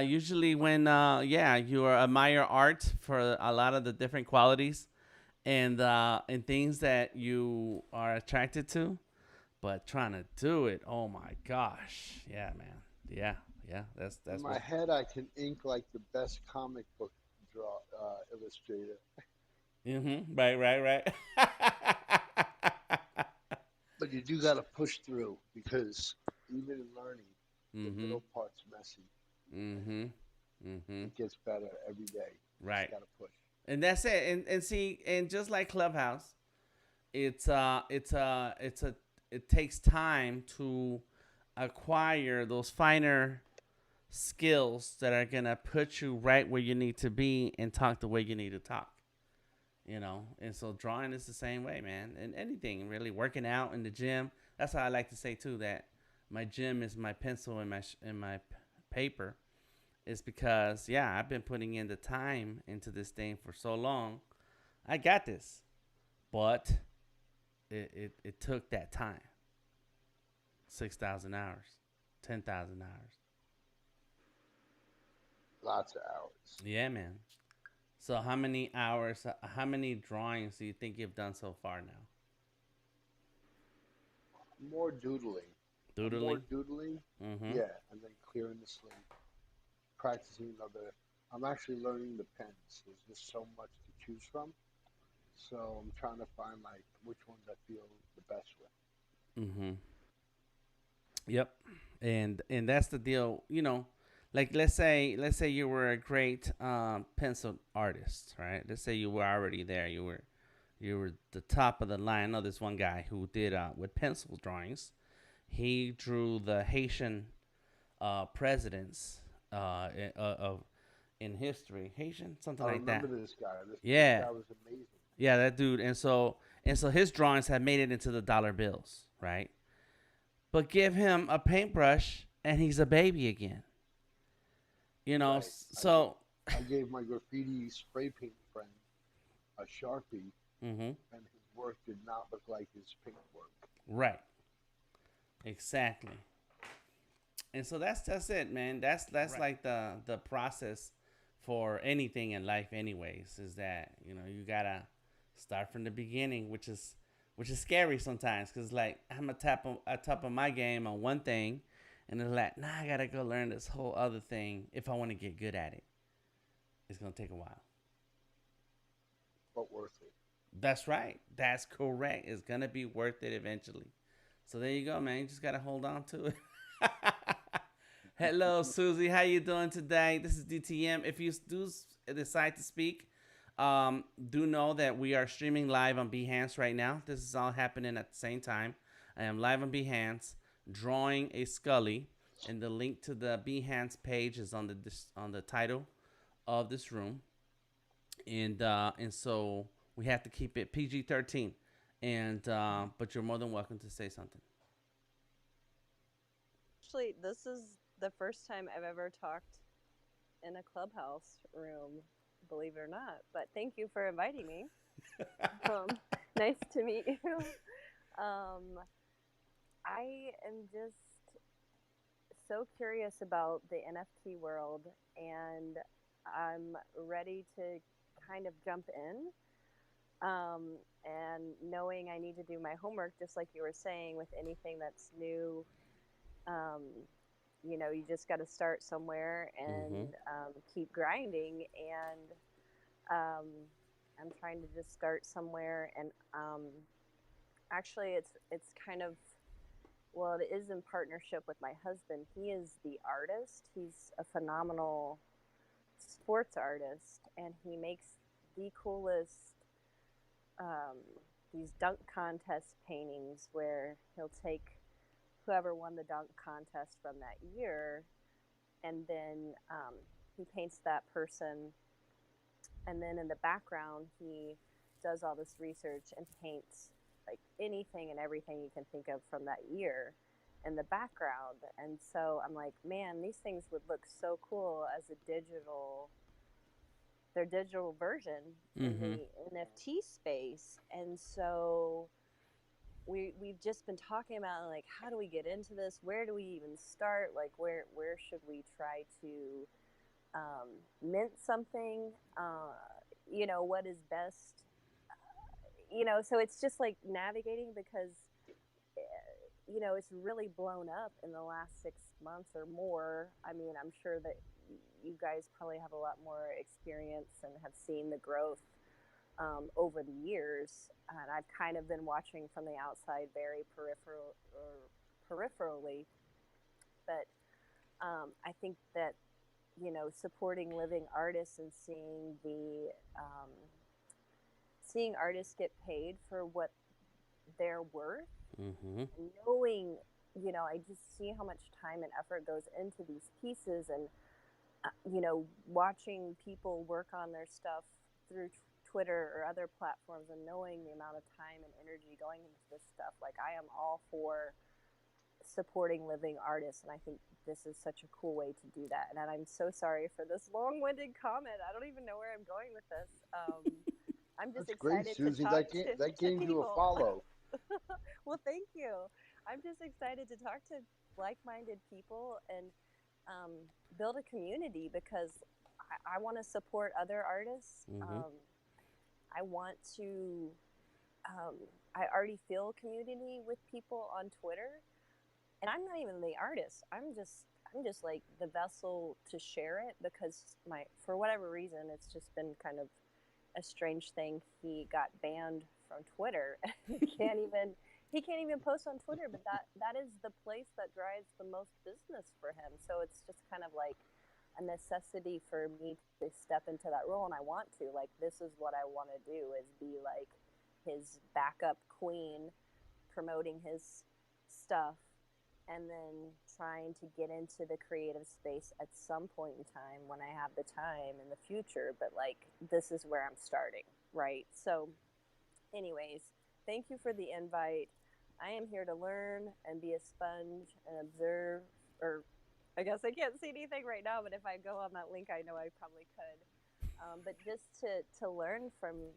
Usually when yeah, you admire art for a lot of the different qualities and things that you are attracted to, but trying to do it, oh my gosh, yeah, man, yeah, yeah, In that's my what. head, I can ink like the best comic book draw illustrator, Right, right, right. but you do got to push through because even in learning, the mm-hmm, middle part's messy. mm-hmm, mm-hmm. It gets better every day. You just Right, got to push. and that's it. And see, and just like Clubhouse, it's a it takes time to acquire those finer skills that are gonna put you right where you need to be and talk the way you need to talk. And so drawing is the same way, man, and anything really. Working out in the gym, that's how I like to say too, that my gym is my pencil and my paper, is because yeah, I've been putting in the time into this thing for so long. I got this, but it took that time. 6,000 hours, 10,000 hours. Lots of hours. Yeah, man. So how many hours, how many drawings do you think you've done so far now? More doodling. More Doodling. doodling. Mm-hmm. Yeah, and then clearing the slate. Practicing other. I'm actually learning the pens. There's just so much to choose from. So I'm trying to find like which ones I feel the best with. Mm-hmm. Yep. And that's the deal. Like let's say you were a great pencil artist, right? Let's say you were already there. You were the top of the line. I know this one guy who did with pencil drawings. He drew the Haitian presidents of in history. Haitian, something I like remember that. this guy. This Yeah, guy was amazing. yeah, that dude. And so his drawings have made it into the dollar bills, right? But give him a paintbrush and he's a baby again. Right. So I gave my graffiti spray paint friend a Sharpie, hmm and his work did not look like his paint work. right, exactly. And so that's it, man. That's Right. like the process for anything in life, anyways. Is that you gotta start from the beginning, which is scary sometimes, cause like I'm at top of my game on one thing, and it's like I gotta go learn this whole other thing if I want to get good at it. It's gonna take a while. But worth it. That's right. That's correct. It's gonna be worth it eventually. So there you go, man. You just gotta hold on to it. Hello, Susie. How you doing today? This is DTM. If you do decide to speak, do know that we are streaming live on Behance right now. This is all happening at the same time. I am live on Behance, drawing a Skully, and the link to the Behance page is on the title of this room. And so we have to keep it PG-13. But you're more than welcome to say something. Actually, this is the first time I've ever talked in a clubhouse room, believe it or not. But thank you for inviting me. Um, nice to meet you. Um, I am just so curious about the NFT world, and I'm ready to kind of jump in. And knowing I need to do my homework, just like you were saying, with anything that's new, um, you just got to start somewhere Mm-hmm. and keep grinding. And um, I'm trying to just start somewhere. And actually, it's kind of, well, it is in partnership with my husband. He is the artist. He's a phenomenal sports artist, and he makes the coolest um, these dunk contest paintings where he'll take whoever won the dunk contest from that year, and then he paints that person, and then in the background he does all this research and paints like anything and everything you can think of from that year in the background. And so I'm like, man, these things would look so cool as a digital, their digital version in Mm-hmm. the NFT space. And so we've just been talking about, like, how do we get into this? Where do we even start? Like, where should we try to mint something? What is best? So it's just like navigating, because it's really blown up in the last 6 months or more. I mean, I'm sure that you guys probably have a lot more experience and have seen the growth over the years, and I've kind of been watching from the outside, very peripherally. But I think that supporting living artists and seeing artists get paid for what they're worth, Mm-hmm. and knowing, I just see how much time and effort goes into these pieces, and watching people work on their stuff through Twitter or other platforms, and knowing the amount of time and energy going into this stuff. Like, I am all for supporting living artists, and I think this is such a cool way to do that. And I'm so sorry for this long-winded comment. I don't even know where I'm going with this. I'm just That's great, excited to Susie. talk That to gained you a people. follow. Well, thank you. I'm just excited to talk to like-minded people and build a community, because I want to support other artists. Mm-hmm. I want to. I already feel community with people on Twitter, and I'm not even the artist. I'm just like the vessel to share it, because for whatever reason, it's just been kind of a strange thing. He got banned from Twitter. He can't even post on Twitter, but that is the place that drives the most business for him. So it's just kind of like a necessity for me to step into that role, and I want to. Like, this is what I want to do, is be like his backup queen, promoting his stuff, and then trying to get into the creative space at some point in time when I have the time in the future. But like, this is where I'm starting, right? So anyways, thank you for the invite. I am here to learn and be a sponge and observe. Or I guess I can't see anything right now, but if I go on that link, I know I probably could. But just to learn from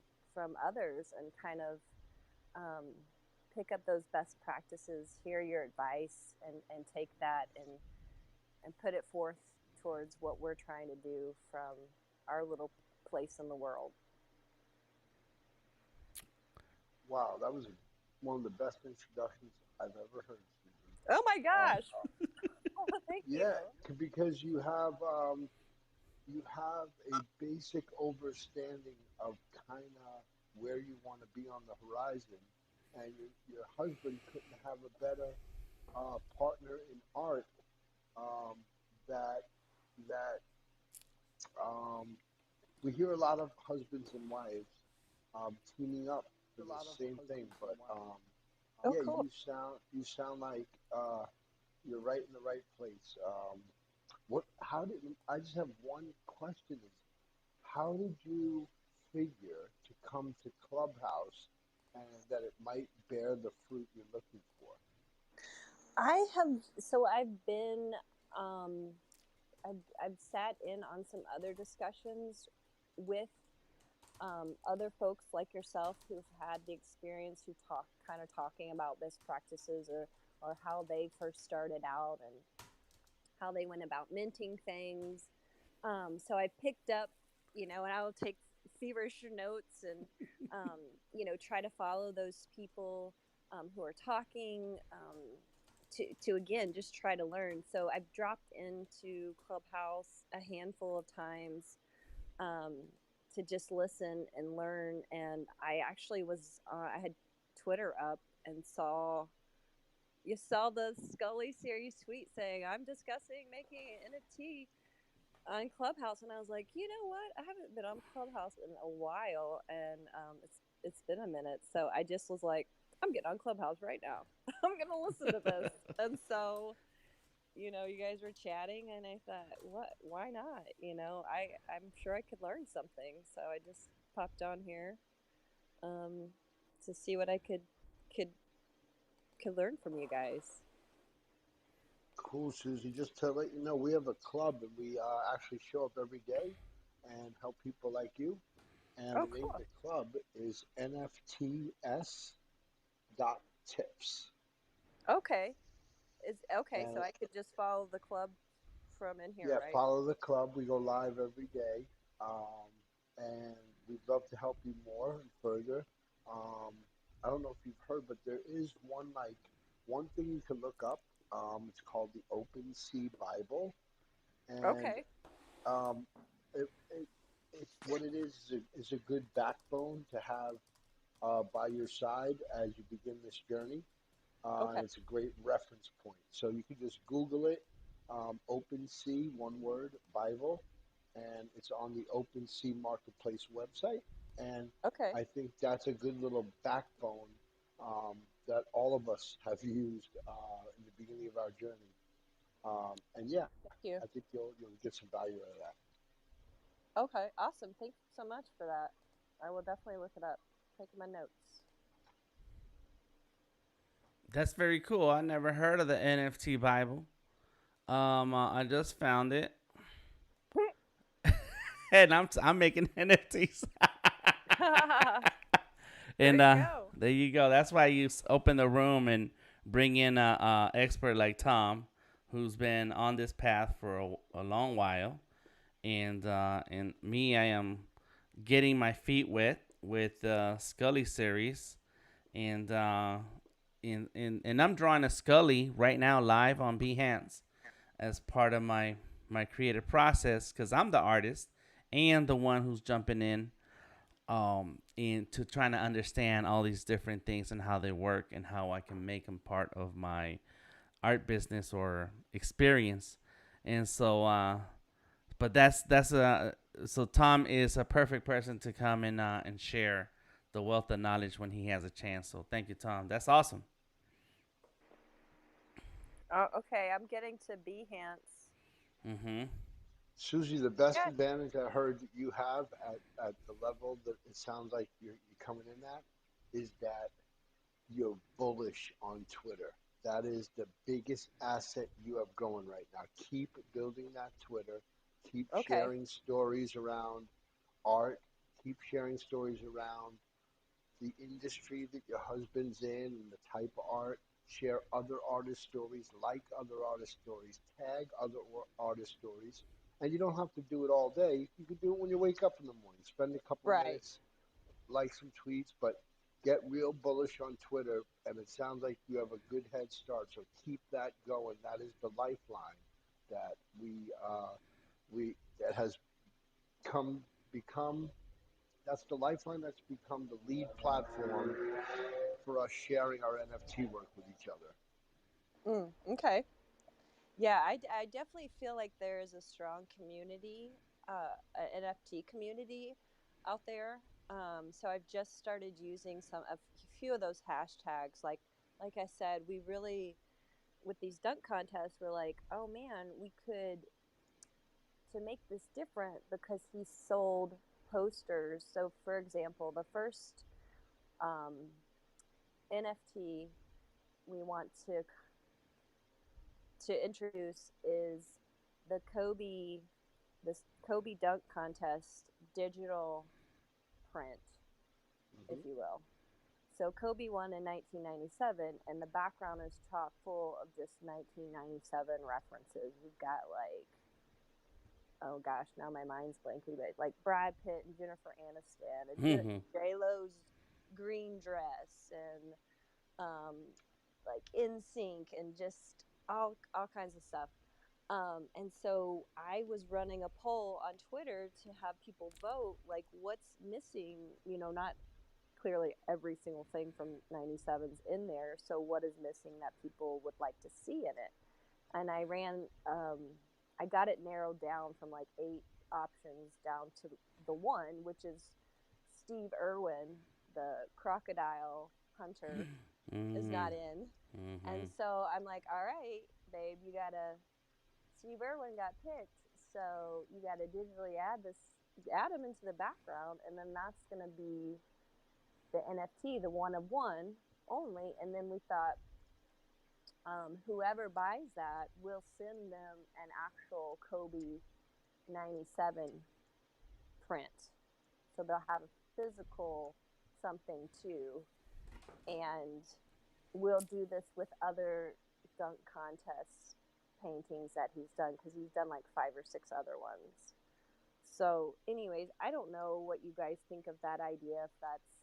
others, and kind of um, pick up those best practices, hear your advice, and take that and put it forth towards what we're trying to do from our little place in the world. Wow, that was one of the best introductions I've ever heard, Susan. Oh my Um, gosh! Oh, thank you. yeah, because you have a basic understanding of kind of where you want to be on the horizon, and your husband couldn't have a better partner in art, um, that that um, we hear a lot of husbands and wives teaming up for the same thing, but Oh, yeah, cool. you sound like you're right in the right place. What? How did I just have one question? Is how did you figure to come to Clubhouse and that it might bear the fruit you're looking for? I've been, um, I've sat in on some other discussions with other folks like yourself who've had the experience, who talking about best practices, or how they first started out and how they went about minting things. So I picked up, and I will take feverish notes, and try to follow those people who are talking, to again just try to learn. So I've dropped into Clubhouse a handful of times, um, to just listen and learn. And I actually I had Twitter up and saw the Skully Series tweet saying, "I'm discussing making an NFT on Clubhouse," and I was like, you know what? I haven't been on Clubhouse in a while, and it's been a minute. So I just was like, I'm getting on Clubhouse right now. I'm gonna listen to this. And so, you guys were chatting, and I thought, what? Why not? I'm sure I could learn something. So I just popped on here, um, to see what I could could learn from you guys. Cool, Susie. Just to let you know, we have a club and we actually show up every day and help people like you. And Oh, the name of cool. the club is NFTS.club. tips. Okay. Is okay, so And I could just follow the club from in here, yeah, right? follow the club. We go live every day. Um, and we'd love to help you more and further. Um, I don't know if you've heard, but there is one thing you can look up. It's called the Open Sea Bible, and Okay. um, it, it's what it is a good backbone to have by your side as you begin this journey. Okay. And it's a great reference point. So you can just Google it, OpenSea, one word, Bible, and it's on the OpenSea Marketplace website. And Okay. I think that's a good little backbone that all of us have used in the beginning of our journey. And yeah, Thank I you. think you'll get some value out of that. Okay. Awesome. Thank you so much for that. I will definitely look it up. Taking my notes. That's very cool. I never heard of the NFT Bible. I just found it, and I'm making NFTs. There And you go. there you go. That's why you open the room and bring in a expert like Tom, who's been on this path for a long while, and me, I am getting my feet wet with the Skully series, and and I'm drawing a Skully right now live on Behance as part of my creative process because I'm the artist and the one who's jumping in into trying to understand all these different things and how they work and how I can make them part of my art business or experience. And so, but that's so Tom is a perfect person to come and share the wealth of knowledge when he has a chance. So thank you, Tom. That's awesome. Oh, okay. I'm getting to Behance. Mm-hmm. Susie, the best Yeah. advantage I heard that you have at the level that it sounds like you're coming in at is that you're bullish on Twitter. That is the biggest asset you have going right now. Keep building that Twitter. Keep Okay. sharing stories around art. Keep sharing stories around the industry that your husband's in and the type of art. Share other artist stories, like other artist stories, tag other artist stories. And you don't have to do it all day. You can do it when you wake up in the morning. Spend a couple Right. minutes, like some tweets, but get real bullish on Twitter. And it sounds like you have a good head start. So keep that going. That is the lifeline that we that has come become. That's the lifeline that's become the lead platform for us sharing our NFT work with each other. Okay. Yeah, I definitely feel like there is a strong community, an NFT community out there. So I've just started using a few of those hashtags. Like I said, we really with these dunk contests, we're like, oh man, we could to make this different because he sold posters. So for example, the first um, NFT we want to introduce is the this Kobe dunk contest digital print, if Mm-hmm. you will. So Kobe won in 1997, and the background is chock full of just 1997 references. We've got like, oh gosh, now my mind's blanking, but like Brad Pitt and Jennifer Aniston, and Mm-hmm. J Lo's green dress, and um, like In Sync, and just all kinds of stuff. And so I was running a poll on Twitter to have people vote, like what's missing, not clearly every single thing from 97's in there. So what is missing that people would like to see in it? And I got it narrowed down from like 8 options down to the one, which is Steve Irwin, the crocodile hunter, is Mm-hmm. not in. Mm-hmm. And so I'm like, all right, babe, Steve Irwin got picked. So you got to digitally add him into the background. And then that's going to be the NFT, the one of one only. And then we thought, whoever buys that will send them an actual Kobe 97 print. So they'll have a physical something too. And will do this with other dunk contest paintings that he's done, because he's done like 5 or 6 other ones. So anyways, I don't know what you guys think of that idea, if that's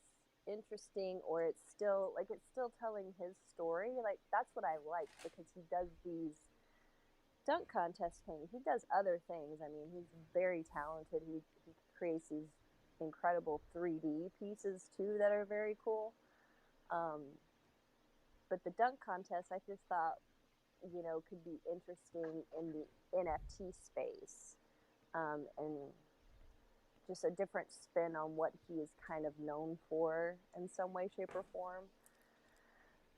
interesting, or it's still telling his story. Like, that's what I like, because he does these dunk contest painting. He does other things. I mean, he's very talented. He creates these incredible 3D pieces too that are very cool. But the dunk contest, I just thought, could be interesting in the NFT space, and just a different spin on what he is kind of known for in some way, shape, or form.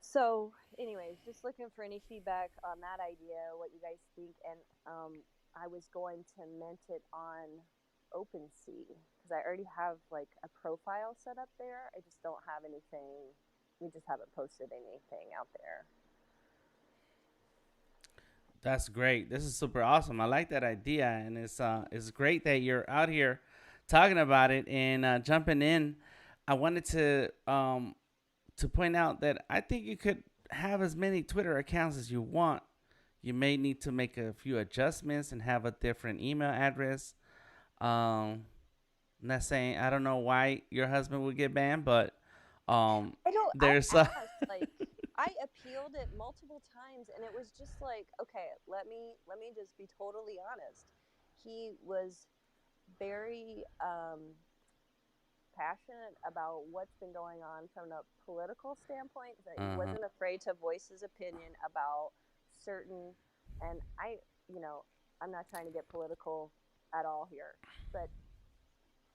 So, anyways, just looking for any feedback on that idea, what you guys think. And I was going to mint it on OpenSea, because I already have like a profile set up there. I just don't have anything. We just haven't posted anything out there. That's great. This is super awesome. I like that idea, and it's great that you're out here talking about it and jumping in. I wanted to point out that I think you could have as many Twitter accounts as you want. You may need to make a few adjustments and have a different email address. I'm not saying, I don't know why your husband would get banned, but I don't. there's I asked, like, I appealed it multiple times, and it was just like, okay, let me just be totally honest. He was very passionate about what's been going on from a political standpoint. That he wasn't afraid to voice his opinion about certain, and I'm not trying to get political at all here, but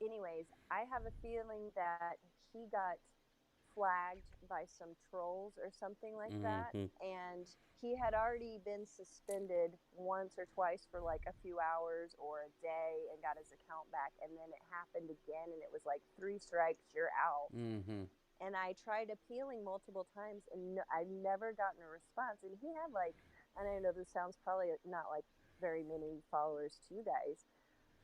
anyways, I have a feeling that he got flagged by some trolls or something like that, and he had already been suspended once or twice for like a few hours or a day and got his account back, and then it happened again, and it was like 3 strikes, you're out. And I tried appealing multiple times, and I've never gotten a response. And he had like, and I know this sounds probably not like very many followers to you guys,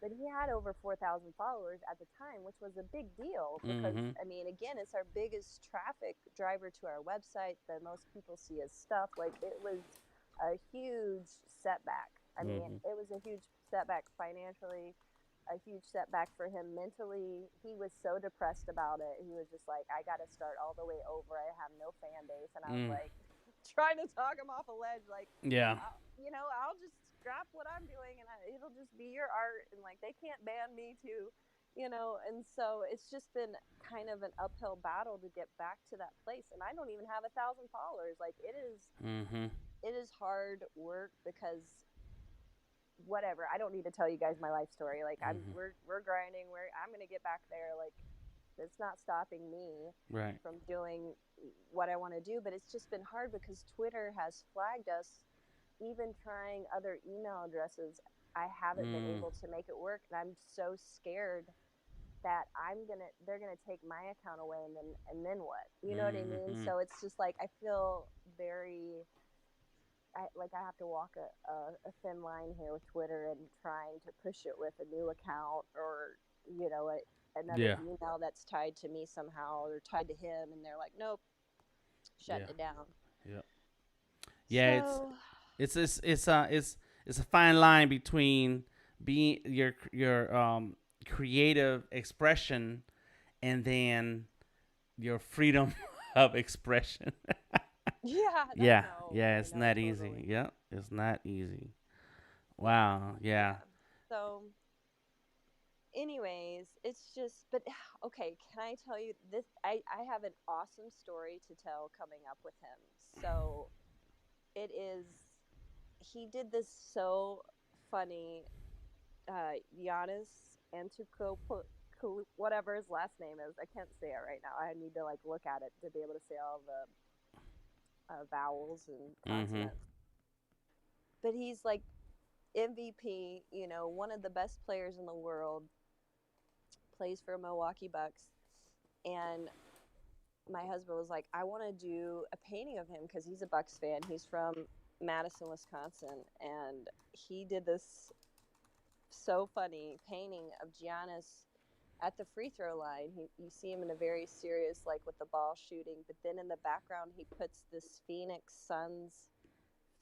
but he had over 4,000 followers at the time, which was a big deal, because I mean, again, it's our biggest traffic driver to our website. The most people see his stuff. Like, it was a huge setback. I mean, it was a huge setback financially, a huge setback for him mentally. He was so depressed about it. He was just like, I got to start all the way over. I have no fan base. And I was like, trying to talk him off a ledge, like, yeah, I'll just scrap what I'm doing, and it'll just be your art, and like, they can't ban me too, and so it's just been kind of an uphill battle to get back to that place. And I don't even have 1,000 followers. Like, it is hard work, because whatever, I don't need to tell you guys my life story. Like, we're grinding, I'm gonna get back there. Like, it's not stopping me from doing what I want to do, but it's just been hard because Twitter has flagged us. Even trying other email addresses, I haven't been able to make it work, and I'm so scared that they're gonna take my account away, and then what? You know what I mean? So it's just like, I feel very, I have to walk a thin line here with Twitter, and trying to push it with a new account, or another email that's tied to me somehow, or tied to him, and they're like, nope, shutting it down. Yeah, so, it's a fine line between being your creative expression and then your freedom of expression. yeah, it's not easy. Totally. Yeah, it's not easy. Wow. Yeah. So, anyways, it's just, but okay, can I tell you this? I have an awesome story to tell coming up with him. So, it is, he did this so funny, Giannis Antetokounmpo, whatever his last name is. I can't say it right now. I need to like look at it to be able to say all the vowels and consonants. But he's like MVP, one of the best players in the world, plays for Milwaukee Bucks. And my husband was like, I want to do a painting of him, because he's a Bucks fan. He's from Madison, Wisconsin. And he did this so funny painting of Giannis at the free throw line. You see him in a very serious, like with the ball shooting, but then in the background he puts this Phoenix Suns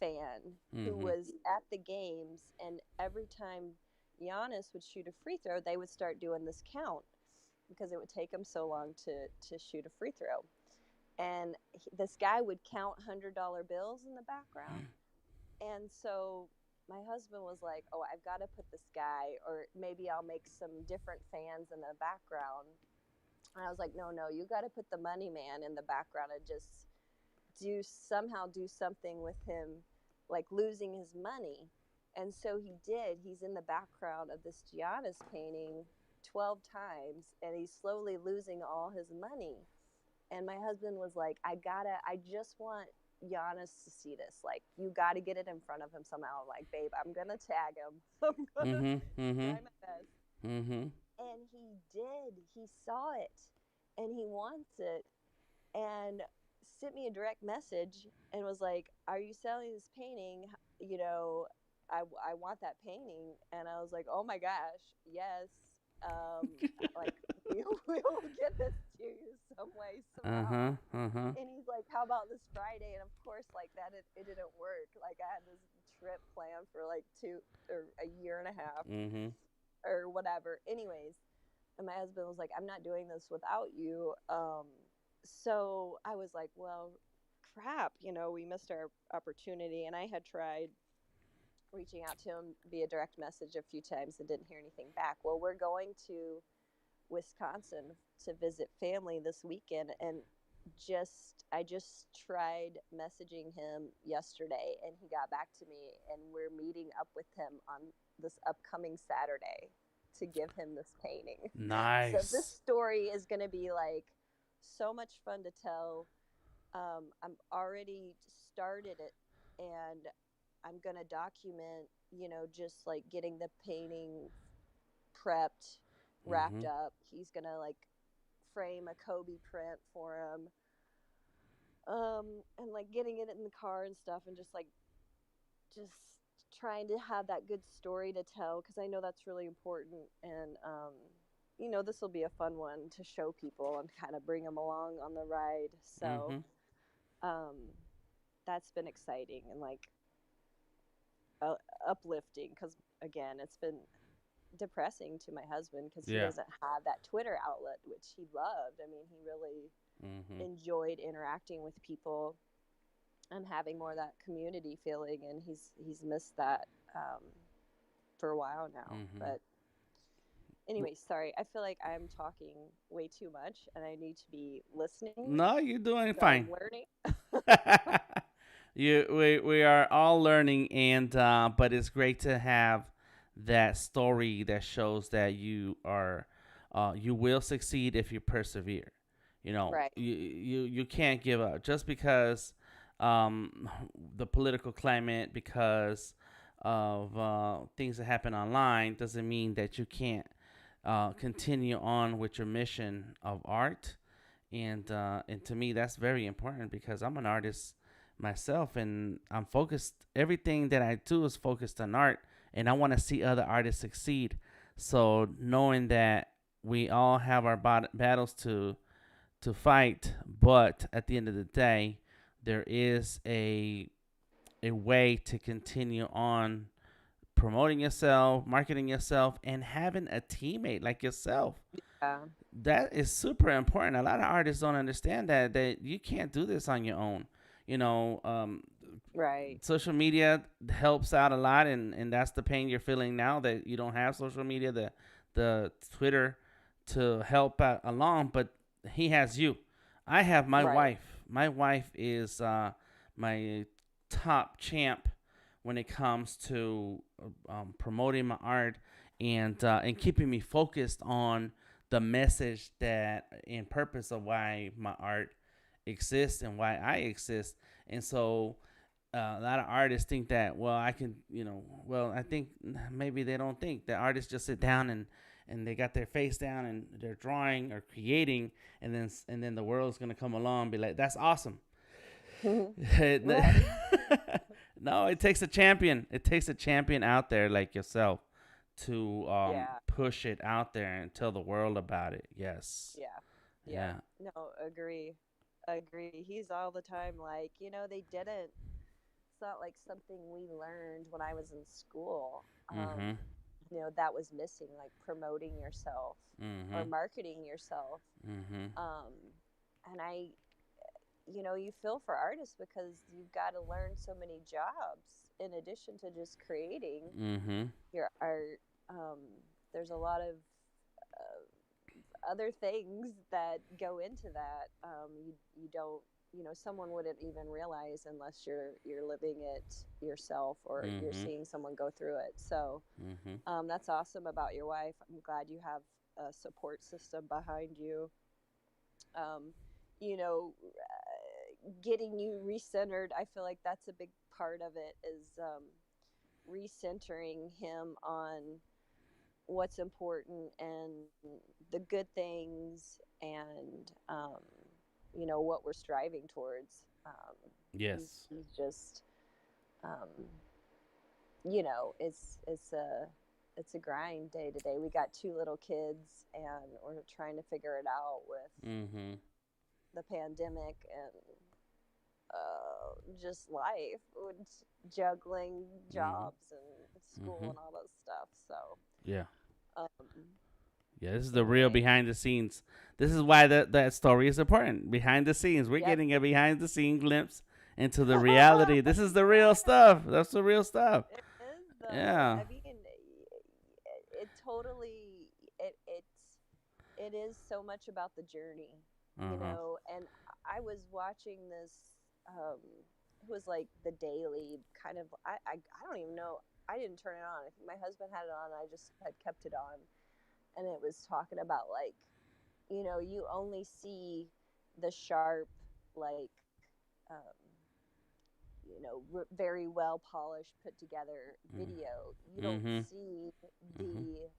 fan who Mm-hmm. was at the games, and every time Giannis would shoot a free throw, they would start doing this count because it would take them so long to shoot a free throw. And this guy would count $100 bills in the background. And so my husband was like, "Oh, I've got to put this guy, or maybe I'll make some different fans in the background." And I was like, "No, no, you got to put the money man in the background and just do something with him, like losing his money." And so he did. He's in the background of this Giannis painting 12 times, and he's slowly losing all his money. And my husband was like, I just want Giannis to see this. Like, you got to get it in front of him somehow. I'm like, babe, I'm going to tag him. I'm going to Mm-hmm. Mm-hmm. try my best. Mm-hmm. And he did. He saw it, and he wants it, and sent me a direct message and was like, "Are you selling this painting? You know, I want that painting." And I was like, "Oh my gosh, yes. Like, we'll get this to you some way, Uh-huh. somehow." Uh-huh. And he's like, "How about this Friday?" And of course, like that, it didn't work. Like, I had this trip planned for like a year and a half Mm-hmm. or whatever. Anyways, and my husband was like, "I'm not doing this without you." So I was like, "Well, crap, we missed our opportunity." And I had tried reaching out to him via direct message a few times and didn't hear anything back. Well, we're going to Wisconsin to visit family this weekend, and I just tried messaging him yesterday, and he got back to me, and we're meeting up with him on this upcoming Saturday to give him this painting. So this Nice. story is going to be like so much fun to tell. I'm already started it, and I'm going to document, just like getting the painting prepped, Mm-hmm. wrapped up. He's going to like frame a Kobe print for him. And like getting it in the car and stuff, and just trying to have that good story to tell, because I know that's really important. And this will be a fun one to show people and kind of bring them along on the ride. So Mm-hmm. um, that's been exciting and like uh, uplifting, because again, it's been depressing to my husband because he Yeah. doesn't have that Twitter outlet, which he loved. I mean, he really Mm-hmm. enjoyed interacting with people and having more of that community feeling, and he's missed that for a while now. Mm-hmm. But anyway, sorry, I feel like I'm talking way too much and I need to be listening, No, you're doing so I'm fine. learning. We are all learning, and but it's great to have that story that shows that you will succeed if you persevere. Right. You can't give up just because um, the political climate, because of things that happen online, doesn't mean that you can't continue on with your mission of art. And to me, that's very important because I'm an artist myself, and I'm focused. Everything that I do is focused on art, and I want to see other artists succeed. So knowing that we all have our battles to fight, but at the end of the day, there is a way to continue on promoting yourself, marketing yourself, and having a teammate like yourself. Yeah. That is super important. A lot of artists don't understand that you can't do this on your own. You know, Right. social media helps out a lot, and that's the pain you're feeling now that you don't have social media, the Twitter to help out along. But he has you. I have my Right. wife. My wife is my top champ when it comes to promoting my art and keeping me focused on the message that and purpose of why my art exists and why I exist. And so a lot of artists think that, well, I can, well, I think maybe they don't think that artists just sit down and they got their face down and they're drawing or creating, and then the world's gonna come along and be like, that's awesome. Right. No, it takes a champion. It takes a champion out there like yourself to Yeah. push it out there and tell the world about it. Yes. Yeah. Yeah. Yeah. No, agree. Agree. He's all the time like, they didn't. It's not like something we learned when I was in school. Mhm. That was missing, like promoting yourself or Mhm. marketing yourself. Mhm. Um, and you feel for artists because you've got to learn so many jobs in addition to just creating Mhm. your art. Um, there's a lot of other things that go into that. You don't, someone wouldn't even realize unless you're living it yourself or you're Mhm. seeing someone go through it. So Mhm. that's awesome about your wife. I'm glad you have a support system behind you. Um, getting you recentered. I feel like that's a big part of it is recentering him on what's important and the good things and what we're striving towards. Yes. He's just um, it's a grind day to day. We got two little kids and we're trying to figure it out with Mhm. the pandemic and just life, juggling Mhm. jobs and school Mhm. and all that stuff. So Yeah. um, Yeah, this is it's the real insane. behind the scenes. This is why that story is important. Behind the scenes. We're Yep. getting a behind the scene glimpse into the reality. This is the real stuff. That's the real stuff. It is though. Yeah. I mean, it totally it is so much about the journey, Uh-huh. And I was watching this. It was like the daily kind of. I don't even know. I didn't turn it on. I think my husband had it on. I just had kept it on, and it was talking about like, you only see the sharp, like, um, very well polished, put together video. You don't Mhm. see Mhm.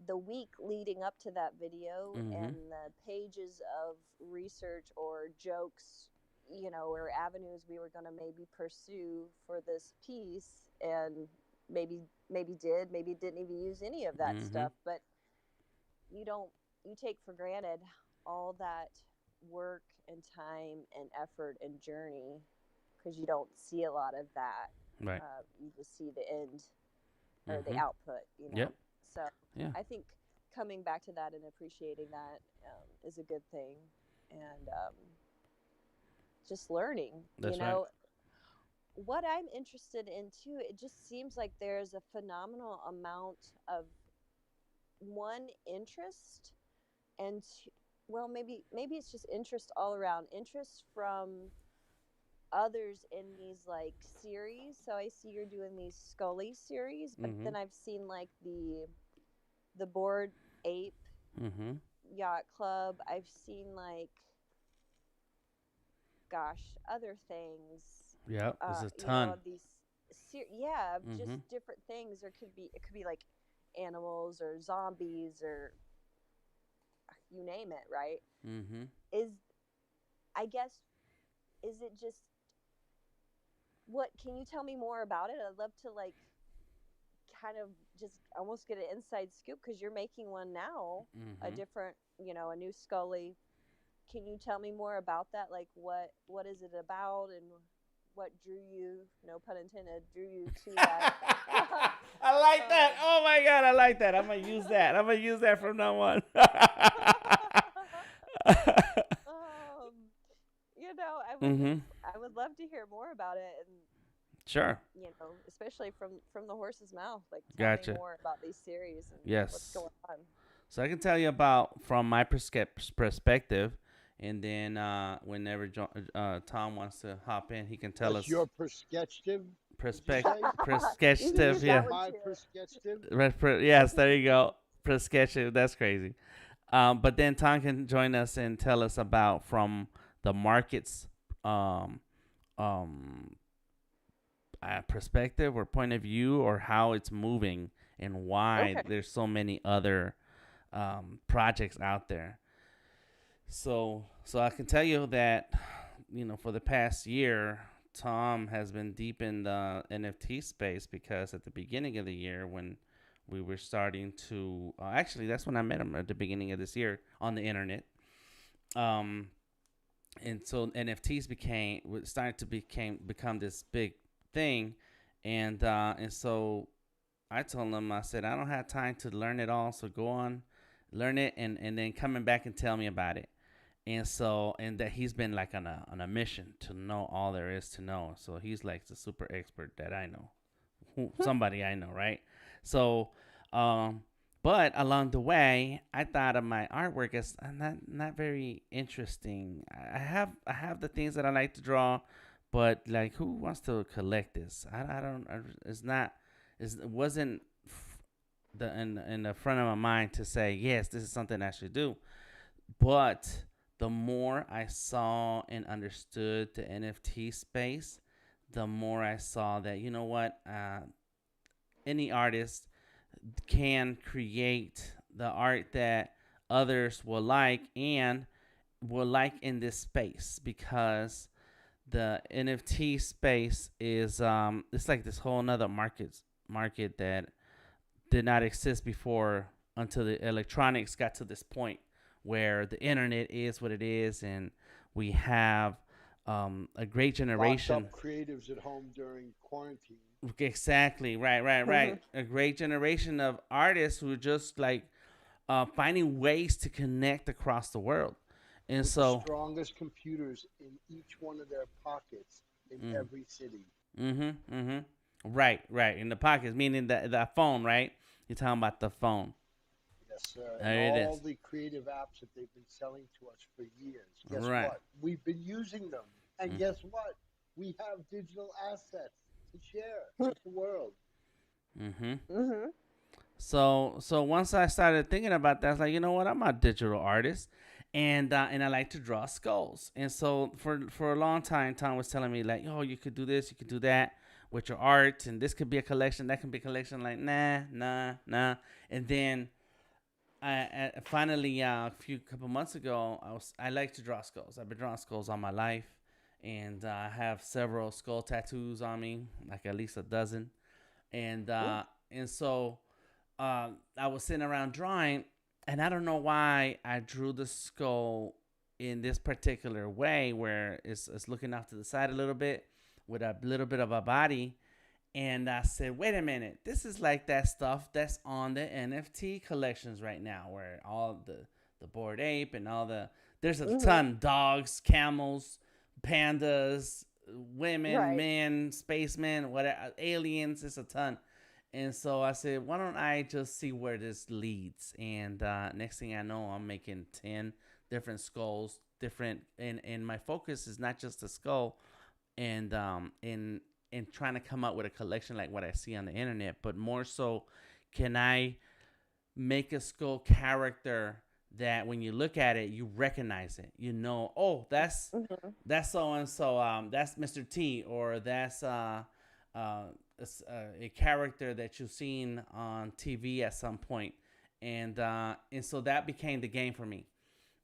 the week leading up to that video and Mhm. the pages of research or jokes, or avenues we were going to maybe pursue for this piece, and maybe didn't even use any of that Mhm. stuff, but you don't you take for granted all that work and time and effort and journey because you don't see a lot of that. Right. You just see the end or the Mhm. output. Yep. So Yeah. I think coming back to that and appreciating that is a good thing, and just learning. That's right. What I'm interested in too. It just seems like there's a phenomenal amount of one interest and well, maybe it's just interest all around, interest from others in these like series. So I see you're doing these Skully series, but Mhm. then I've seen like the Board Ape Mhm. Yacht Club. I've seen like, gosh, other things. Yep. There's a ton. Of these, yeah, of just Mhm. different things. It could be like animals or zombies or you name it, right? Mhm. Is I guess is it just what? Can you tell me more about it? I'd love to like kind of just almost get an inside scoop because you're making one now, a Mhm. different, a new Skully. Can you tell me more about that? Like what is it about and what drew you, no pun intended, drew you to that? I like that. um, Oh my god, I like that. I'm gonna use that. I'm gonna use that from now on. um, Mhm. I would love to hear more about it and Sure. especially from the horse's mouth. Like, tell me Gotcha. more about these series and what's Yes. going on. So I can tell you about from my perspective, and then Tom wants to hop in, he can tell That's us your perspective, did you perspective. say? You can Perspective, use This that is yeah. one my too. perspective. Yes, there you go. Perspective. That's crazy. But then Tom can join us and tell us about from the market's um, um, perspective or point of view, or how it's moving and why Okay. there's so many other projects out there. So I can tell you that for the past year, Tom has been deep in the NFT space because at the beginning of the year, when were starting to actually that's when I met him at the beginning of this year on the internet. Um, and so NFTs started to become this big thing, and so I told him, I said, I don't have time to learn it all, so go on, learn it, and then coming back and tell me about it. And that he's been like on a mission to know all there is to know. So he's like the super expert that I know, somebody I know, right? So, um, but along the way, I thought of my artwork as not very interesting. I have the things that I like to draw, but like who wants to collect this? I don't. It's not. It wasn't in the front of my mind to say yes, this is something I should do. But the more I saw and understood the NFT space, the more I saw that you know what, any artist can create the art that others will like and will like in this space because the NFT space is it's like this whole nother market that did not exist before until the electronics got to this point where the internet is what it is and we have a great Locked generation. up creatives at home during quarantine. Exactly. Right. A great generation of artists who are just like finding ways to connect across the world. And With the so, strongest computers in each one of their pockets in mm, every city. mm-hmm. Right. In the pockets, meaning the phone, right? You're talking about the phone. Yes, sir. And There it all is. the creative apps that they've been selling to us for years. Guess Right. what? We've been using them. And Mm, guess what? We have digital assets to share with the world. mm-hmm. Mm-hmm. So once I started thinking about that, I was like, you know what? I'm a digital artist, and I like to draw skulls. And so for a long time, Tom was telling me like, oh, you could do this, you could do that with your art, and this could be a collection, that can be a collection. Like, nah. And then I finally a few couple months ago, I like to draw skulls. I've been drawing skulls all my life, and I have several skull tattoos on me, like at least a dozen. And and so I was sitting around drawing, and I don't know why I drew the skull in this particular way, where it's looking off to the side a little bit with a little bit of a body. And I said, wait a minute, this is like that stuff that's on the NFT collections right now, where all the bored ape and all there's a Mm-hmm. ton dogs, camels, pandas, women, Right. men, spacemen, whatever, aliens. It's a ton. And so I said, why don't I just see where this leads? And next thing I know, I'm making 10 different skulls, and my focus is not just the skull, and in trying to come up with a collection like what I see on the internet, but more so, can I make a skull character that when you look at it, you recognize it. You know, oh, Mm-hmm. that's so and so. That's Mr. T, or that's uh, a character that you've seen on TV at some point, and so that became the game for me.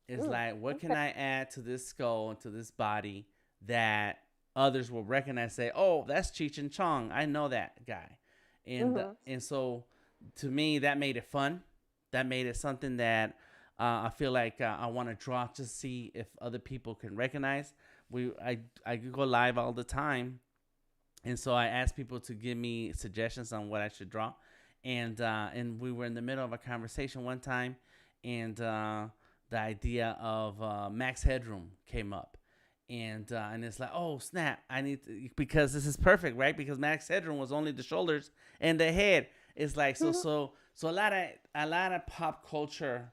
It's Mm. like, what can Okay. I add to this skull and to this body that others will recognize? Say, oh, that's Cheech and Chong. I know that guy, Mm-hmm. and so to me, that made it fun. That made it something that I feel like I want to draw to see if other people can recognize. I go live all the time, and so I asked people to give me suggestions on what I should draw, and we were in the middle of a conversation one time, and the idea of Max Headroom came up, and it's like, oh snap, I need to, because this is perfect, right? Because Max Headroom was only the shoulders and the head. It's like so a lot of pop culture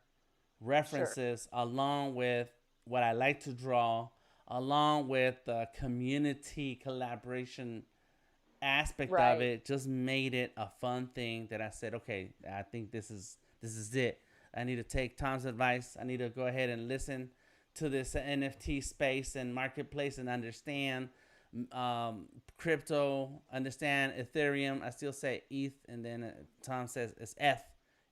Sure. references along with what I like to draw, along with the community collaboration aspect of Right. it, just made it a fun thing that I said, okay, I think this is it. I need to take Tom's advice. I need to go ahead and listen to this NFT space and marketplace and understand crypto, understand Ethereum. I still say ETH, and then Tom says it's ETH,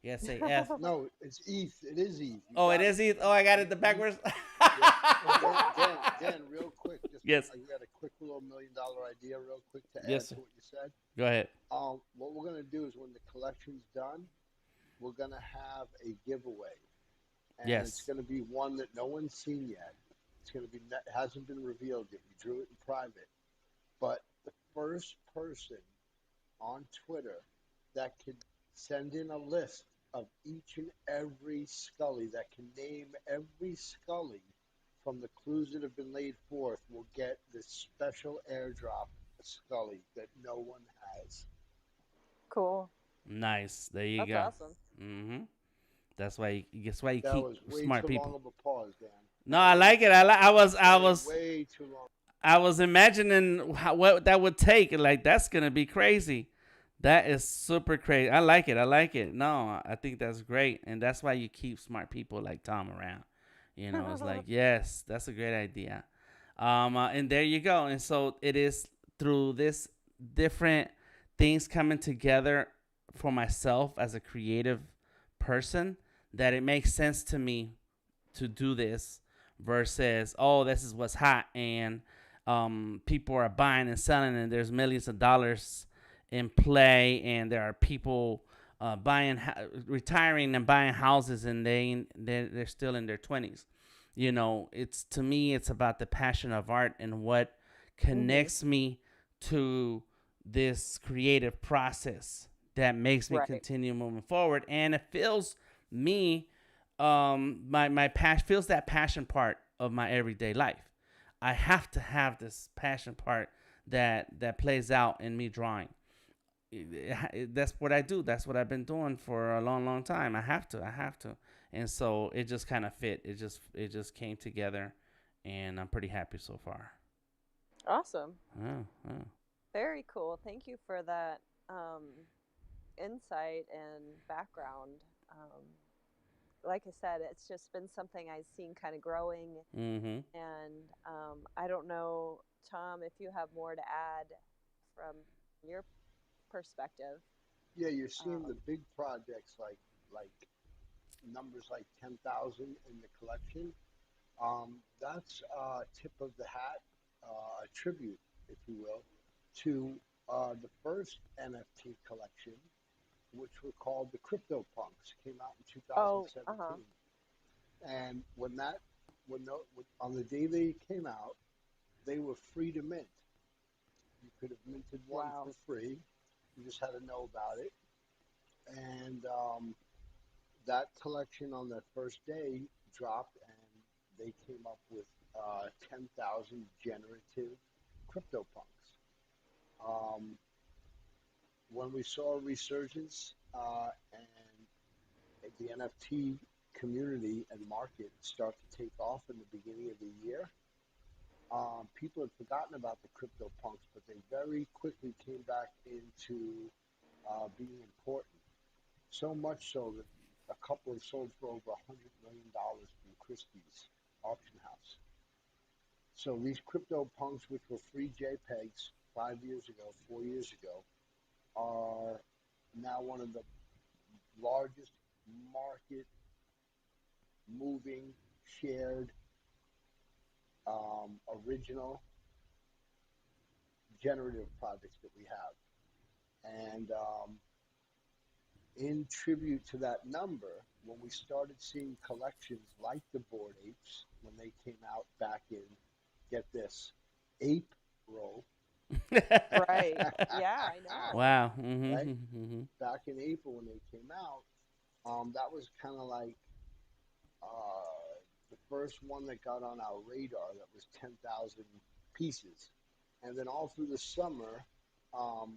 Yeah, say F. No, it's ETH. It is ETH. You Oh, it got is it. ETH. Oh, I got it Yeah, the ETH. backwards. Yeah. And Dan, real quick, just Yes. I got a quick little $1 million idea, real quick to Yes, add sir. to what you said. Go ahead. What we're gonna do is when the collection's done, we're gonna have a giveaway, and it's Yes. gonna be one that no one's seen yet. It's gonna be hasn't been revealed yet. We drew it in private, but the first person on Twitter that can send in a list of each and every Skully, that can name every Skully from the clues that have been laid forth, will get this special airdrop Skully that no one has. Cool. Nice. There you That's go. awesome. Mm-hmm. That's why. That's why you That keep was way smart too people. long of a pause, Dan. No, I like it. I was. I Way, was. way too long. I was imagining what that would take. Like that's gonna be crazy. That is super crazy. I like it. I like it. No, I think that's great, and that's why you keep smart people like Tom around. You know, it's like yes, that's a great idea. And there you go. And so it is through this different things coming together for myself as a creative person that it makes sense to me to do this versus oh this is what's hot and people are buying and selling and there's millions of dollars in play and there are people retiring and buying houses and they're still in their 20s. You know, it's to me it's about the passion of art and what Mhm. connects me to this creative process that makes me Right. continue moving forward and it feels me my passion feels that passion part of my everyday life. I have to have this passion part that plays out in me drawing. That's what I do. That's what I've been doing for a long time. I have to. I have to. And so it just kind of fit. It just came together, and I'm pretty happy so far. Awesome. Oh, oh. Very cool. Thank you for that insight and background. Um, like I said, it's just been something I've seen kind of growing. Mm-hmm. And I don't know, Tom, if you have more to add from your perspective. Yeah, you're seeing the Um, big projects like numbers like 10,000 in the collection. That's tip of the hat, a tribute, if you will, to the first NFT collection, which were called the Crypto Punks, came out in oh, uh huh. 2017. And on the day they came out, they were free to mint. You could have minted one Wow. for free. You just had to know about it. And that collection on that first day dropped, and they came up with 10,000 generative CryptoPunks. Um, when we saw a resurgence and the NFT community and market start to take off in the beginning of the year, people had forgotten about the CryptoPunks, but they very quickly came back into being important. So much so that a couple have sold for over $100 million from Christie's auction house. So these crypto punks, which were free JPEGs 5 years ago, 4 years ago, are now one of the largest market moving, shared, original generative projects that we have. And in tribute to that number, when we started seeing collections like the Bored Apes, when they came out back in, get this, April, Right. Yeah, I know. Wow. right? Mm-hmm. Mm-hmm. Back in April when they came out, that was kind of like the first one that got on our radar that was 10,000 pieces. And then all through the summer, um,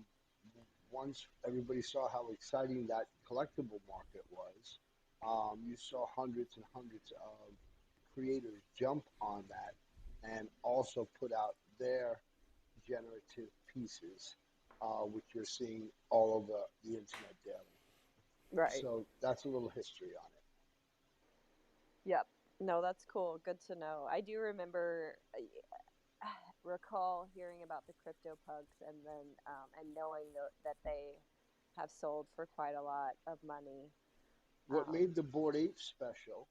once everybody saw how exciting that collectible market was, you saw hundreds and hundreds of creators jump on that and also put out their generative pieces, which you're seeing all over the internet daily. Right. So that's a little history on it. Yep. No, that's cool. Good to know. I do remember, recall hearing about the crypto pugs and then and knowing that they have sold for quite a lot of money. What made the Board Ape special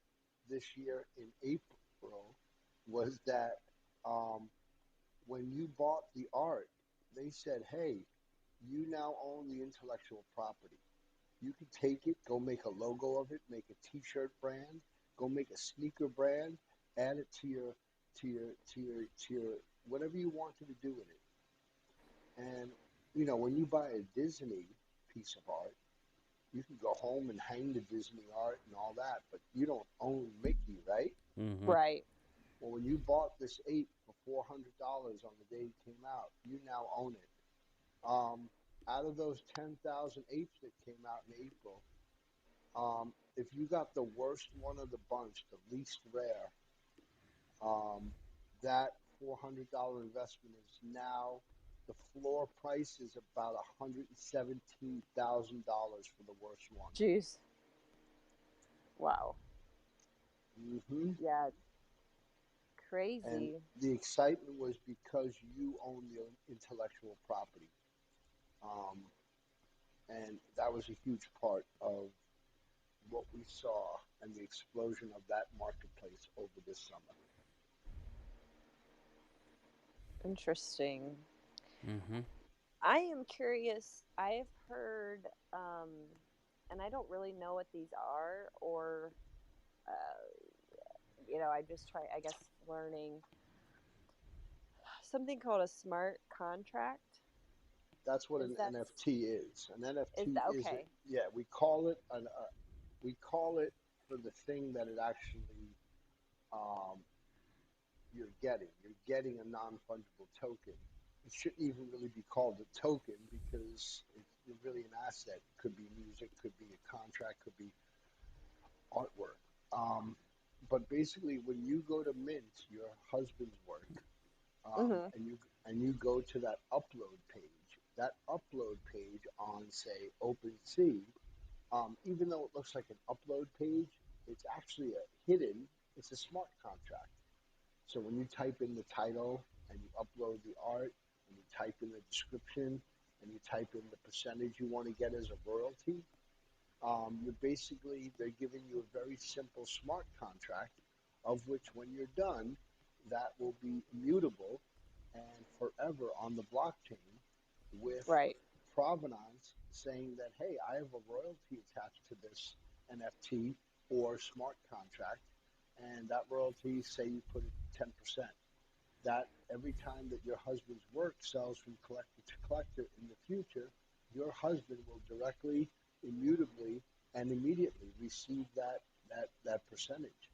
this year in April was that um, when you bought the art, they said, "Hey, you now own the intellectual property. You can take it, go make a logo of it, make a T-shirt brand, go make a sneaker brand, add it to your whatever you wanted to do with it." And when you buy a Disney piece of art, you can go home and hang the Disney art and all that, but you don't own Mickey, right? Mm-hmm. Right. Well, when you bought this ape for $400 on the day it came out, you now own it. Out of those 10,000 apes that came out in April, if you got the worst one of the bunch, the least rare, um, that $400 investment is now the floor price is about $117,000 for the worst one. Jeez. Wow. Mm-hmm. Yeah. And Crazy. the excitement was because you own the intellectual property. Um, and that was a huge part of what we saw and the explosion of that marketplace over this summer. Interesting. Mm-hmm. I am curious. I have heard, and I don't really know what these are, or I just try, I guess, learning something called a smart contract. That's what Is an that NFT is. An is NFT that is okay? yeah, we call it for the thing that it actually um, you're getting. You're getting a non-fungible token. It shouldn't even really be called a token because it's really an asset. It could be music, could be a contract, could be artwork. Um, but basically, when you go to mint your husband's work, Mm-hmm. and you go to that upload page on say OpenSea, even though it looks like an upload page, it's actually it's a smart contract. So when you type in the title and you upload the art and you type in the description and you type in the percentage you want to get as a royalty, they're giving you a very simple smart contract of which when you're done, that will be immutable and forever on the blockchain with Right. provenance saying that, hey, I have a royalty attached to this NFT or smart contract, and that royalty, say you put it 10%, that every time that your husband's work sells from collector to collector in the future, your husband will directly, immutably, and immediately receive that percentage.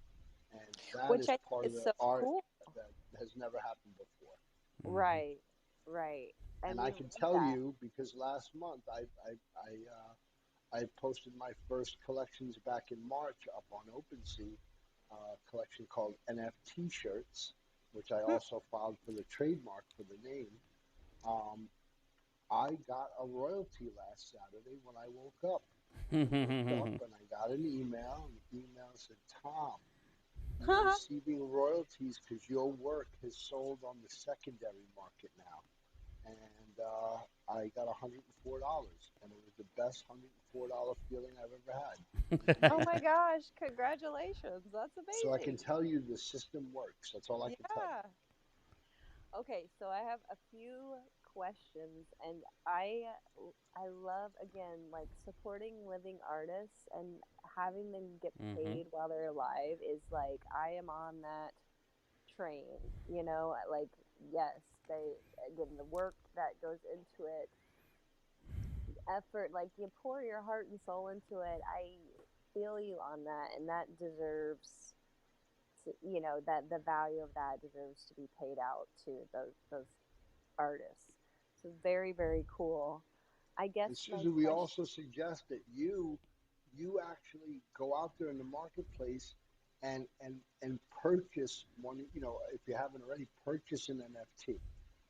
And that Which is I think part of is the so art cool. that has never happened before. Mm-hmm. Right. Right. And And I we can read tell that. you because last month I posted my first collections back in March up on OpenSea, collection called NFT shirts, which I also filed for the trademark for the name. Um, I got a royalty last Saturday when I woke up. I woke up and I got an email, and the email said, "Tom, you're receiving royalties because your work has sold on the secondary market now." And I got $104, and it was the best $104 feeling I've ever had. It was Oh my amazing. gosh! Congratulations. That's So I can amazing. tell you the system works. That's all I can tell you. Yeah. Okay, so I have a few questions, and I love again like supporting living artists and having them get Mm-hmm. paid while they're alive is like I am on that train. Like yes, they again the work that goes into it, the effort, like you pour your heart and soul into it. I feel you on that, and that deserves that the value of that deserves to be paid out to those artists. So very, very cool. I guess And my Susan, we question. also suggest that you actually go out there in the marketplace and purchase one. If you haven't already, purchase an NFT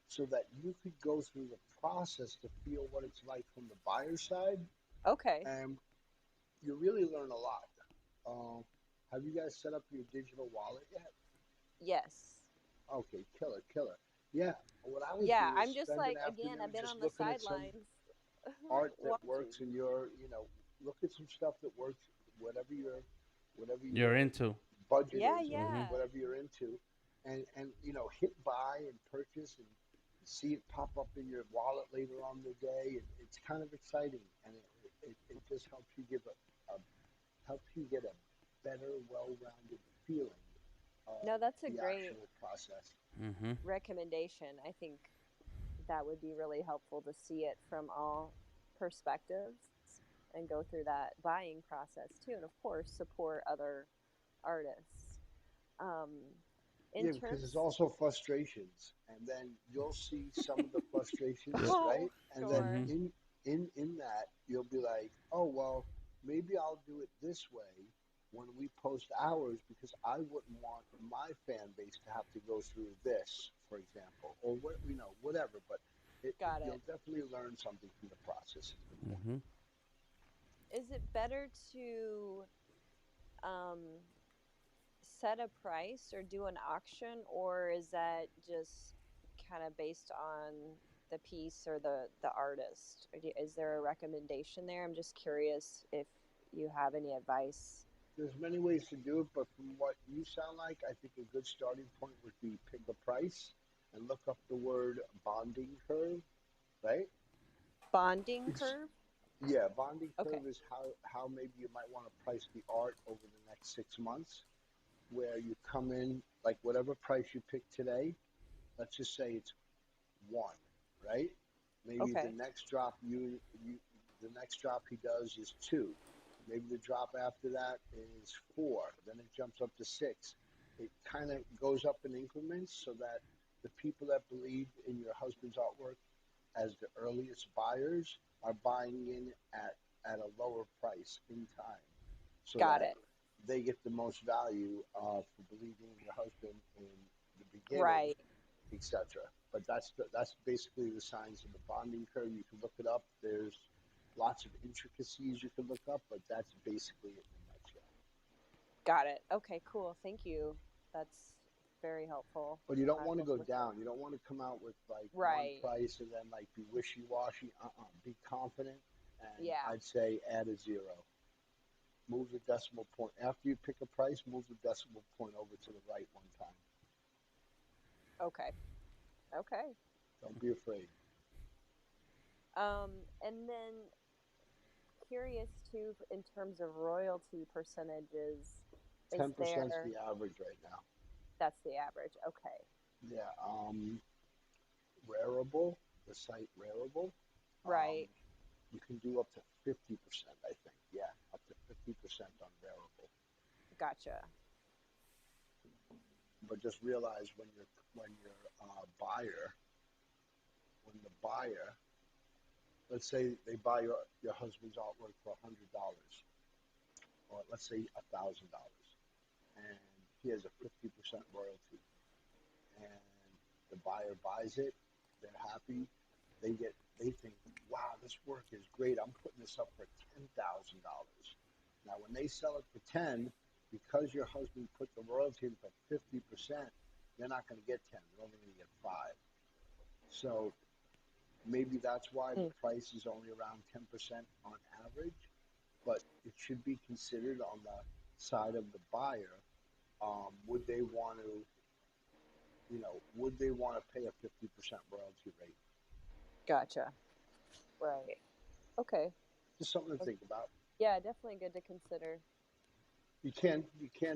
so that you could go through the process to feel what it's like from the buyer side, Okay. and you really learn a lot. Have you guys set up your digital wallet yet? Yes. Okay, killer. Yeah, what I would Yeah. do is I'm just spend an like again. I've afternoon been just on the looking at some sidelines, art that watching. works in your, look at some stuff that whatever You're your into. budget Yeah, is, or Hmm. yeah. whatever you're into, and hit buy and purchase and see it pop up in your wallet later on the day. It's kind of exciting, and it just helps you helps you get a better, well-rounded feeling of No, that's a the great actual process. Hmm. recommendation. I think that would be really helpful to see it from all perspectives and go through that buying process too. And of course, support other artists. Um, in Yeah, because there's terms, also frustrations, and then you'll see some of the frustrations, oh, right? And then Hmm. sure. in that, you'll be like, oh well, maybe I'll do it this way when we post ours because I wouldn't want my fan base to have to go through this, for example, or what whatever. But Got it. you'll definitely learn something from the process. Is the point. Hmm. Is it better to um, set a price or do an auction, or is that just kind of based on the piece or the artist? Is there a recommendation there? I'm just curious if you have any advice. There's many ways to do it, but from what you sound like, I think a good starting point would be pick a price and look up the word bonding curve, right? Bonding It's, curve? yeah, bonding Okay. curve is how maybe you might want to price the art over the next 6 months, where you come in like whatever price you pick today. Let's just say it's one, right? Maybe Okay. the next drop he does is two. Maybe the drop after that is four. Then it jumps up to six. It kind of goes up in increments so that the people that believe in your husband's artwork as the earliest buyers are buying in at a lower price in time so Got that it. they get the most value for believing in your husband in the beginning, Right. etc. But that's basically the signs of the bonding curve. You can look it up. There's lots of intricacies you can look up, but that's basically it in a nutshell. Got it. Okay, cool. Thank you. That's very helpful. But you don't I want to will go look down. You don't want to come out with like one right. price and then like be wishy-washy. Be confident, and Yeah. I'd say add a zero. Move the decimal point after you pick a price. Move the decimal point over to the right one time. Okay. Okay. Don't be afraid. And then curious too in terms of royalty percentages, is 10% is there the average right now. that's the average. Okay. Yeah. Rareable, the site Rareable. Um, Right. you can do up to 50%, I think. Yeah, up to 50% on Rareable. Gotcha. But just realize when your buyer, when the buyer, let's say they buy your husband's artwork for $100, or let's say $1,000, and he has a 50% royalty, and the buyer buys it, they're happy, they think, wow, this work is great. I'm putting this up for $10,000. Now, when they sell it for 10, because your husband put the royalty in for 50%, they're not going to get 10. They're only going to get 5. So maybe that's why the Mm. price is only around 10% on average, but it should be considered on the side of the buyer. Would they want to, would they want to pay a 50% royalty rate? Gotcha. Right. Okay. Just something to think about. Yeah, definitely good to consider. You can't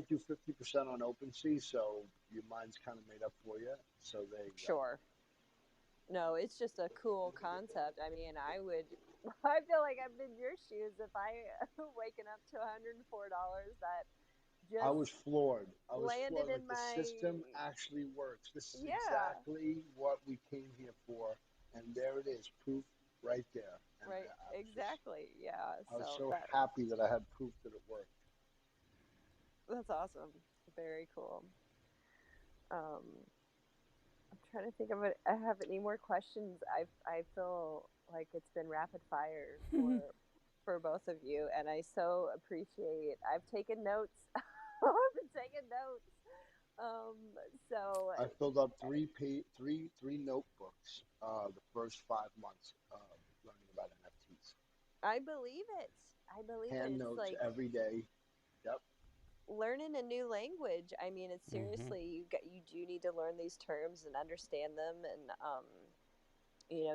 do 50% on OpenSea, so your mind's kind of made up for you. So there you go. Sure. No, it's just a cool concept. I mean, I feel like I'm in your shoes if I waking up to $104 that I just was floored. I was landed floored. in Like the my, system actually works. This is yeah, exactly what we came here for, and there it is, proof right there. And right, exactly. Yeah. I was So so happy that I had proof that it worked. that's awesome. Very cool. Um, I'm trying to think of it. I have any more questions. I feel like it's been rapid fire for both of you, and I so appreciate. I've taken notes. I've been taking notes. Um, so I filled up three notebooks the first 5 months of learning about NFTs. I believe it. I believe it. Hand It's notes like every day. Yep. learning a new language. I mean, it's Mm-hmm. seriously you do need to learn these terms and understand them, and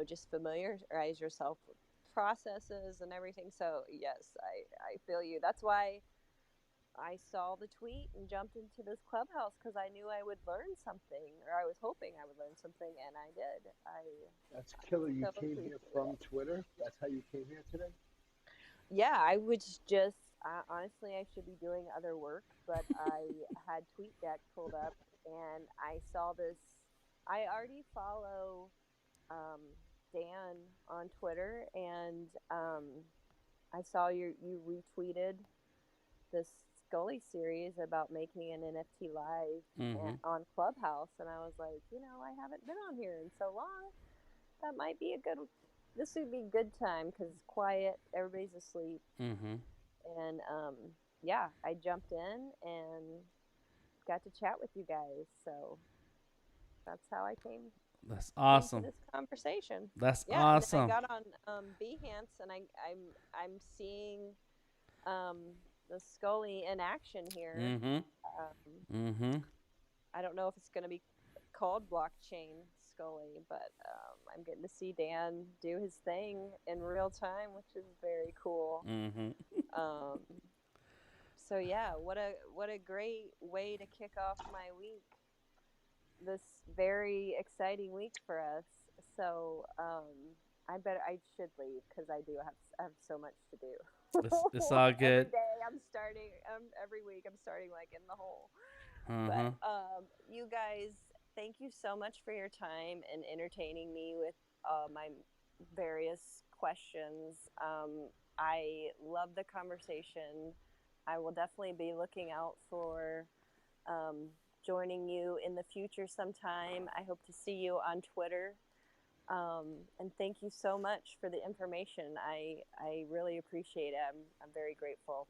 just familiarize yourself with processes and everything. So yes, I feel you. That's why I saw the tweet and jumped into this clubhouse because I knew I would learn something, or I was hoping I would learn something, and I did. I That's killer. You so came here appreciate from it. Twitter. That's how you came here today. Yeah, I was just honestly, I should be doing other work, but I had TweetDeck pulled up and I saw this. I already follow um, Dan on Twitter, and I saw you retweeted this Skully series about making an NFT live Mm-hmm. on Clubhouse, and I was like, I haven't been on here in so long. That might be a good. This would be a good time because it's quiet, everybody's asleep, Mm-hmm. and yeah, I jumped in and got to chat with you guys. So that's how I That's came to awesome. this conversation. That's Yeah, and then I awesome. got on Behance, and I'm seeing um, the Skully in action here. Mm-hmm. Mm-hmm. I don't know if it's going to be called blockchain Skully, but I'm getting to see Dan do his thing in real time, which is very cool. Mm-hmm. Um, so yeah, what a great way to kick off my week. This very exciting week for us. So I should leave because I have so much to do. It's all Every good. day I'm starting. Every week I'm starting like in the hole. But Uh-huh. you guys, thank you so much for your time and entertaining me with my various questions. I love the conversation. I will definitely be looking out for um, joining you in the future sometime. I hope to see you on Twitter. And thank you so much for the information. I really appreciate it. I'm very grateful.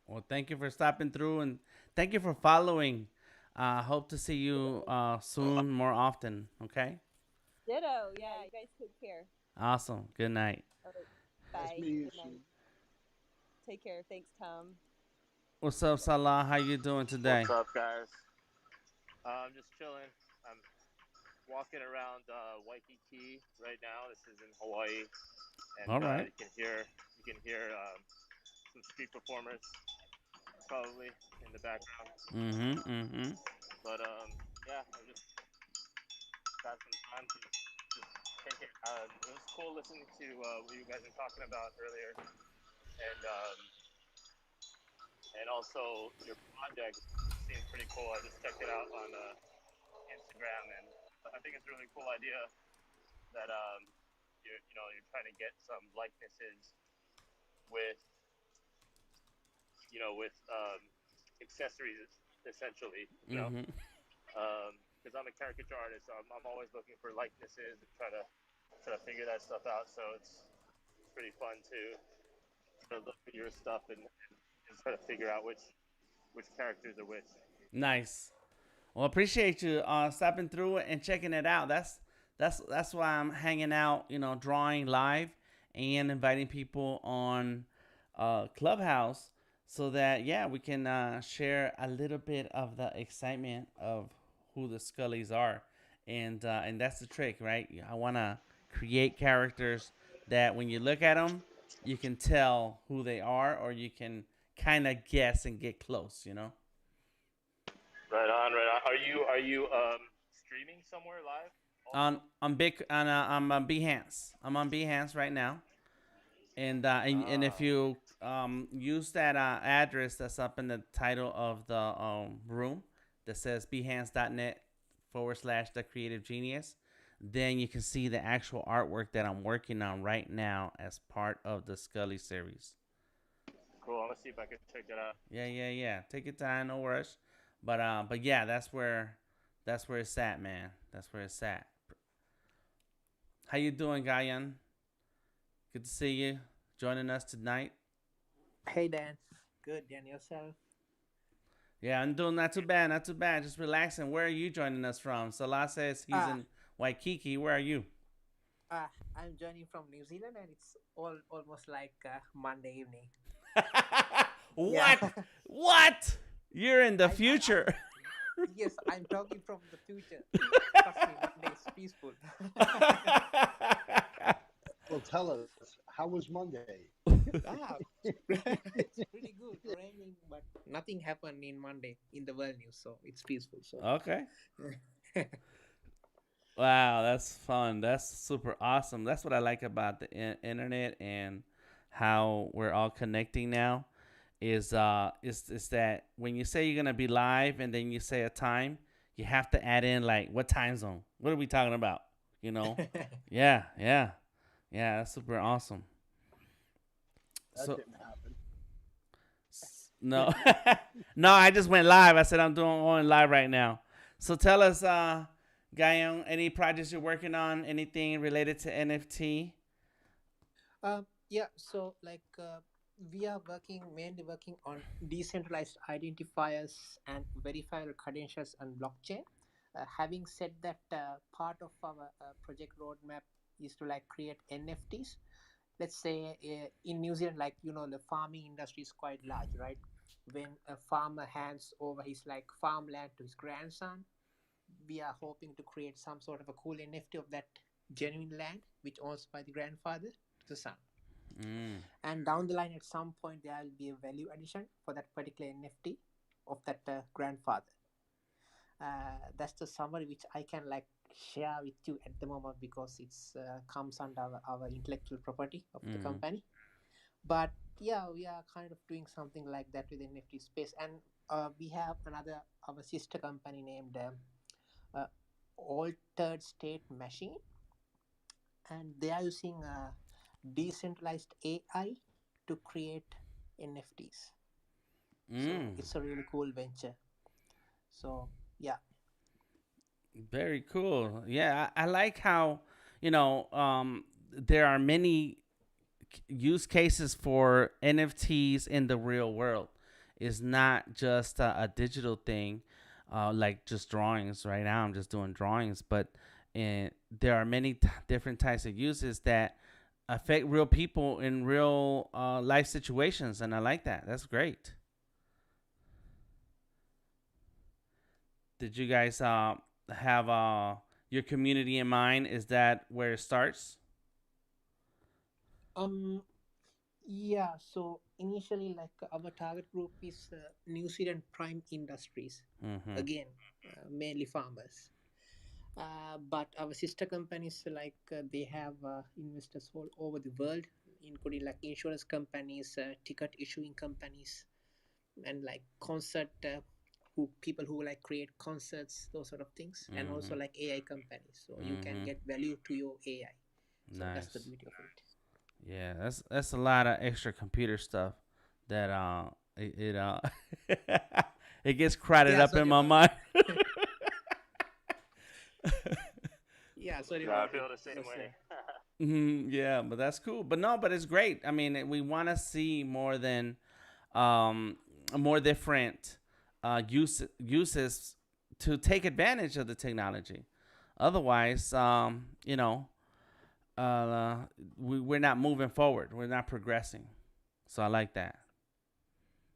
Well, thank you for stopping through and thank you for following. Hope to see you soon more often. Okay. Ditto. Yeah, you guys take care. Awesome. Good night. All right. Nice Bye. meeting you, Good night. soon. Take care. Thanks, Tom. What's up, Salah? How you doing What's today? up, guys? I'm just chilling. I'm walking around Waikiki right now. This is in Hawaii, and All right. you can hear some street performers probably in the background. Mm-hmm. Mm-hmm. But yeah, I just got some time to just take it. It was cool listening to what you guys were talking about earlier, and also your project seems pretty cool. I just checked it out on Instagram, and I think it's a really cool idea that you're trying to get some likenesses with with accessories essentially. Mm-hmm. Because I'm a caricature artist, so I'm always looking for likenesses and try to figure that stuff out. So it's pretty fun to try to look at your stuff and try to figure out which characters are which. Nice. Well, appreciate you stopping through and checking it out. That's why I'm hanging out. Drawing live and inviting people on Clubhouse so that we can share a little bit of the excitement of who the Skullys are, and that's the trick, right? I want to create characters that when you look at them, you can tell who they are, or you can kind of guess and get close. Right on, right on. Are you streaming somewhere live also? I'm on Behance. I'm on Behance right now, and if Ah, you use that address that's up in the title of the room that says behance.net/ the creative genius, then you can see the actual artwork that I'm working on right now as part of the Skully series. cool. I'm gonna see if I can check that out. Yeah. Take your time, no rush. But yeah, that's where it's at, man. That's where it's at. How you doing, Guyan? Good to see you joining us tonight. Hey Dan, good Dan yourself. Yeah, I'm doing not too bad, not too bad. Just relaxing. Where are you joining us from? Salah says he's Ah, in Waikiki. Where are you? I'm joining from New Zealand, and it's almost like Monday evening. Yeah, What? What? You're in the I future. yes, I'm talking from the future. Trust me, Monday is peaceful. Well, tell us, how was Monday? Ah, it's pretty good. Raining, but nothing happened in Monday in the world news, so it's peaceful. So. Okay. Wow, that's fun. That's super awesome. That's what I like about the internet and how we're all connecting now. Is that when you say you're gonna be live and then you say a time, you have to add in like what time zone? What are we talking about? You know? Yeah, yeah, yeah. That's super awesome. That So didn't happen. no, no. I just went live. I said I'm doing going live right now. So tell us, Guyon, any projects you're working on? Anything related to NFT? Yeah, so we are mainly working on decentralized identifiers and verifiable credentials on blockchain. Having said that, part of our project roadmap is to like create NFTs. Let's say in New Zealand, like the farming industry is quite large, right? When a farmer hands over his like farmland to his grandson, we are hoping to create some sort of a cool NFT of that genuine land, which owns by the grandfather to the son. Mm. And down the line, at some point, there will be a value addition for that particular NFT of that grandfather. That's the summary which I can like share with you at the moment because it's comes under our intellectual property of the Mm. company. But yeah, we are kind of doing something like that with the NFT space, and we have another our sister company named uh, Altered State Machine, and they are using decentralized AI to create NFTs. So Mm. it's a really cool venture. So yeah, Very cool. Yeah, I like how there are many use cases for NFTs in the real world. It's not just a digital thing, like just drawings. Right now, I'm just doing drawings, but there are many different types of uses that affect real people in real life situations, and I like that. That's great. Did you guys have your community in mind? Is that where it starts? um, yeah. So initially, like our target group is New Zealand prime industries. Mm-hmm. Again, mainly farmers. But our sister companies they have investors all over the world, including like insurance companies, ticket issuing companies, and like concert who people who like create concerts, those sort of things, and Mm-hmm. also like AI companies, so you can Mm-hmm. get value to your AI. So that's the Nice. beauty of it. Yeah, that's a lot of extra computer stuff that it gets crowded Yeah, up in sorry my about mind. it. Yeah, sorry Yeah, I about it. feel the same Because way. Yeah, but that's cool. But no, but it's great. I mean, we want to see more than um, more different uses to take advantage of the technology. Otherwise, uh, we're not moving forward. We're not progressing. So I like that.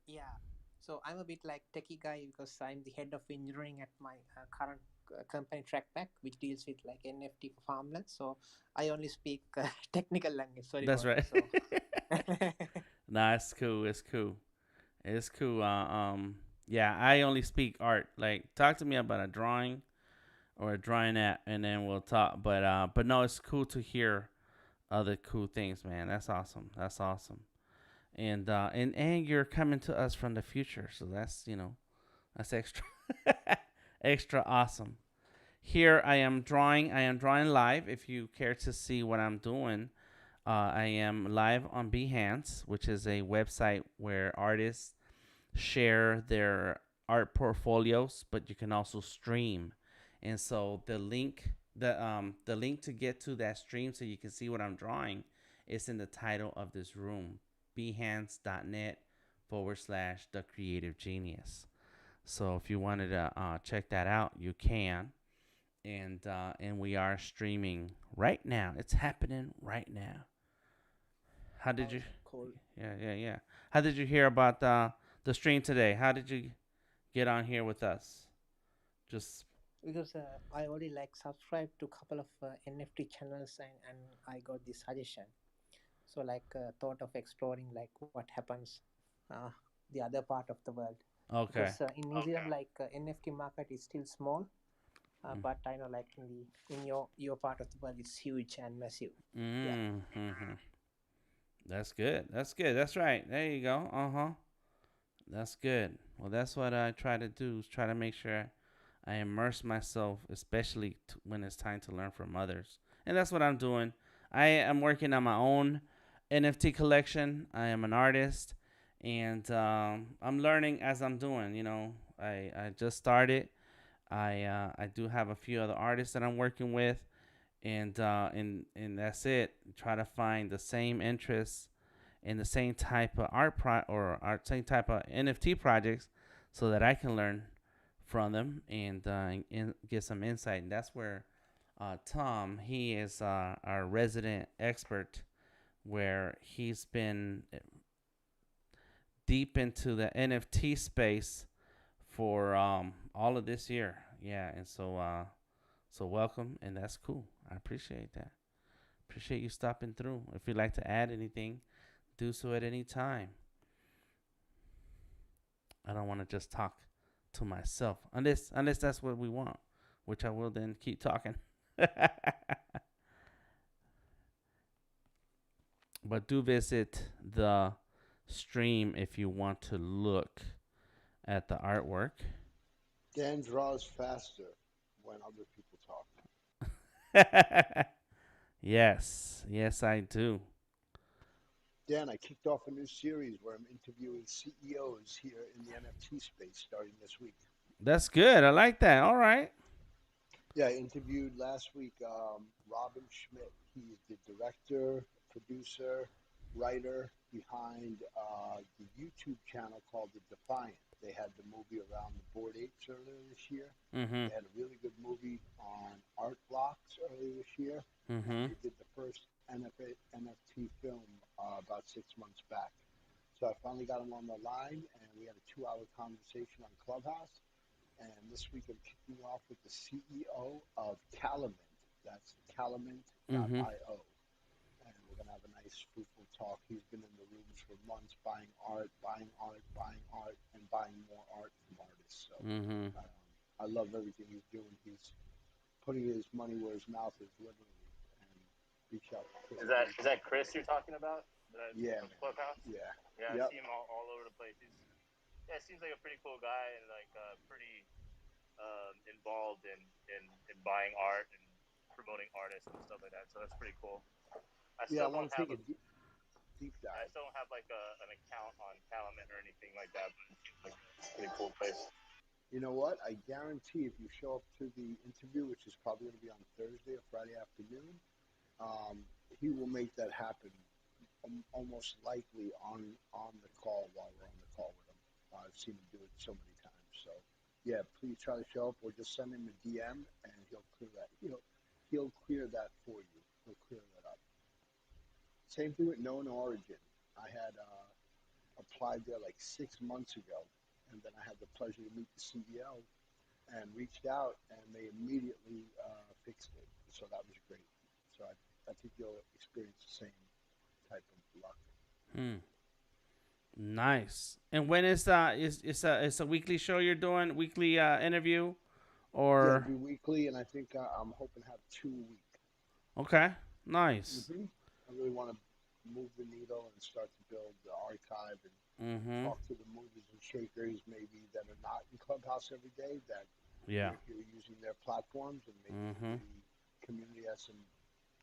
yeah, so I'm a bit like techie guy because I'm the head of engineering at my current company Trackback, which deals with like NFT for farmland. So I only speak technical language. Sorry That's about right. that. So Nah, it's cool. It's cool. It's cool. Yeah, I only speak art. Like, talk to me about a drawing or a drawing app, and then we'll talk. But no, it's cool to hear other cool things, man. That's awesome. That's awesome. And you're coming to us from the future, so that's extra extra awesome. Here I am drawing. I am drawing live. If you care to see what I'm doing, I am live on Behance, which is a website where artists share their art portfolios, but you can also stream. And so the link to get to that stream so you can see what I'm drawing is in the title of this room, behance.net/ the creative genius. So if you wanted to check that out, you can. and we are streaming right now. It's happening right now. How did you? Awesome, cool. Yeah, yeah, yeah. How did you hear about the stream today? How did you get on here with us? Just Because I already like subscribed to a couple of NFT channels, and I got this suggestion. So like thought of exploring like what happens uh, the other part of the world. okay. Because in New Zealand, like NFT market is still small, but I know like in your part of the world, it's huge and massive. Yeah. Mm-hmm. That's good. That's good. That's right. There you go. Uh huh. That's good. Well, that's what I try to do. Is try to make sure I immerse myself, especially when it's time to learn from others. And that's what I'm doing. I am working on my own NFT collection. I am an artist, and I'm learning as I'm doing. I just started. I do have a few other artists that I'm working with, and that's it. Try to find the same interests and the same type of same type of NFT projects, so that I can learn from them and get some insight. And that's where Tom, he is our resident expert, where he's been deep into the NFT space for all of this year. Yeah, and so welcome, and that's cool. I appreciate that. Appreciate you stopping through. If you'd like to add anything, do so at any time. I don't want to just talk to myself unless that's what we want, which I will then keep talking. But do visit the stream if you want to look at the artwork. Dan draws faster when other people talk. Yes, yes, I do. Dan, I kicked off a new series where I'm interviewing CEOs here in the NFT space starting this week. That's good. I like that. All right. Yeah, I interviewed last week Robin Schmidt. He's the director, producer, writer behind the YouTube channel called The Defiant. They had the movie around the Bored Apes earlier this year. Mhm. They had a really good movie on art blocks earlier this year. And Mhm. they did the first NFT film about 6 months back. So I finally got him on the line, and we had a 2-hour conversation on Clubhouse. And this week I'm kicking off with the CEO of Calamint. That's Mhm. calamint.io. And we're going to have a nice, fruitful talk. He's been in the rooms for months buying art, buying art, buying art, and buying more art from artists. So Mhm. I love everything he's doing. He's putting his money where his mouth is, literally. And reach out to Chris. Is that Chris you're talking about? Yeah, From man. Clubhouse? Yeah. Yeah, Yep. I see him all over the place. Yeah, it seems like a pretty cool guy and like pretty involved in buying art and promoting artists and stuff like that. So that's pretty cool. I Yeah, I still want don't to have take a deep I dive. still don't have like an account on Calumet or anything like that, but it seems like it's a pretty cool place. You know what? I guarantee if you show up to the interview, which is probably going to be on Thursday or Friday afternoon, he will make that happen almost likely on the call while we're on the call with him. I've seen him do it so many times. So, yeah, please try to show up or just send him a DM and he'll clear that. He'll clear that for you. He'll clear that up. Same thing with Known Origin. I had applied there like 6 months ago, and then I had the pleasure to meet the CEO and reached out, and they immediately fixed it. So that was great. So I think you'll experience the same type of luck. Hmm. Nice. And when is it's a weekly show you're doing? Weekly interview Yeah, it'll or be weekly, and I think I'm hoping to have 2 a week. okay. Nice. I really want to move the needle and start to build the archive and Mhm. talk to the movers and shakers maybe that are not in Clubhouse every day that Yeah. we're here using their platforms, and maybe Mhm. the community has some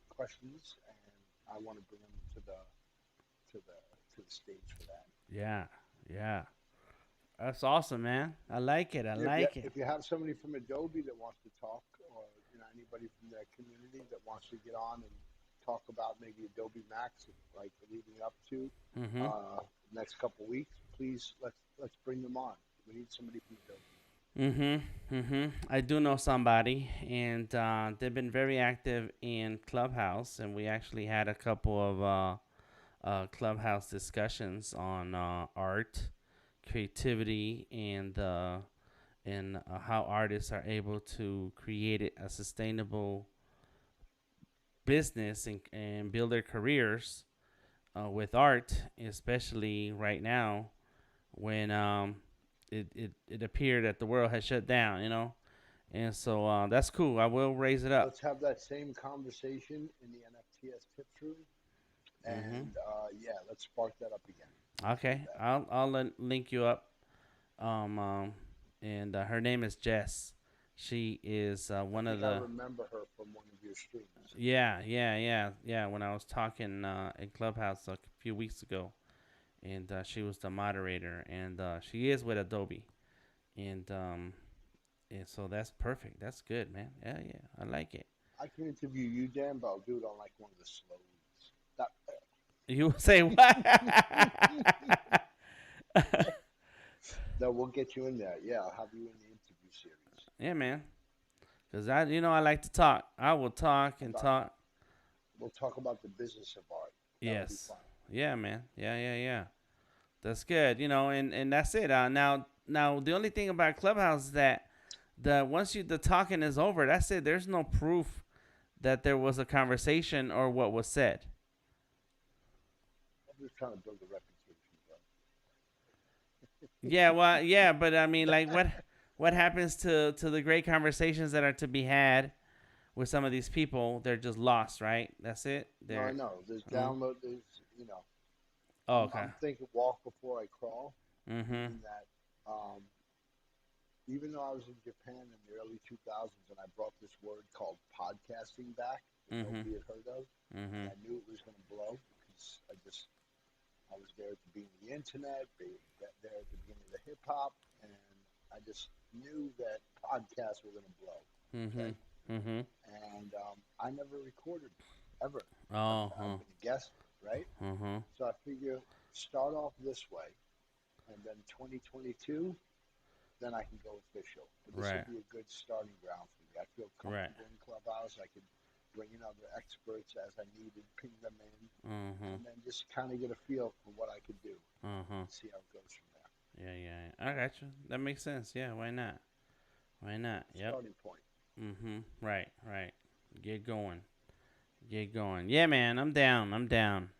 questions, and I want to bring them to the to the stage for that. Yeah. Yeah. That's awesome, man. I like it. I If you, like it. if you have somebody from Adobe that wants to talk, or anybody from that community that wants to get on and talk about maybe Adobe Max, like leading up to Mhm. next couple weeks, please let's bring them on. We need somebody from Adobe. I do know somebody, and they've been very active in Clubhouse, and we actually had a couple of Clubhouse discussions on art, creativity, and how artists are able to create a sustainable business and build their careers with art, especially right now when it appeared that the world had shut down, you know. And so that's cool. I will raise it up. Let's have that same conversation in the NFTS tips room, Hmm. and yeah, let's spark that up again. Let's do Okay, that. I'll link you up. Um, um and her name is Jess. She is I one of think I the remember her from one of your streams. yeah. When I was talking in Clubhouse a few weeks ago, and she was the moderator, and she is with Adobe, and so that's perfect. That's good, man. Yeah, I like it. I can interview you, Dan, but I'll do it on like one of the slow ones. That, You say what? no, we'll get you in there. Yeah, I'll have you in the interview series. Yeah, man. Cause I like to talk. I will talk and About talk. we'll talk about the business of art. That'll be Yes. fun. Yeah, man. Yeah. That's good. And that's it. Now the only thing about Clubhouse is that the once the talking is over, that's it. There's no proof that there was a conversation or what was said. I'm just trying to build a reputation, Yeah, well, yeah, but I mean, like, what happens to the great conversations that are to be had with some of these people? They're just lost, right? That's it. No, I They're know. There's mm. download. There's Oh, okay. I'm thinking walk before I crawl, Mhm. meaning that even though I was in Japan in the early 2000s and I brought this word called podcasting back that Mhm. nobody had heard of, and Mhm. I knew it was going to blow because I was there at the beginning of the internet, there at the beginning of the hip hop, and I just knew that podcasts were going to blow. Okay, Mhm. Mhm. and I never recorded one ever. Oh. I've been a guest, right? Mhm. So I figure start off this way, and then 2022, then I can go official. But this will Right. be a good starting ground for me. I feel Right. comfortable in Clubhouse. I can bring in other experts as I need and ping them in, Mhm. and then just kind of get a feel for what I could do Mhm. and see how it goes from there. Yeah. I got you. That makes sense. Yeah. Why not? Why not? Yep. Starting point. Mhm. Right. Get going. Get going. Yeah, man. I'm down. I'm down.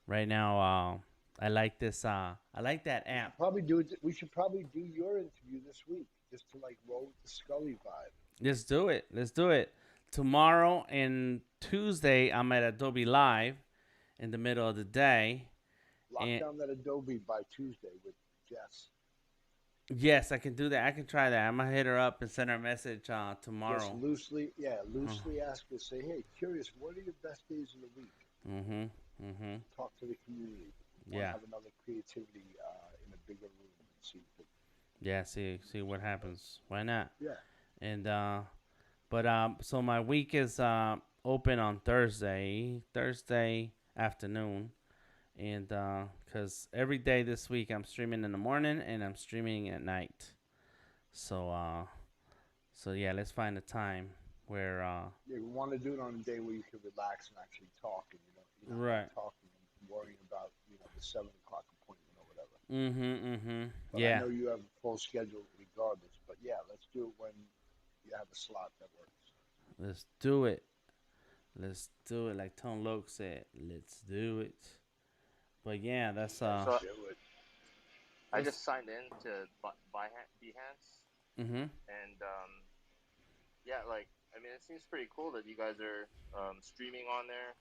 Right now, I like this. I like that We app. should probably do it. We should probably do your interview this week, just to like roll with the Skully vibe. Let's do it. Let's do it. Tomorrow and Tuesday, I'm at Adobe Live in the middle of the day. Lock And down that Adobe by Tuesday with Jess. yes, I can do that. I can try that. I'm gonna hit her up and send her a message Just tomorrow. Huh. loosely ask her. Say, hey, curious, what are your best days of the week? Mhm. Mhm. Talk to the community. Want to Yeah. have another creativity in a bigger room and see. Yeah. See what happens. Why not? Yeah, And but so my week is open on Thursday afternoon, and because every day this week I'm streaming in the morning and I'm streaming at night. So so yeah, let's find a time where you want to do it on a day where you can relax and actually talk, and you're not like right. talking and worrying about the 7 o'clock appointment or whatever. But I Yeah. know you have a full schedule regardless. But yeah, let's do it when you have a slot that works. Let's do it. Let's do it like Tone Loc said. Let's do it. But yeah, that's Let's So do it. I let's just signed in to Behance, mhm. and yeah, like I mean, it seems pretty cool that you guys are streaming on there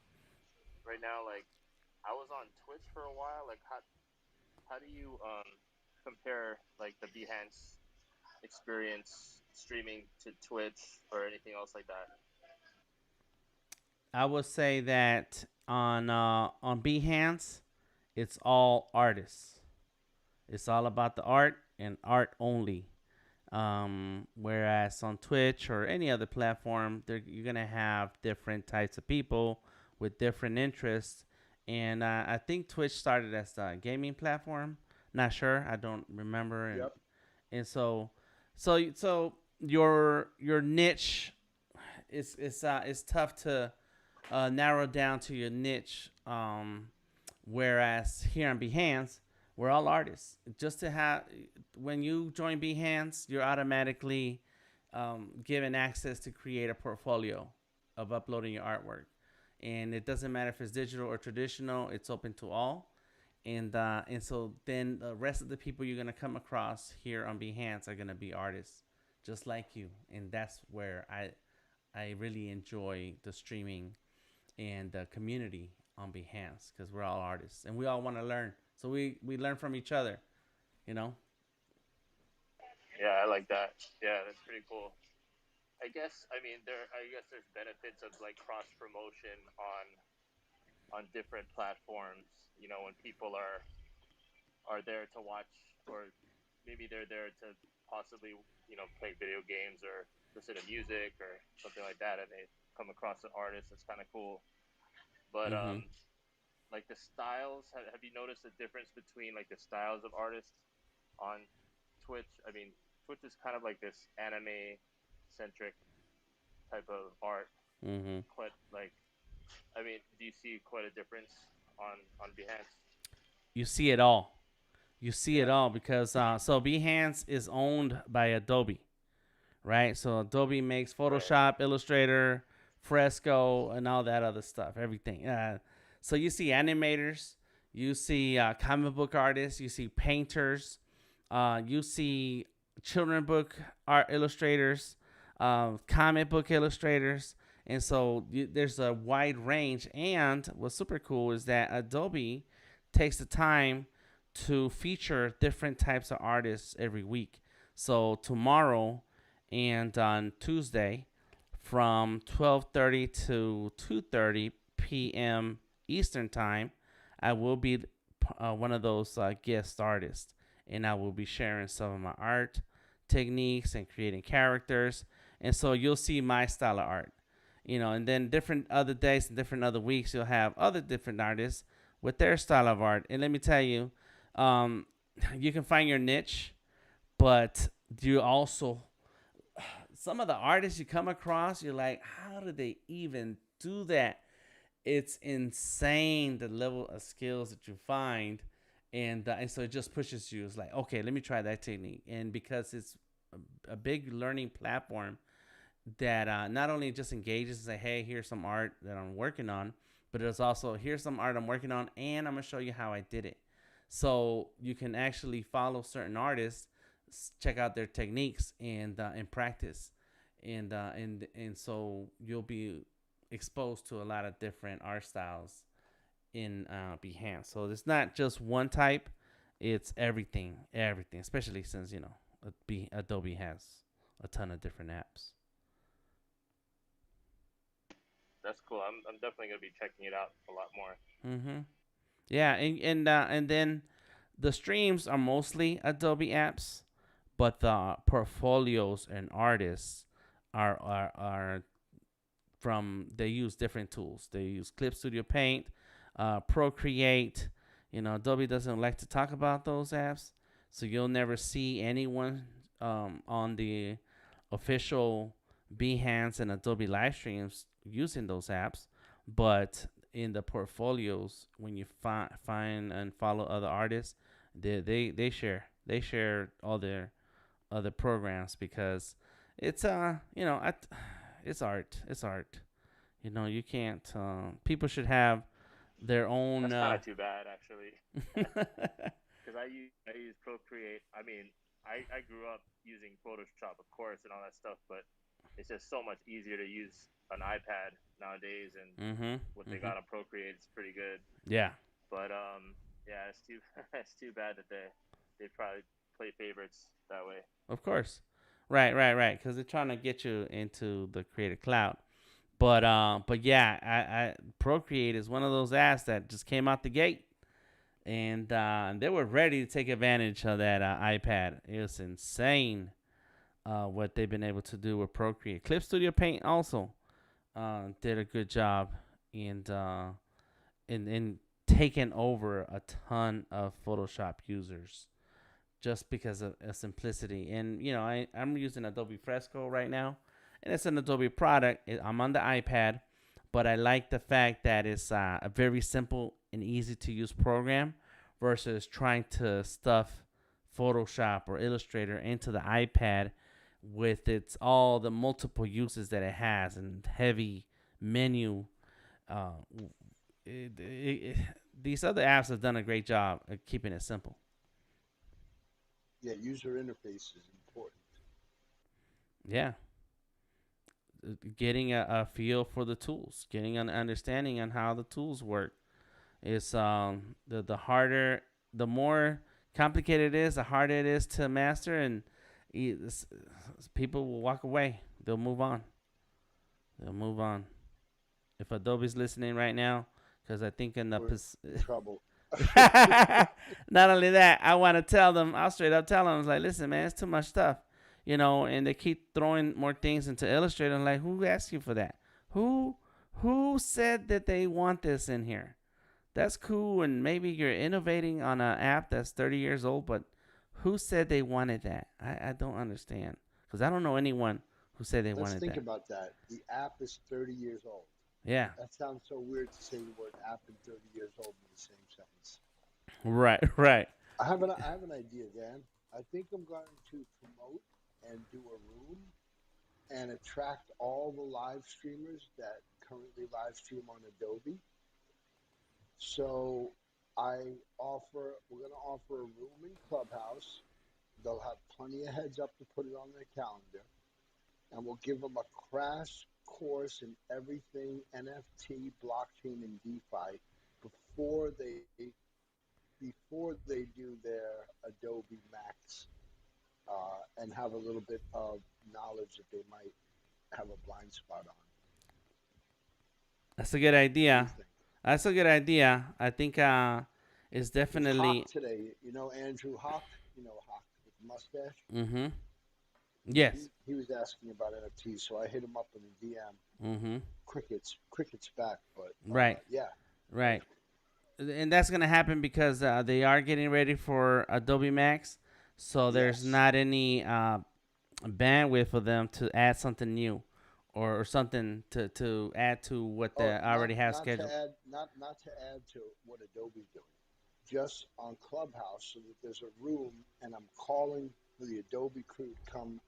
right now. Like I was on Twitch for a while. Like how do you compare like the Behance experience streaming to Twitch or anything else like that? I would say that on Behance, it's all artists. It's all about the art and art only. Whereas on Twitch or any other platform, you're gonna have different types of people with different interests. And I think Twitch started as a gaming platform. Not sure. I don't remember. And Yep. And so your niche is tough to narrow down to your niche. Whereas here on Behance, we're all artists. Just to have when you join Behance, you're automatically given access to create a portfolio of uploading your artwork, and it doesn't matter if it's digital or traditional. It's open to all, and so then the rest of the people you're gonna come across here on Behance are gonna be artists, just like you, and that's where I really enjoy the streaming and the community on Behance because we're all artists and we all want to learn. So we learn from each other, you know. Yeah, I like that. Yeah, that's pretty cool. I guess I mean there. I guess there's benefits of like cross promotion on different platforms. You know, when people are there to watch, or maybe they're there to possibly play video games or listen to music or something like that, and they come across an artist that's kind of cool. But Mm-hmm. like the styles, have you noticed the difference between like the styles of artists on Twitch? I mean, Twitch is kind of like this anime centric type of art. Mm-hmm. Quite like, I mean, do you see quite a difference on Behance? You see it all. You see it Yeah. all because so Behance is owned by Adobe, right? So Adobe makes Right. Photoshop, Illustrator, Fresco, and all that other stuff. Everything. So you see animators, you see comic book artists, you see painters, you see children book art illustrators, comic book illustrators, and so there's a wide range. And what's super cool is that Adobe takes the time to feature different types of artists every week. So tomorrow and on Tuesday from 12:30 to 2:30 p.m. Eastern Time, I will be one of those guest artists, and I will be sharing some of my art techniques and creating characters. And so you'll see my style of art, and then different other days and different other weeks, you'll have other different artists with their style of art. And let me tell you, um, you can find your niche, but you also some of the artists you come across, you're like, how do they even do that? It's insane the level of skills that you find, and so it just pushes you. It's like, okay, let me try that technique, and because it's a big learning platform that not only just engages and say, hey, here's some art that I'm working on, but it's also here's some art I'm working on, and I'm gonna show you how I did it. So you can actually follow certain artists, check out their techniques, and practice, and so you'll be exposed to a lot of different art styles in Behance. So it's not just one type; it's everything. Especially since Adobe has a ton of different apps. That's cool. I'm definitely gonna be checking it out a lot more. Mm-hmm. Yeah, and then the streams are mostly Adobe apps, but the portfolios and artists are from they use different tools. They use Clip Studio Paint, Procreate. Adobe doesn't like to talk about those apps, so you'll never see anyone on the official Behance and Adobe live streams using those apps. But in the portfolios, when you find and follow other artists, they share all their other programs because it's it's art. It's art. You can't. People should have their own. That's kind of too bad, actually, because I use Procreate. I mean, I grew up using Photoshop, of course, and all that stuff, but it's just so much easier to use an iPad nowadays, and Mm-hmm. what they Mm-hmm. got on Procreate is pretty good. Yeah. But yeah, it's too it's too bad that they probably play favorites that way. Of course. Right. Because they're trying to get you into the Creative Cloud. But yeah, I Procreate is one of those apps that just came out the gate, and they were ready to take advantage of that iPad. It was insane what they've been able to do with Procreate. Clip Studio Paint also did a good job in taking over a ton of Photoshop users just because of simplicity. And I'm using Adobe Fresco right now, and it's an Adobe product. I'm on the iPad, but I like the fact that it's a very simple and easy to use program versus trying to stuff Photoshop or Illustrator into the iPad with its all the multiple uses that it has and heavy menu. Uh, it, it, these other apps have done a great job of keeping it simple. Yeah, user interface is important. Yeah, getting a feel for the tools, getting an understanding on how the tools work. It's the harder, the more complicated it is, the harder it is to master, and people will walk away. They'll move on. They'll move on. If Adobe's listening right now, because I think in the We're in trouble. not only that, I want to tell them. I'll straight up tell them, I was like, listen, man, it's too much stuff, and they keep throwing more things into Illustrator. I'm like, who asked you for that? Who who said that they want this in here? That's cool, and maybe you're innovating on an app that's 30 years old, but who said they wanted that? I don't understand, because I don't know anyone who said they Let's wanted think that. about that. The app is 30 years old. Yeah, That sounds so weird to say the word app and 30 years old in the same sentence. right, right. I have an idea, Dan. I think I'm going to promote and do a room and attract all the live streamers that currently live stream on Adobe. So we're going to offer a room in Clubhouse. They'll have plenty of heads up to put it on their calendar, and we'll give them a crash course in everything NFT, blockchain, and DeFi before they before they do their Adobe Max, and have a little bit of knowledge that they might have a blind spot on. That's a good What do you idea. think? That's a good idea. I think it's With definitely. Hawk today, Andrew Hawk, Hawk with the mustache. Mm-hmm. He, Yes. he was asking about NFTs, so I hit him up in the DM. Mm-hmm. Cricket's back, but Right. yeah, Right. And that's gonna happen because they are getting ready for Adobe Max, so there's yes. not any bandwidth for them to add something new, or something to add to what they Oh, not already have not to scheduled. add not to add to what Adobe's doing. Just on Clubhouse, so that there's a room, and I'm calling for the Adobe crew to come,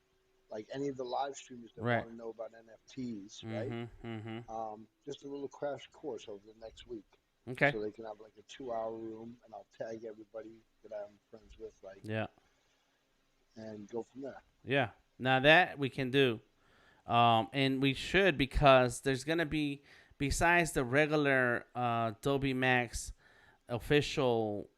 like any of the live streamers that Right. want to know about NFTs, right? Mm-hmm. Mm-hmm. Just a little crash course over the next week, Okay. so they can have like a 2-hour room, and I'll tag everybody that I'm friends with, like, Yeah. and go from there. Yeah. Now that we can do, and we should, because there's gonna be, besides the regular Adobe Max official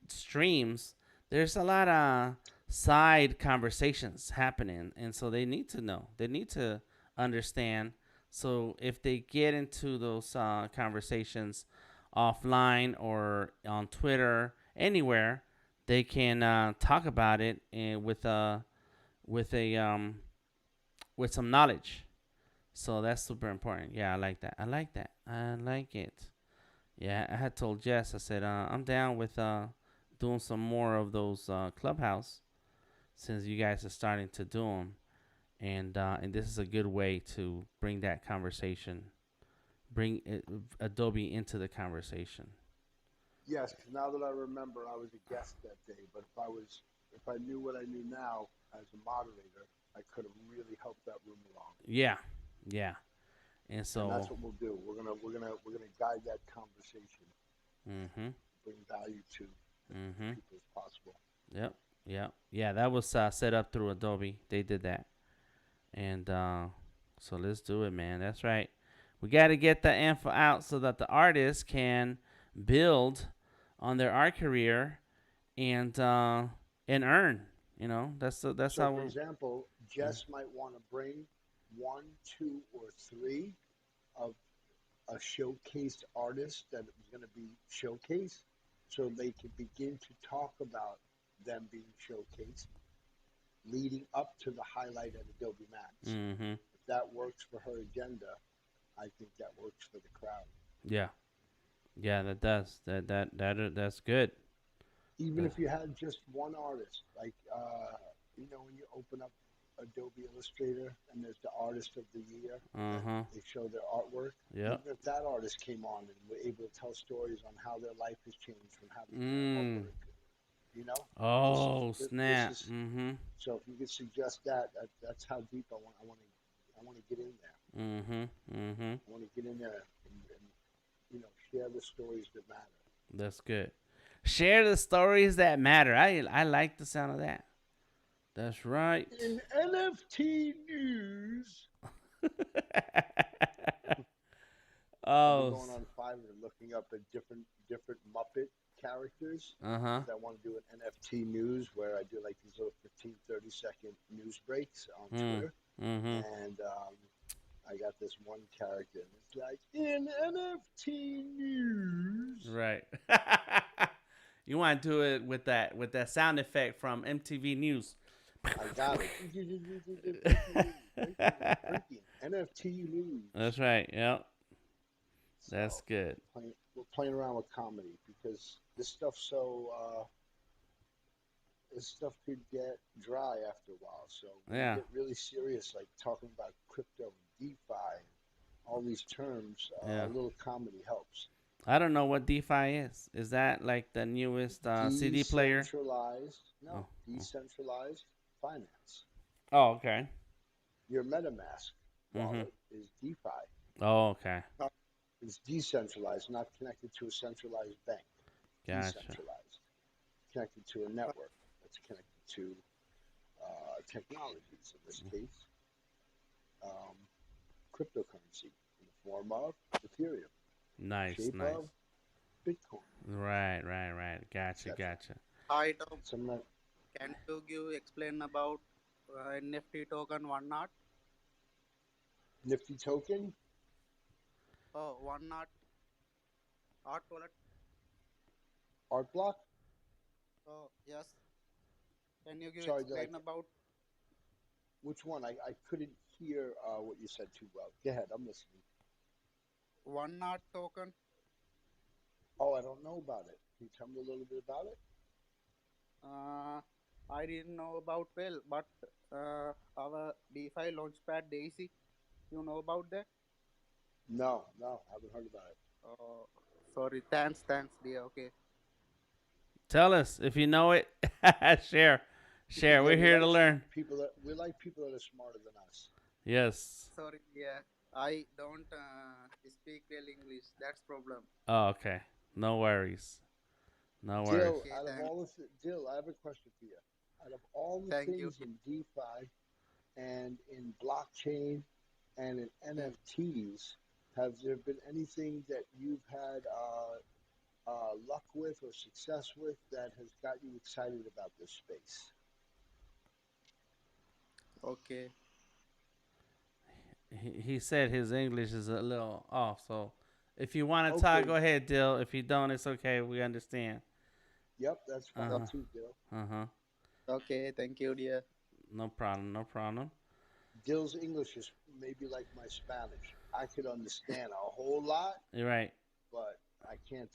streams, there's a lot of side conversations happening, and so they need to know. They need to understand. So if they get into those conversations offline or on Twitter, anywhere, they can talk about it and with a with some knowledge. So that's super important. Yeah, I like that. I like that. I like it. Yeah, I had told Jess. I said I'm down with doing some more of those clubhouse, since you guys are starting to do them, and this is a good way to bring that conversation, bring Adobe into the conversation. Yes, because now that I remember, I was a guest that day. But if I knew what I knew now as a moderator, I could have really helped that room along. Yeah, yeah, and And so. that's what we'll do. We're gonna guide that conversation, Mm-hmm. bring value to as many Mm-hmm. people as possible. Yep. Yep. Yeah, that was set up through Adobe. They did that, and so let's do it, man. That's right. We got to get the info out so that the artists can build on their art career and earn. That's So, how for we. example, Jess might want to bring one, two, or three of a showcased artist that is going to be showcased, so they can begin to talk about them being showcased leading up to the highlight at Adobe Max. Mm-hmm. If that works for her agenda, I think that works for the crowd. Yeah. Yeah, that does. That's good. Even if you had just one artist, like when you open up Adobe Illustrator and there's the artist of the year Uh and huh. they show their artwork, Yep. even if that artist came on and were able to tell stories on how their life has changed from having their Mm. artwork, you know, this Oh this snap. is Mhm. so. If you could suggest that, that's how deep I want to get in there. Mhm. Mhm. I want to get in there and share the stories that matter. That's good. Share the stories that matter. I like the sound of that. That's right. In NFT news, I've been Oh. going on Fiverr looking up at different Muppet characters Uh huh. because I want to do an NFT news where I do like these little 15, 30-second news breaks on Mm. Twitter. Mhm. And I got this one character, and it's like, in NFT news. Right. You want to do it with that sound effect from MTV News. I got it. Breaking NFT news. That's right. Yep. That's So good. we're playing around with comedy because this stuff could get dry after a while. So when you Yeah. get really serious, like talking about crypto and DeFi and all these terms, a Yeah. little comedy helps. I don't know what DeFi is. Is that like the newest CD player? Decentralized, Oh. no, decentralized finance. Oh. Okay. Your MetaMask Mhm. wallet is DeFi. Oh. Okay. It's decentralized, not connected to a centralized bank. Gotcha. Decentralized, connected to a network that's connected to technologies. In this case, um, cryptocurrency in the form of Ethereum, Nice. shape Nice. of Bitcoin, Right. Right. Right. Gotcha. etc. Gotcha. Hi Tom, Some that can you give explain about NFT token one not? nifty token, Oh, one not art wallet. art block. Oh yes. Can you give Sorry, explain about which one? I couldn't hear what you said too well. Go ahead, I'm listening. one not token? Oh, I don't know about it. Can you tell me a little bit about it? Uh, I didn't know about well, but our DeFi launchpad Daisy, you know about that? No, no, I haven't heard about it. Oh, sorry. Thanks, dear. Okay. Tell us if you know it. Share. Share. Yeah, We're here to learn. we like people that are smarter than us. Yes. Sorry, dear. I don't speak well English. That's problem. Oh, okay. No worries. No worries. Dill, Okay, out of thank, all the Dill, I have a question for you. Out of all the thank you. things in DeFi and in blockchain and in Hmm. NFTs, have there been anything that you've had luck with or success with that has got you excited about this space? Okay. He said his English is a little off, so if you want to talk, Okay, go ahead, Dill. If you don't, it's okay. We understand. yep, that's Uh fine huh. too, Dill. Uh huh. Okay, thank you, dear. No problem. No problem. Dill's English is maybe like my Spanish. I could understand a whole lot, You're right. but I can't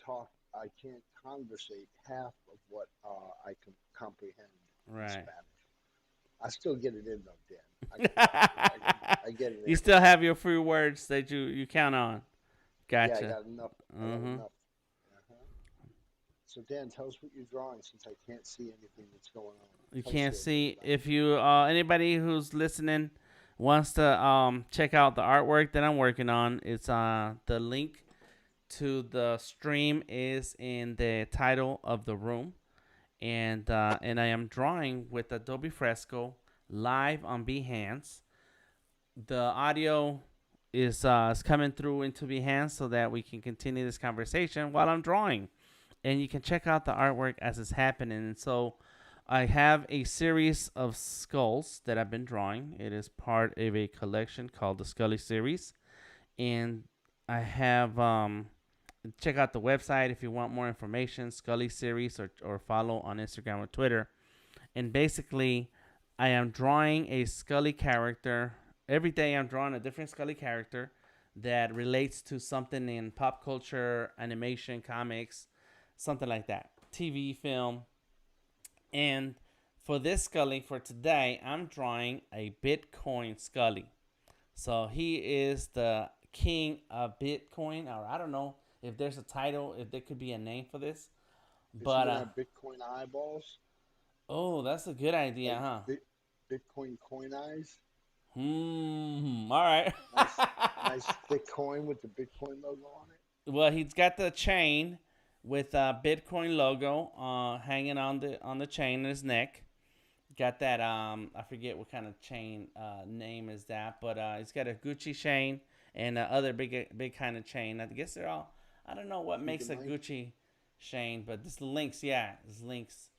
conversate half of what I can comprehend in Right. Spanish. I still get it in though, Dan. I get it You in. still have your free words that you count on. Yeah, I Gotcha. got enough. I got Mm-hmm. enough. Uh-huh. So Dan, tell us what you're drawing since I can't see anything that's going on. You Tell us can't a little bit see about if you anybody who's listening wants to check out the artwork that I'm working on. It's the link to the stream is in the title of the room, and I am drawing with Adobe Fresco live on Behance. The audio is coming through into Behance so that we can continue this conversation while I'm drawing, and you can check out the artwork as it's happening. And so I have a series of skulls that I've been drawing. It is part of a collection called the Skully Series, and I have check out the website if you want more information, Skully Series, or follow on Instagram or Twitter. And basically, I am drawing a Skully character. Every day I'm drawing a different Skully character that relates to something in pop culture, animation, comics, something like that. TV, film, And for this Skully for today, I'm drawing a Bitcoin Skully. So he is the king of Bitcoin, or I don't know if there's a title, if there could be a name for this. Is he But gonna have Bitcoin eyeballs, oh, that's a good idea, like huh? Bitcoin coin eyes? All right. Nice, nice thick coin with the Bitcoin logo on it. Well, he's got the chain with a Bitcoin logo hanging on the chain in his neck. Got that I forget what kind of chain name is that, but he's got a Gucci chain and other big kind of chain. I guess they're all. I don't know what makes Cuban a link, Gucci chain, but this links, yeah, this links.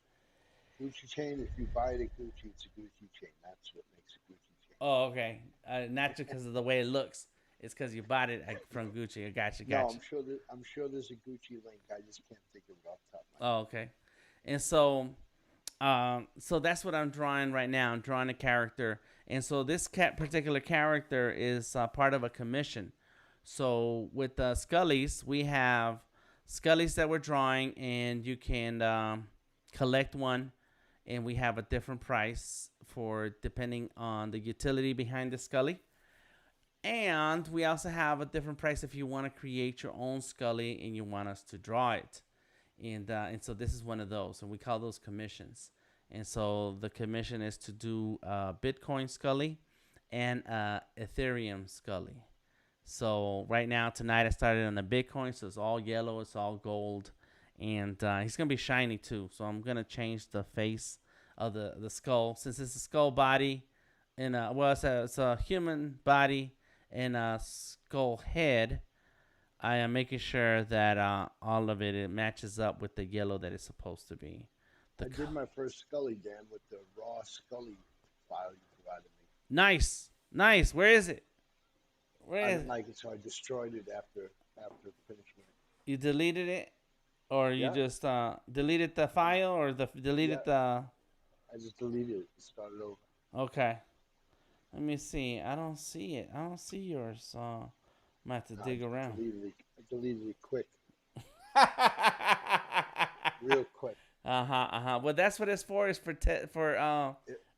Gucci chain. If you buy it at Gucci, it's a Gucci chain. That's what makes a Gucci Oh, okay. Not just because of the way it looks. It's because you bought it from Gucci. I got you, No, got you. I'm sure there's a Gucci link. I just can't think of it off the top of my Oh, okay. And so that's what I'm drawing right now. I'm drawing a character, and so this particular character is part of a commission. So with the Skullys, we have Skullys that we're drawing, and you can collect one, and we have a different price for depending on the utility behind the Skully. And we also have a different price if you want to create your own Skully and you want us to draw it. And so this is one of those, and we call those commissions. And so the commission is to do Bitcoin Skully and Ethereum Skully. So right now tonight I started on the Bitcoin, so it's all yellow, it's all gold, and he's gonna be shiny too. So I'm gonna change the face of the skull since it's a skull body, and well it's a human body and a skull head. I am making sure that all of it matches up with the yellow that it's supposed to be. I did my first Skully, Dan, with the raw Skully file you provided me. Nice, nice. Where is it? Where I is didn't it? like it, so I destroyed it after finishing it. You deleted it, or you Yeah, just deleted the file, or deleted yeah. the? I just deleted it and started over. Okay. Let me see. I don't see it. I don't see yours. So I'm gonna have to No, dig around. I deleted it quick, uh real quick. huh. Uh huh. Well, that's what it's for. Is for It, after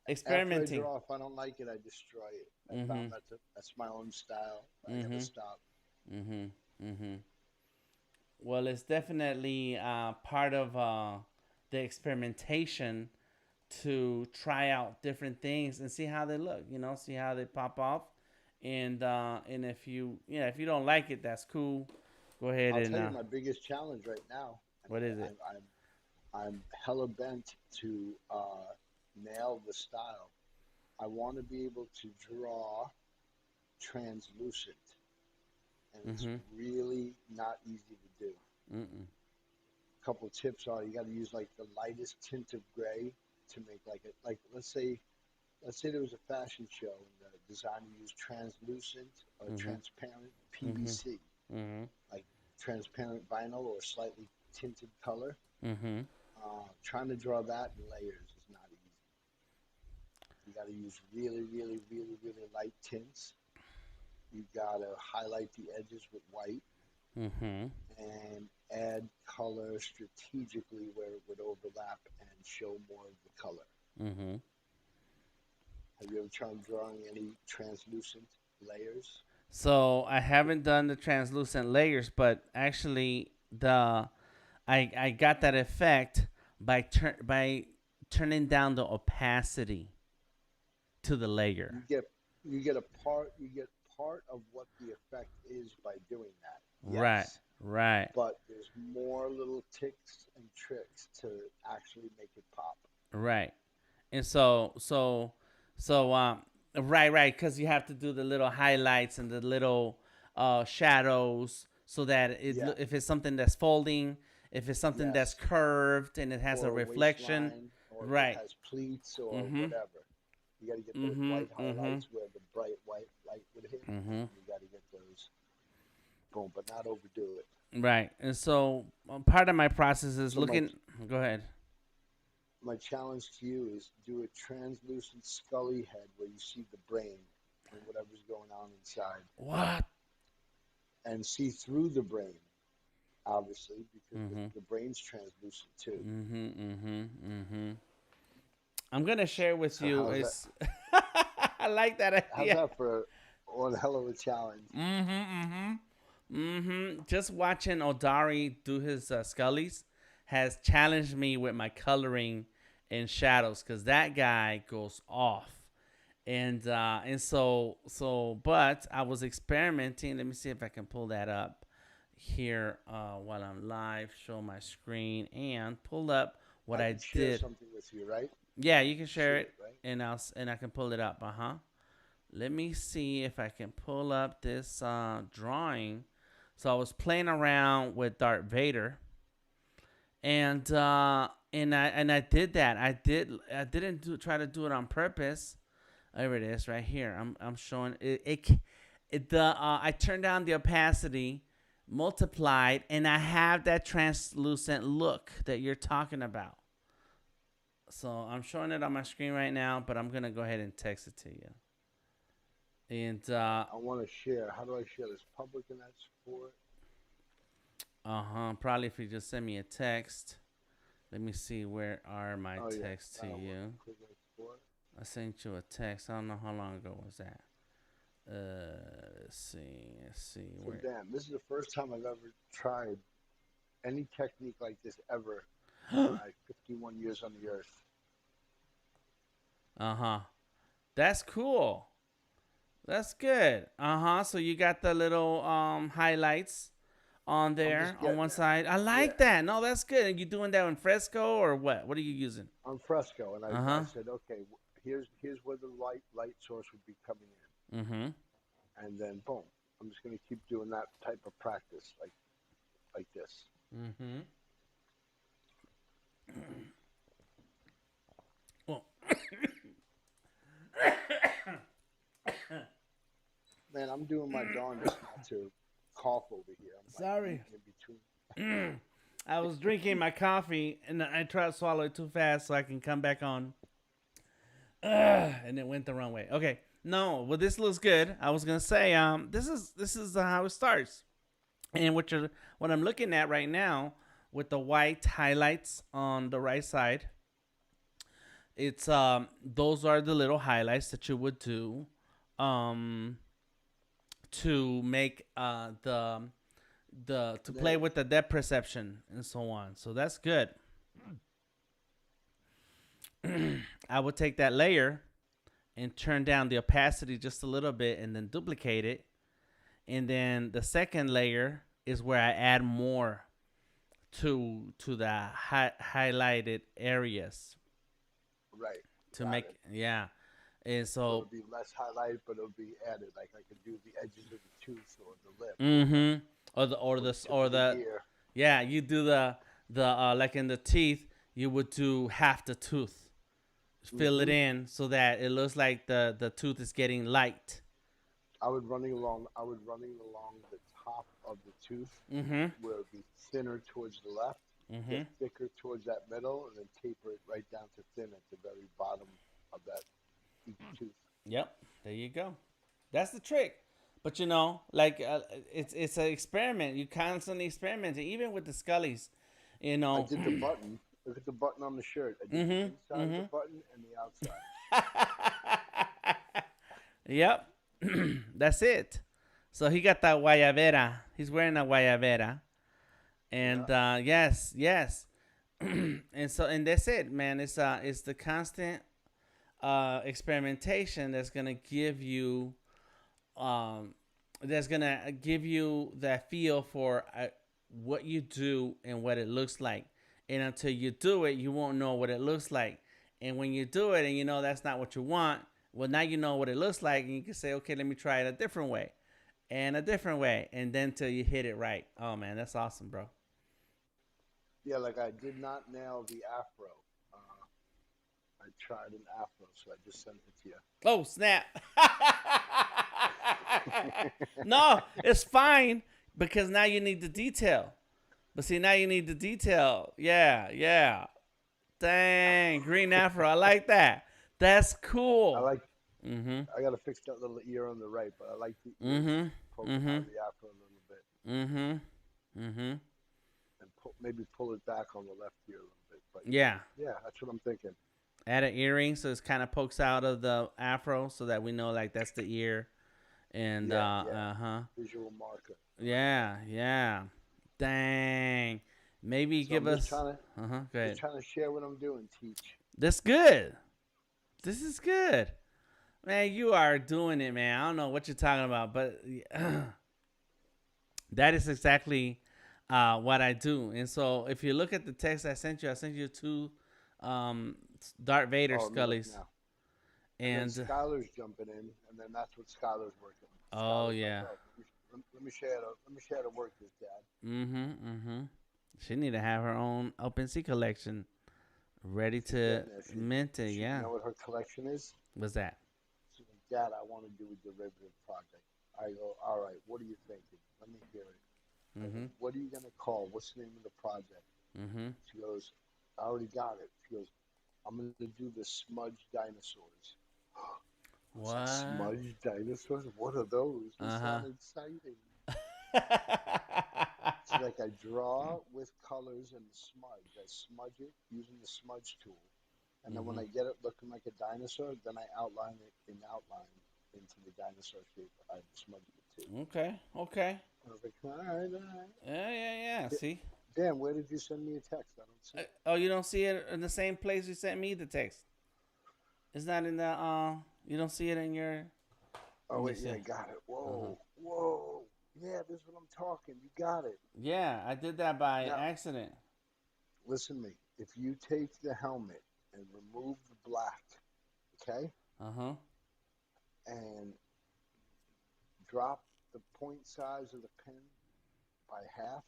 I experimenting. draw, if I don't like it, I destroy it. I Mhm. found that's my own style. I gotta Mhm. stop. Mhm. Mhm. Well, it's definitely part of the experimentation to try out different things and see how they look. You know, see how they pop off, and if you if you don't like it, that's cool. Go ahead I'll and tell you my biggest challenge right now. I what mean, is it? I'm hella bent to nail the style. I want to be able to draw translucent, and it's Mhm. really not easy to do. Mm. A couple of tips are you got to use like the lightest tint of gray to make like let's say there was a fashion show and the designer used translucent or Mhm. transparent Mhm. PVC, Mhm. like transparent vinyl or slightly tinted color. Mhm. Trying to draw that in layers is not easy. You got to use really light tints. You got to highlight the edges with white Mhm. and add color strategically where it would overlap and show more of the color. Mhm. Have you ever tried drawing any translucent layers? So I haven't done the translucent layers, but actually I got that effect by turning down the opacity to the layer. You get you get part of what the effect is by doing that. Right. Yes, Right. but there's more little ticks and tricks to actually make it pop. Right. And so right, because you have to do the little highlights and the little shadows so that Yeah, if it's something that's folding, if it's something that's yes, curved and it has a or a reflection. waistline, or if it Right. has pleats or Mhm. whatever. You got to get those Mhm. white Mhm. highlights where the bright white light would hit, and Mhm. you got to get those boom, but not overdo it. Right. And so part of my process is So my looking. Go ahead. my challenge to you is do a translucent Skully head where you see the brain and whatever's going on inside, What? and see through the brain, obviously, because Mhm. the brain's translucent too. Mhm. Mhm. Mhm. I'm gonna share with So you. how's that? It's I like that How's idea. that for one hell of a challenge? Just watching Odari do his Skullys has challenged me with my coloring and shadows because that guy goes off. But I was experimenting. Let me see if I can pull that up here while I'm live. Show my screen and pull up what I I can share did. something with you, right? Yeah, you can See share it, it, right? and I can pull it up. Let me see if I can pull up this drawing. So I was playing around with Darth Vader, and I did that. I didn't try to do it on purpose. There it is, right here. I'm showing I turned down the opacity, multiplied, and I have that translucent look that you're talking about. So I'm showing it on my screen right now, but I'm gonna go ahead and text it to you. And I want to share. How do I share this? Public and that's for it. probably if you just send me a text. Let me see where are my Oh yeah, texts to that'll work. you. Click export. I sent you a text. I don't know how long ago was that. Let's see. So Where? damn, this is the first time I've ever tried any technique like this ever in my 51 years on the earth. That's cool. That's good. So you got the little highlights on I'm there just on getting one there. side. I like Yeah, that. No, that's good. And you doing that in Fresco or what? What are you using? on Fresco, and Uh I huh. said, okay, here's where the light source would be coming Mm-hmm. in, and then boom, I'm just gonna keep doing that type of practice, like this. Mm-hmm. Well, Man, I'm doing my darndest not to cough over here. I'm like sorry. eating in between. I was drinking my coffee and I tried to swallow it too fast so I can come back on. And it went the wrong way. Okay. No, well this looks good. I was gonna say, this is how it starts. And what I'm looking at right now with the white highlights on the right side, it's those are the little highlights that you would do um to make the to play Nails. with the depth perception and so on. So that's good. I would take that layer and turn down the opacity just a little bit and then duplicate it. And then the second layer is where I add more to the highlighted areas Right. to Got make it. yeah. And So it'll so be less highlighted, but it'll be added. Like I could do the edges of the tooth or the lip mm-hmm. or the tip of the ear. Yeah, you do the like in the teeth, you would do half the tooth. Fill it Hmm. in so that it looks like the tooth is getting light. I would running along the top of the tooth Mm-hmm. where it would be thinner towards the left, Mm-hmm. get thicker towards that middle, and then taper it right down to thin at the very bottom of that each tooth. Yep. There you go. That's the trick. But like it's an experiment. You constantly experimenting, even with the Skullys. You I know. did the button. Look at the button on the shirt. I did the Mm-hmm. inside of the Mm-hmm. button and the outside. Yep. That's it. So he got that guayabera. He's wearing a guayabera. And Yeah. yes. and that's it, man. It's the constant experimentation um that's gonna give you that feel for what you do and what it looks like. And until you do it, you won't know what it looks like. And when you do it and you know that's not what you want, well, now you know what it looks like, and you can say, okay, let me try it a different way, and a different way, and then till you hit it right. Oh man, that's awesome, bro. Yeah, like I did not nail the afro. I tried an afro, so I just sent it to you. Oh snap! No, it's fine because now you need the detail. But see, now you need the detail. Yeah. Dang, green afro. I like that. That's I cool. like. Mhm. I gotta fix that little ear on the right, but I like the ears Mhm. poking out Mhm. of the afro a little bit, Mhm. Mhm. and maybe pull it back on the left ear a little bit. But Yeah. yeah, that's what I'm thinking. Add an earring so it kind of pokes out of the afro so that we know like that's the ear. And Yeah. huh. Visual marker. Yeah, yeah. Dang. Maybe So give I'm just us. trying to Go just ahead. trying to share what I'm doing. Teach. That's good. This is good. Man, you are doing it, man. I don't know what you're talking about, but that is exactly what I do. And so if you look at the text I sent you two um, Darth Vader Oh, let me look Skullys. now. And then And, Skylar's jumping in, and then that's what Skylar's working. oh, Skylar's like, yeah. oh, let me share the work with Dad. Mm-hmm. She need to have her own OpenSea collection ready She's to getting there. mint it. You Yeah. know what her collection is? What's that? She's like, Dad, I want to do a derivative project. I go, all right, what are you thinking? Let me hear it. I go, Mm-hmm. what are you going to call? What's the name of the project? Mm-hmm. She goes, I already got it. She goes, I'm going to do the smudge dinosaurs. I was like, What? smudge dinosaurs? What are those? They Uh-huh. sound exciting. She's like, I draw with colors and smudge. I smudge it using the smudge tool. And then when I get it looking like a dinosaur, then I outline it in outline into the dinosaur shape I smudged it to. Okay. Okay. I was like, all right, all right. Yeah. See? Dan, where did you send me a text? I don't see it. Oh, you don't see it in the same place you sent me the text. It's not in the you don't see it in your. Oh, wait, yeah, I got it. Whoa, whoa. Yeah, this is what I'm talking. You got it. Yeah, I did that by Now, accident. listen to me. If you take the helmet and remove the black, okay, Uh-huh. and drop the point size of the pen by half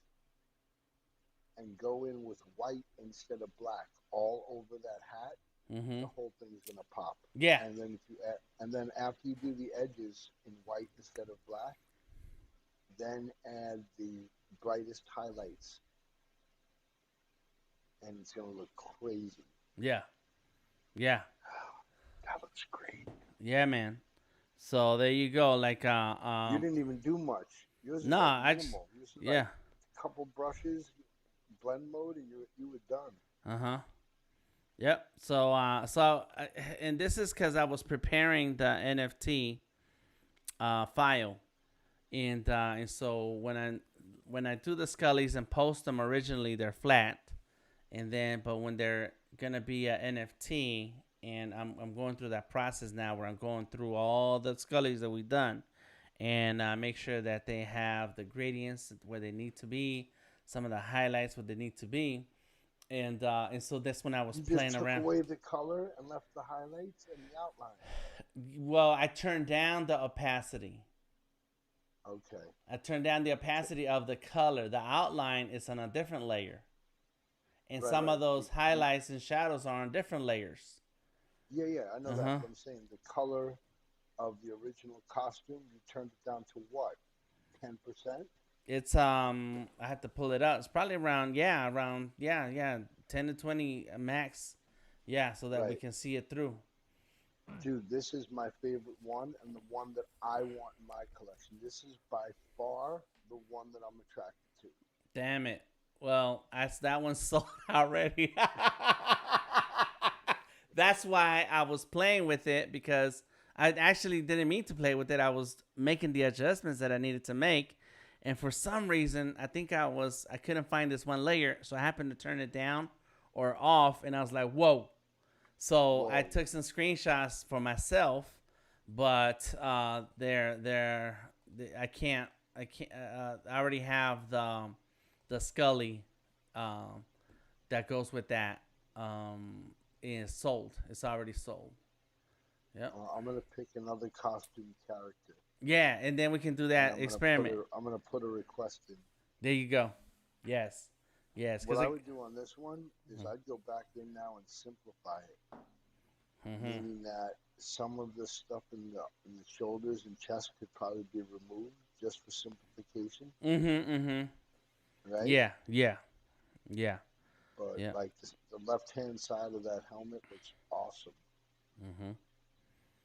and go in with white instead of black all over that hat, the whole thing is gonna pop. Yeah. And then if you add, and then after you do the edges in white instead of black, then add the brightest highlights, and it's gonna look crazy. Yeah. Yeah. That looks great. Yeah, man. So there you go. Like You didn't even do much. Yours is nah, like minimal. Yours is yeah. like a couple brushes, blend mode, and you were done. Uh-huh. Yep. So and this is cuz I was preparing the NFT file. And so when I do the Skullys and post them originally they're flat. And then but when they're going to be a NFT and I'm going through that process now where I'm going through all the Skullys that we've done and make sure that they have the gradients where they need to be, some of the highlights where they need to be, and so that's when I was playing just took around. away the color and left the highlights and the outline. Well, I turned down the opacity. Okay. I turned down the opacity of the color. The outline is on a different layer, and some of those highlights and shadows are on different layers. Yeah, I know that. But I'm saying the color of the original costume, you turned it down to what? 10%? It's I have to pull it up. It's probably around 10 to 20 max. Yeah, so that we can see it through. Dude, this is my favorite one and the one that I want in my collection. This is by far the one that I'm attracted to. Damn it. Well, that one's sold already. That's why I was playing with it, because I actually didn't mean to play with it. I was making the adjustments that I needed to make. And for some reason, I think I couldn't find this one layer. So I happened to turn it down or off. And I was like, whoa. So I took some screenshots for myself, but I can't. I already have the Skully that goes with that. Is sold. It's already sold. Yep. I'm gonna pick another costume character. Yeah, and then we can do that experiment. I'm gonna put a request in. There you go. Yes. What I would do on this one is I'd go back in now and simplify it, meaning that some of the stuff in the shoulders and chest could probably be removed just for simplification. Right? Yeah. But like the left-hand side of that helmet looks awesome.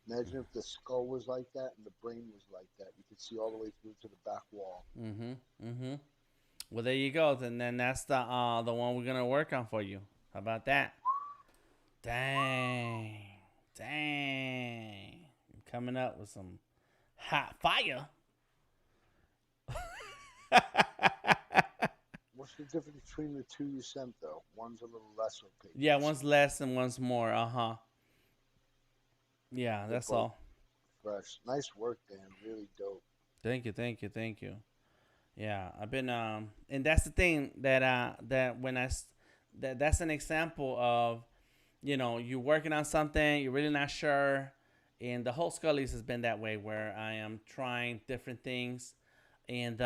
Imagine if the skull was like that and the brain was like that. You could see all the way through to the back wall. Well, there you go. Then that's the one we're gonna work on for you. How about that? Dang. Dang. You're coming up with some hot fire. What's the difference between the two you sent though? One's a little less opaque. Yeah, one's less and one's more. Uh huh. Yeah, They're that's both all. fresh. Nice work, Dan. Really dope. Thank you, thank you, thank you. Yeah, I've been and that's the thing that that when that's an example of, you know, you're working on something, you're really not sure, and the whole Skullys has been that way where I am trying different things, and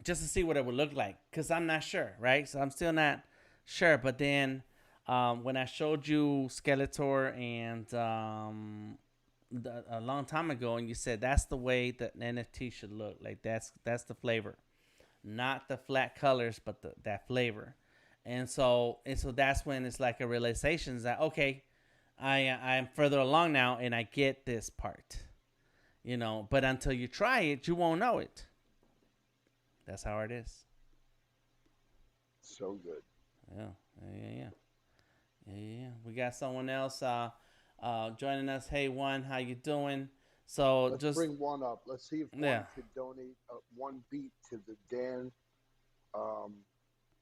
just to see what it would look like, cause I'm not sure, right? So I'm still not sure, but then when I showed you Skeletor and a long time ago, and you said that's the way that an NFT should look. Like that's the flavor, not the flat colors, but that flavor. And so that's when it's like a realization is that okay, I'm further along now, and I get this part, you know. But until you try it, you won't know it. That's how it is. So good. Yeah, yeah. We got someone else joining us. Hey, one, how you doing? So Let's just bring one up. Let's see if yeah. one could donate one beat to the Dan um,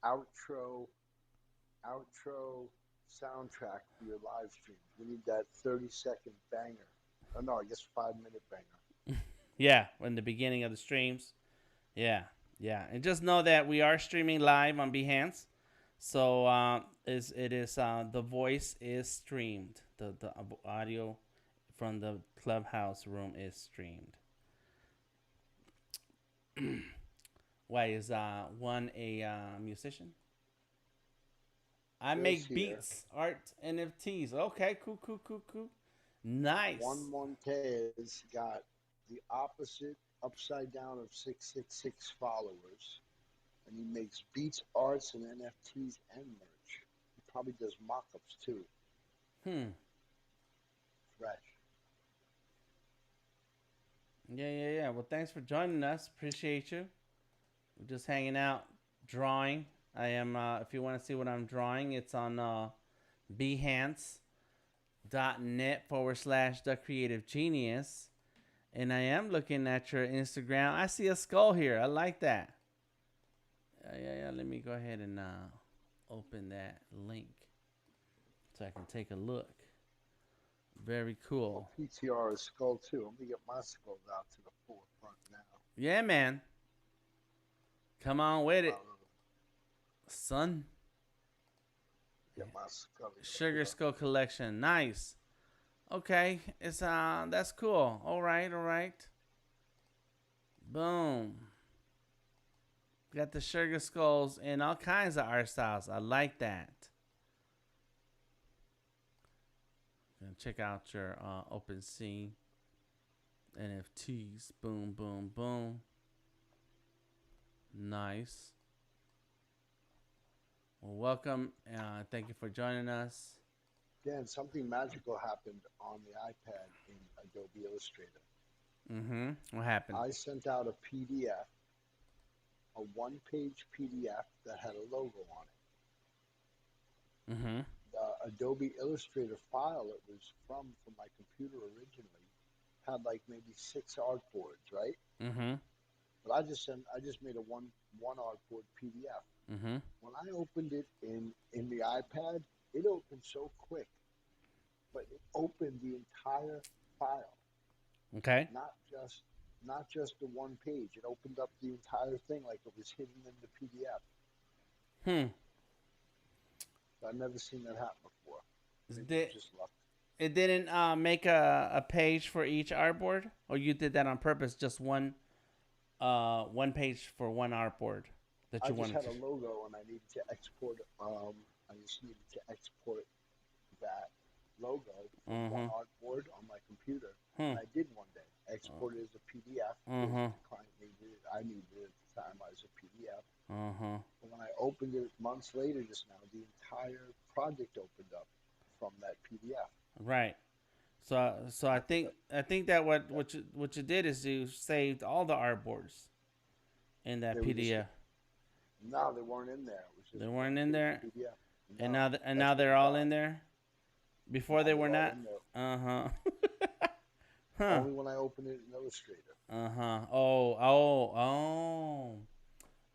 outro soundtrack for your live stream. We need that 30-second banger. Oh no, I guess 5-minute banger. Yeah, in the beginning of the streams. Yeah, yeah, and just know that we are streaming live on Behance. So it is the voice is streamed. The audio from the clubhouse room is streamed. Why is one a musician? I Just make here. beats, art, NFTs. Okay, cool. Nice. Juan Montez got the opposite upside down of 666 followers, and he makes beats, arts, and NFTs and merch. He probably does mock-ups too. Fresh. Yeah. Well, thanks for joining us. Appreciate you. We're just hanging out, drawing. I am. If you want to see what I'm drawing, it's on behance.net/ the creative genius. And I am looking at your Instagram. I see a skull here. I like that. Yeah. Let me go ahead and open that link so I can take a look. Very cool. Well, PTR is skull too. I'm gonna get my skulls out to the forefront now. Yeah, man. Come on with it, son. Get my skull. Sugar Skull collection. Nice. Okay, it's that's cool. All right. Boom. Got the sugar skulls and all kinds of art styles. I like that. Gonna check out your OpenSea NFTs. Boom. Nice. Well, welcome. Thank you for joining us. Dan, something magical happened on the iPad in Adobe Illustrator. What happened? I sent out a PDF, a one-page PDF that had a logo on it. The Adobe Illustrator file it was from my computer originally had like maybe 6 artboards, right? But I just made a one artboard PDF. When I opened it in the iPad, it opened so quick, but it opened the entire file. Okay. Not just the one page. It opened up the entire thing like it was hidden in the PDF. I've never seen that happen before. Just luck. It didn't make a page for each artboard, or you did that on purpose? Just one page for one artboard that you wanted. I just had a logo and I needed to export. I just needed to export that logo from one artboard on my computer. And I did one day. I exported it as a PDF. The client needed it. I needed it at the time as a PDF. But when I opened it months later, just now, the entire project opened up from that PDF. Right. So I think that what you did is you saved all the artboards in that PDF. No, they weren't in there. It was just They weren't in there. PDF. And No, and that's now been they're all gone. in there. Before Now they they're were all not. in there. Uh huh. Huh. Only when I open it in Illustrator. Uh huh. Oh. Oh. Oh.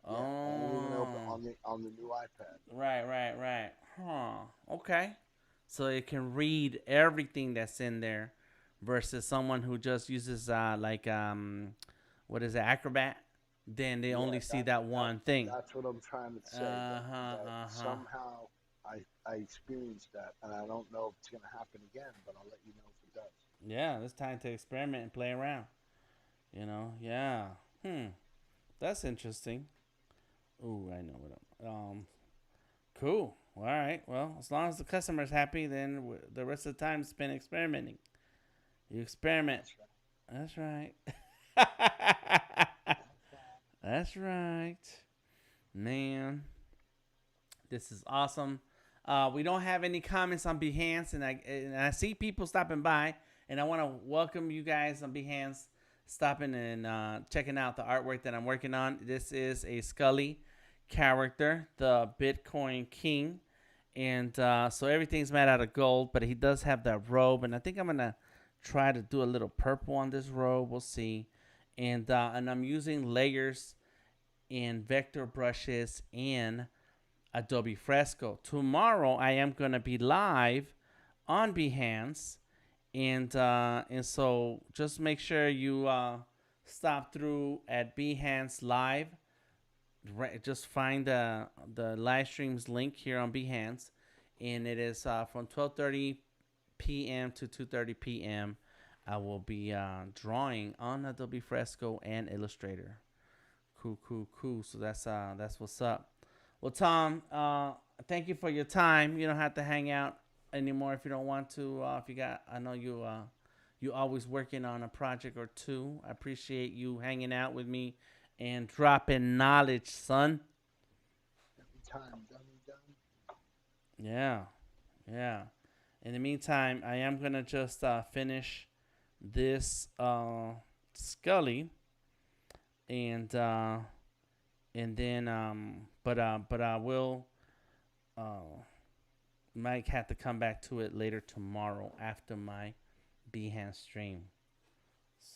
Yeah, only when I open Oh. on the new iPad. Right. Right. Right. Huh. Okay. So it can read everything that's in there, versus someone who just uses what is it, Acrobat? Then they Yeah, only see that one thing. that's what I'm trying to say. Uh That huh. that Uh huh. somehow I experienced that, and I don't know if it's gonna happen again, but I'll let you know if it does. Yeah. It's time to experiment and play around. You know. Yeah. Hmm. That's interesting. Ooh, I know what cool. All right. Well, as long as the customer's happy, then the rest of the time spent experimenting. You experiment. That's right. That's right. That's right. Man, this is awesome. We don't have any comments on Behance, and I see people stopping by, and I want to welcome you guys on Behance, stopping and checking out the artwork that I'm working on. This is a Skully character, the Bitcoin King, and so everything's made out of gold, but he does have that robe, and I think I'm gonna try to do a little purple on this robe. We'll see, and I'm using layers and vector brushes in Adobe Fresco. Tomorrow I am gonna be live on Behance, and so just make sure you stop through at Behance Live. Right, just find the live streams link here on Behance, and it is from 12:30 p.m. to 2:30 p.m. I will be drawing on Adobe Fresco and Illustrator. Cool, cool, cool. So that's what's up. Well, Tom, thank you for your time. You don't have to hang out anymore if you don't want to. If you got, I know you always working on a project or two. I appreciate you hanging out with me and dropping knowledge, son. Anytime, done. Yeah, yeah. In the meantime, I am gonna just finish this Skully, and and then but I will might have to come back to it later tomorrow after my Behance stream.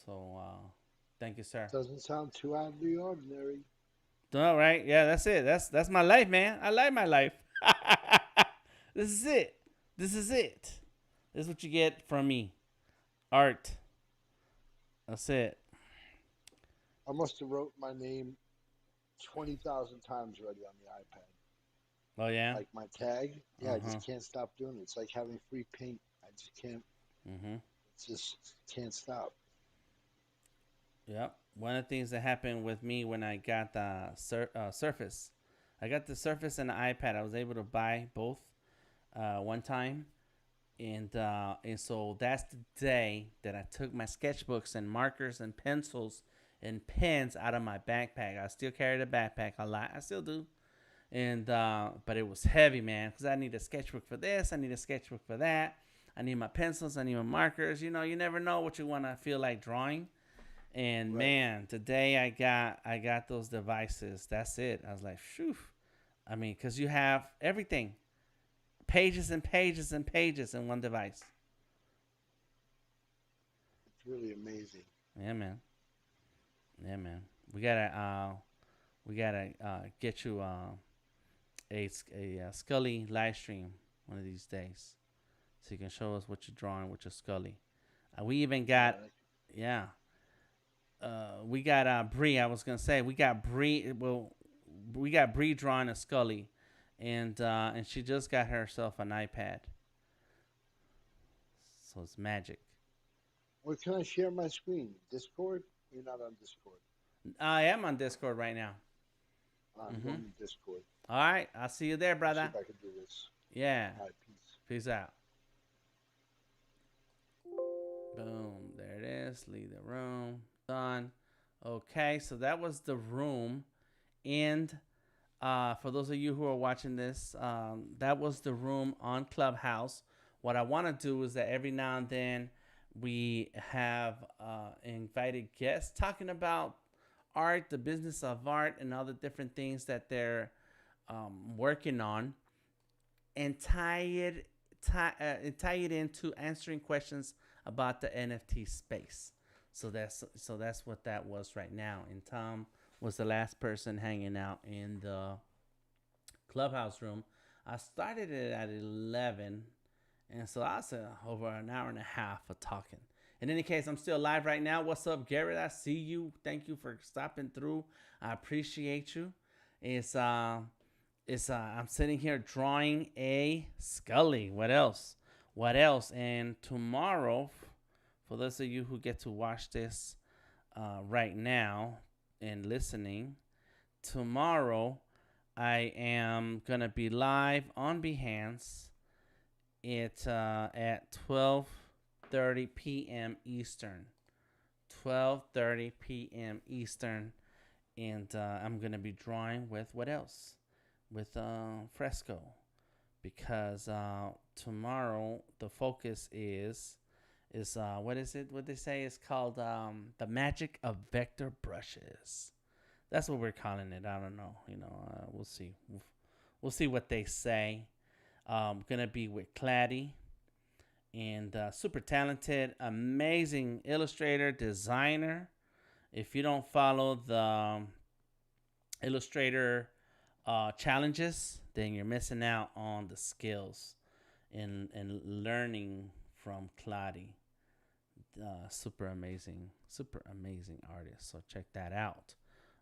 So thank you, sir. Doesn't sound too out of the ordinary. All right, yeah, that's it. That's my life, man. I like my life. This is it. This is it. This is what you get from me. Art. That's it. I must have wrote my name 20,000 times already on the iPad. Oh yeah. Like my tag, yeah, I Uh huh. just can't stop doing it. It's like having free paint. I just can't. Mhm. It's just can't stop. Yep. One of the things that happened with me when I got the Surface, I got the Surface and the iPad. I was able to buy both one time, and so that's the day that I took my sketchbooks and markers and pencils and pens out of my backpack. I still carry the backpack a lot. I still do. And but it was heavy, man, because I need a sketchbook for this. I need a sketchbook for that. I need my pencils. I need my markers. You know, you never know what you want to feel like drawing. And Right. man, today I got those devices. That's it. I was like, phew. I mean, because you have everything, pages and pages and pages in one device. It's really amazing. Yeah, man. Yeah, man. We gotta get you a Skully live stream one of these days, so you can show us what you're drawing with your Skully. We even got, Yeah, yeah. We got Bree. I was gonna say we got Bree. Well, we got Bree drawing a Skully, and she just got herself an iPad, so it's magic. Where can I share my screen? Discord? You're not on Discord. I am on Discord right now. I'm Mhm. going to Discord. All right, I'll see you there, See brother. if I can do this. Yeah. All right, peace. Peace out. Boom. There it is. Leave the room. Done. Okay, so that was the room. And for those of you who are watching this, that was the room on Clubhouse. What I want to do is that every now and then we have invited guests talking about art, the business of art, and all the different things that they're working on. and tie it into answering questions about the NFT space. So that's what that was right now. And Tom was the last person hanging out in the clubhouse room. I started it at 11, and so I was over an hour and a half of talking. In any case, I'm still live right now. What's up, Garrett? I see you. Thank you for stopping through. I appreciate you. It's I'm sitting here drawing a Skully. What else? What else? And tomorrow, for those of you who get to watch this right now and listening, tomorrow I am gonna be live on Behance. It's at 12:30 p.m. Eastern. 12:30 p.m. Eastern, and I'm gonna be drawing with what else? With Fresco, because tomorrow the focus is what is it? What they say is called the magic of vector brushes. That's what we're calling it. I don't know. We'll see. We'll see what they say. Gonna be with Claddy, and super talented, amazing illustrator, designer. If you don't follow the Illustrator challenges, then you're missing out on the skills and learning from Claddy. Super amazing artist. So check that out.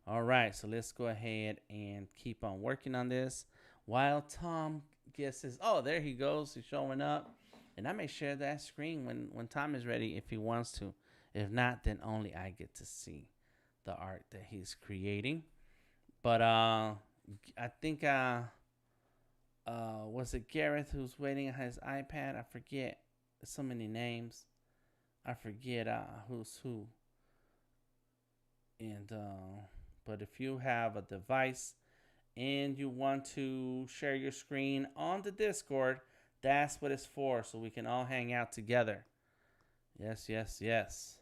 All right, so let's go ahead and keep on working on this while Tom gets his. Oh, there he goes. He's showing up, and I may share that screen when Tom is ready if he wants to. If not, then only I get to see the art that he's creating. But I think was it Gareth who's waiting on his iPad? I forget. There's so many names. I forget who's who. And but if you have a device and you want to share your screen on the Discord, that's what it's for, so we can all hang out together. Yes, yes, yes.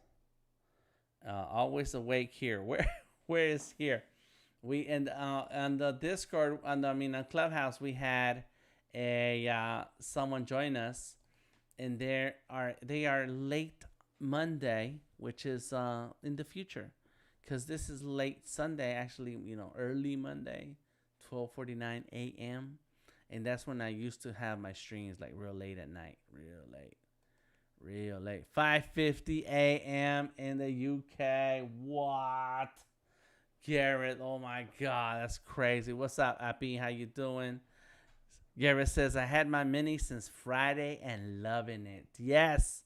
Always awake here. Where is here? We and on the Discord, on Clubhouse, we had a someone join us, and they are late Monday, which is in the future, because this is late Sunday, actually, early Monday, 12:49 a.m. And that's when I used to have my streams, like real late at night, real late, 5:50 a.m. in the UK. What? Garrett, oh my God, that's crazy. What's up, Appy? How you doing? Garrett says, I had my mini since Friday and loving it. Yes,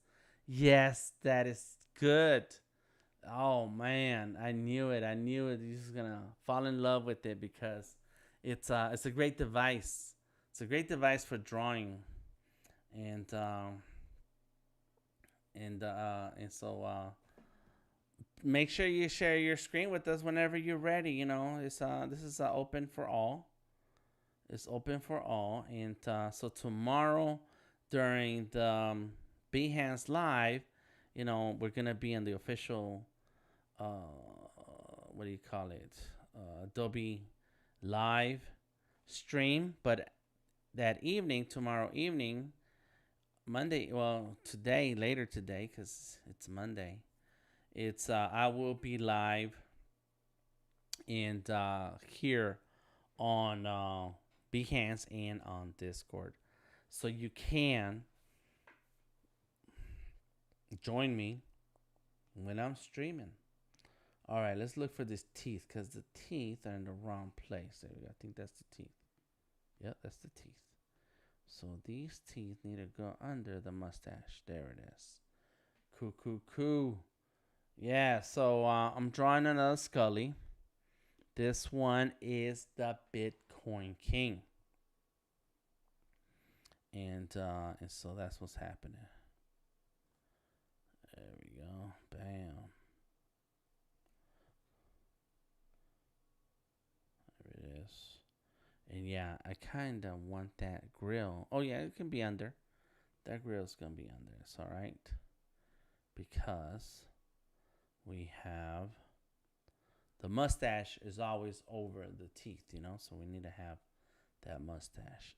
yes, that is good. Oh man, I knew it. You're just gonna fall in love with it because it's a great device. It's a great device for drawing, and make sure you share your screen with us whenever you're ready. This is open for all. It's open for all, and so tomorrow during the Behance Live, we're gonna be in the official, what do you call it, Adobe Live stream. But that evening, tomorrow evening, Monday, well, later today, because it's Monday. It's I will be live and here on Behance and on Discord, so you can join me when I'm streaming. All right, let's look for these teeth because the teeth are in the wrong place. There we go. I think that's the teeth. Yep, that's the teeth. So these teeth need to go under the mustache. There it is. Cool. Yeah, so I'm drawing another Skully. This one is the Bitcoin King. And so that's what's happening. There we go. Bam. There it is. And yeah, I kind of want that grill. Oh yeah, it can be under. That grill's going to be under. It's all right. Because we have the mustache is always over the teeth, so we need to have that mustache.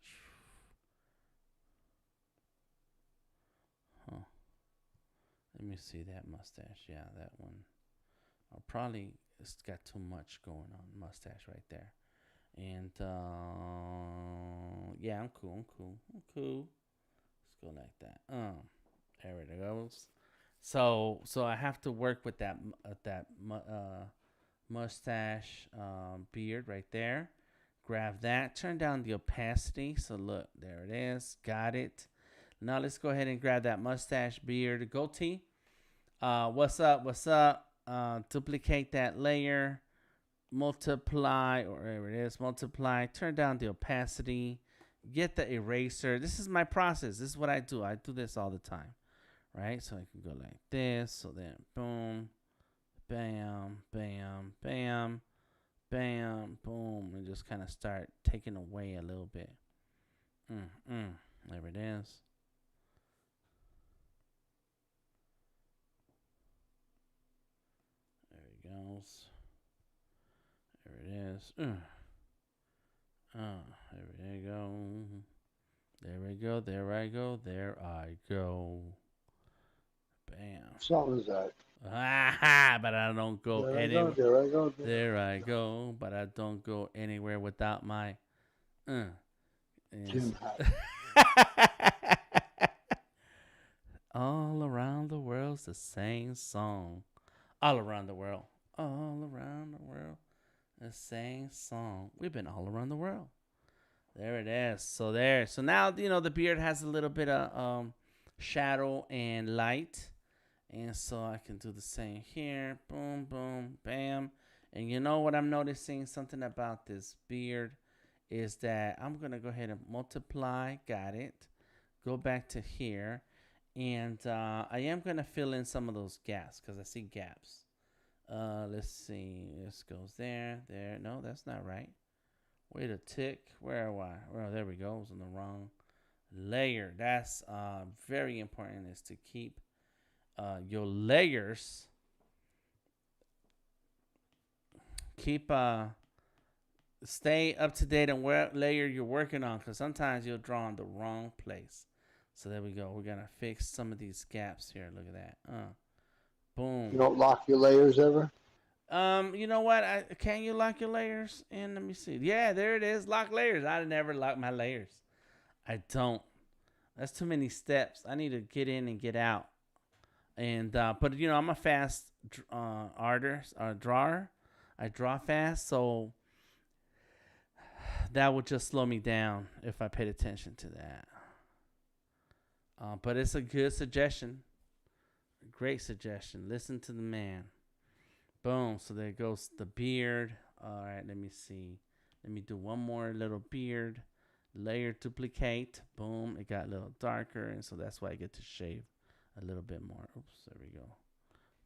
Let me see that mustache. Yeah, that one. I'll probably it's got too much going on. Mustache right there. And yeah, I'm cool. I'm cool. I'm cool. Let's go like that. There it goes. So I have to work with that mustache beard right there. Grab that. Turn down the opacity. So look, there it is. Got it. Now let's go ahead and grab that mustache beard goatee. What's up? What's up? Duplicate that layer. Multiply, or whatever it is. Multiply. Turn down the opacity. Get the eraser. This is my process. This is what I do. I do this all the time. Right? So I can go like this. So then, boom. Bam. Bam. Bam. Bam. Boom. And just kind of start taking away a little bit. There it is. There it goes. There it is. There we go. There we go. There I go. There I go. Bam. What song is that? But I don't go There I anywhere. go, there I go, There I go. But I don't go anywhere without my. Jim hat. All around the world's the same song. All around the world. All around the world. The same song. We've been all around the world. There it is. So there. So now, the beard has a little bit of shadow and light. And so I can do the same here. Boom, boom, bam. And you know what I'm noticing? Something about this beard is that I'm going to go ahead and multiply. Got it. Go back to here. And I am going to fill in some of those gaps because I see gaps. Let's see. This goes there. There. No, that's not right. Wait a tick. Where am I? Well, there we go. I was on the wrong layer. That's very important, is to keep your layers. Keep stay up to date on what layer you're working on, because sometimes you'll draw in the wrong place. So there we go. We're gonna fix some of these gaps here. Look at that. Boom. You don't lock your layers ever? You know what? Can you lock your layers? And let me see. Yeah, there it is. Lock layers. I never lock my layers. I don't. That's too many steps. I need to get in and get out. And but I'm a fast drawer. I draw fast, so that would just slow me down if I paid attention to that. But it's a good suggestion. Great suggestion. Listen to the man. Boom. So there goes the beard. All right, let me see. Let me do one more little beard. Layer duplicate. Boom. It got a little darker, and so that's why I get to shave a little bit more. Oops, there we go.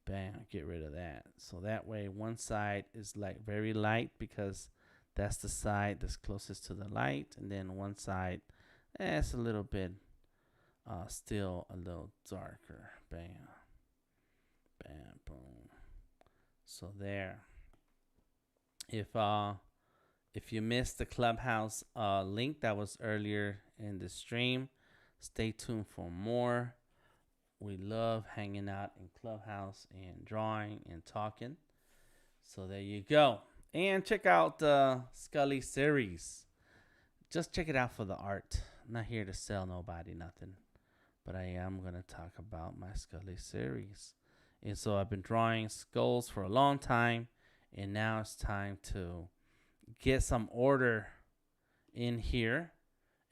Bam. Get rid of that. So that way one side is like very light because that's the side that's closest to the light. And then one side, it's a little bit still a little darker. Bam. Bam. Boom. So there. If you missed the ClubHouse link that was earlier in the stream, stay tuned for more. We love hanging out in ClubHouse and drawing and talking. So there you go. And check out the Skully Series. Just check it out for the art. I'm not here to sell nobody nothing. But I am going to talk about my Skully Series. And so I've been drawing skulls for a long time. And now it's time to get some order in here.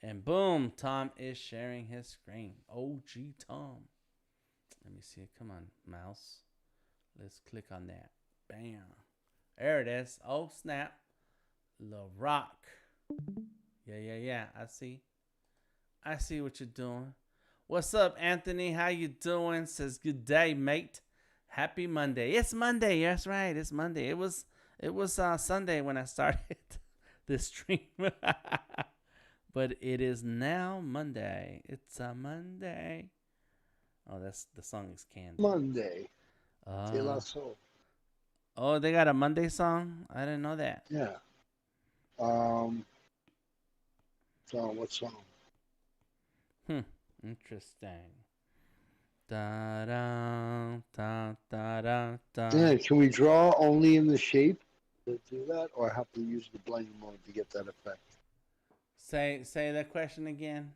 And boom, Tom is sharing his screen. OG Tom. Let me see it. Come on, mouse. Let's click on that. Bam. There it is. Oh, snap. La Rock. Yeah. I see what you're doing. What's up, Anthony? How you doing? Says good day, mate. Happy Monday. It's Monday. That's right. It's Monday. It was Sunday when I started this stream. But it is now Monday. It's a Monday. Oh, the song is Candy. Monday. De La Soul. Oh, they got a Monday song? I didn't know that. Yeah. So what song? Interesting. Da da da da da da. Yeah, can we draw only in the shape to do that, or have to use the blending mode to get that effect? Say that question again.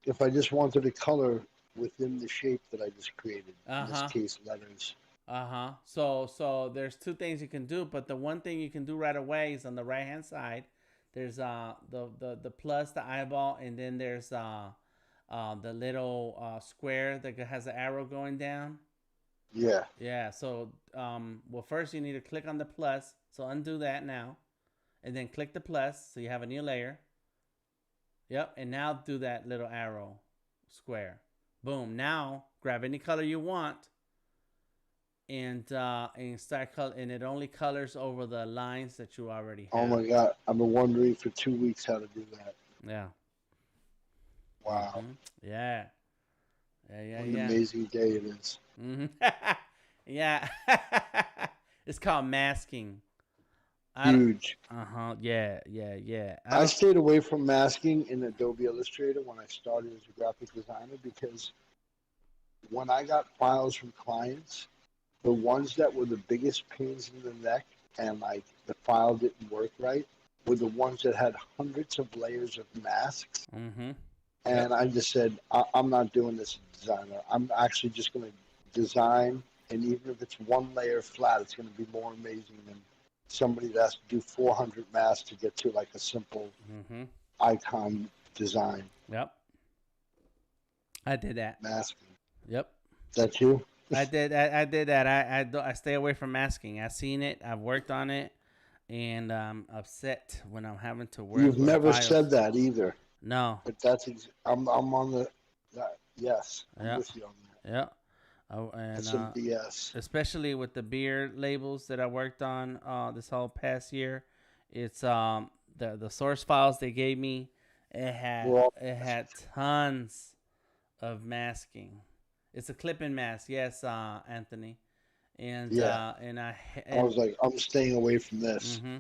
If I just wanted to color within the shape that I just created, Uh in this huh. case, letters. So there's two things you can do, but the one thing you can do right away is on the right hand side. There's the plus, the eyeball, and then there's the little square that has an arrow going down. Yeah. Yeah. So well, first you need to click on the plus. So undo that now, and then click the plus, so you have a new layer. Yep. And now do that little arrow square. Boom. Now grab any color you want and start color, and it only colors over the lines that you already Oh have. my God, I've been wondering for 2 weeks how to do that. Yeah. Wow. Mm-hmm. Yeah. Yeah. What an amazing day it is. Mm-hmm. Yeah. It's called masking. Huge. Yeah. I stayed away from masking in Adobe Illustrator when I started as a graphic designer, because when I got files from clients, the ones that were the biggest pains in the neck and like the file didn't work right were the ones that had hundreds of layers of masks. Mm-hmm. And I just said, I'm not doing this as a designer. I'm actually just going to design, and even if it's one layer flat, it's going to be more amazing than somebody that has to do 400 masks to get to like a simple icon design. Yep. I did that. Masking. Yep. That you? I did that. I stay away from masking. I've seen it. I've worked on it, and I'm upset when I'm having to work. You've never files. said that either. No. But that's I'm on the yes. I'm with you on that. Yeah. Oh, and that's some BS. Especially with the beer labels that I worked on this whole past year. It's the source files they gave me. It had tons of masking. It's a clipping mask, yes, Anthony. And yeah. I was like, I'm staying away from this. Mm-hmm.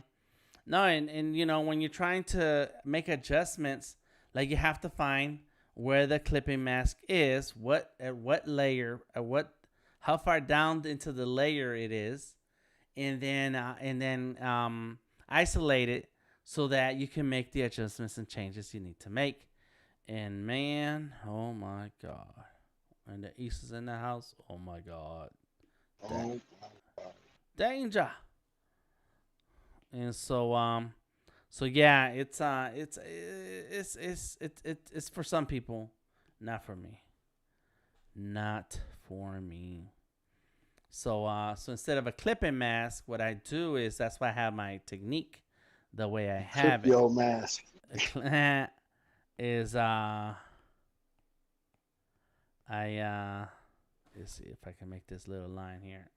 No, and you know, when you're trying to make adjustments, like you have to find where the clipping mask is, what layer, how far down into the layer it is, and then isolate it so that you can make the adjustments and changes you need to make. And man, oh my God. And the East is in the house. Oh my God. Oh my God. Danger. And so yeah, it's for some people, not for me. Not for me. So instead of a clipping mask, what I do is, that's why I have my technique the way I have it. Your mask is let's see if I can make this little line here.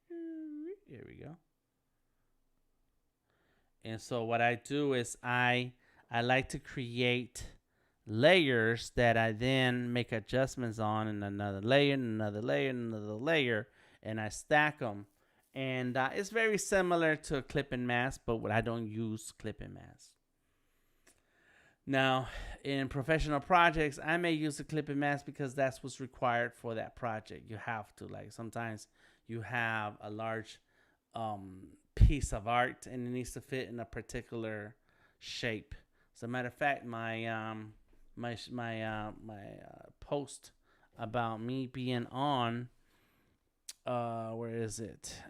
Here we go. And so what I do is I like to create layers that I then make adjustments on, and another layer, and another layer, and another layer, and I stack them. And it's very similar to a clipping mask, but I don't use clipping masks. Now, in professional projects, I may use a clipping mask because that's what's required for that project. You have to, like, sometimes you have a large piece of art and it needs to fit in a particular shape. As a matter of fact, my post about me being on where is it?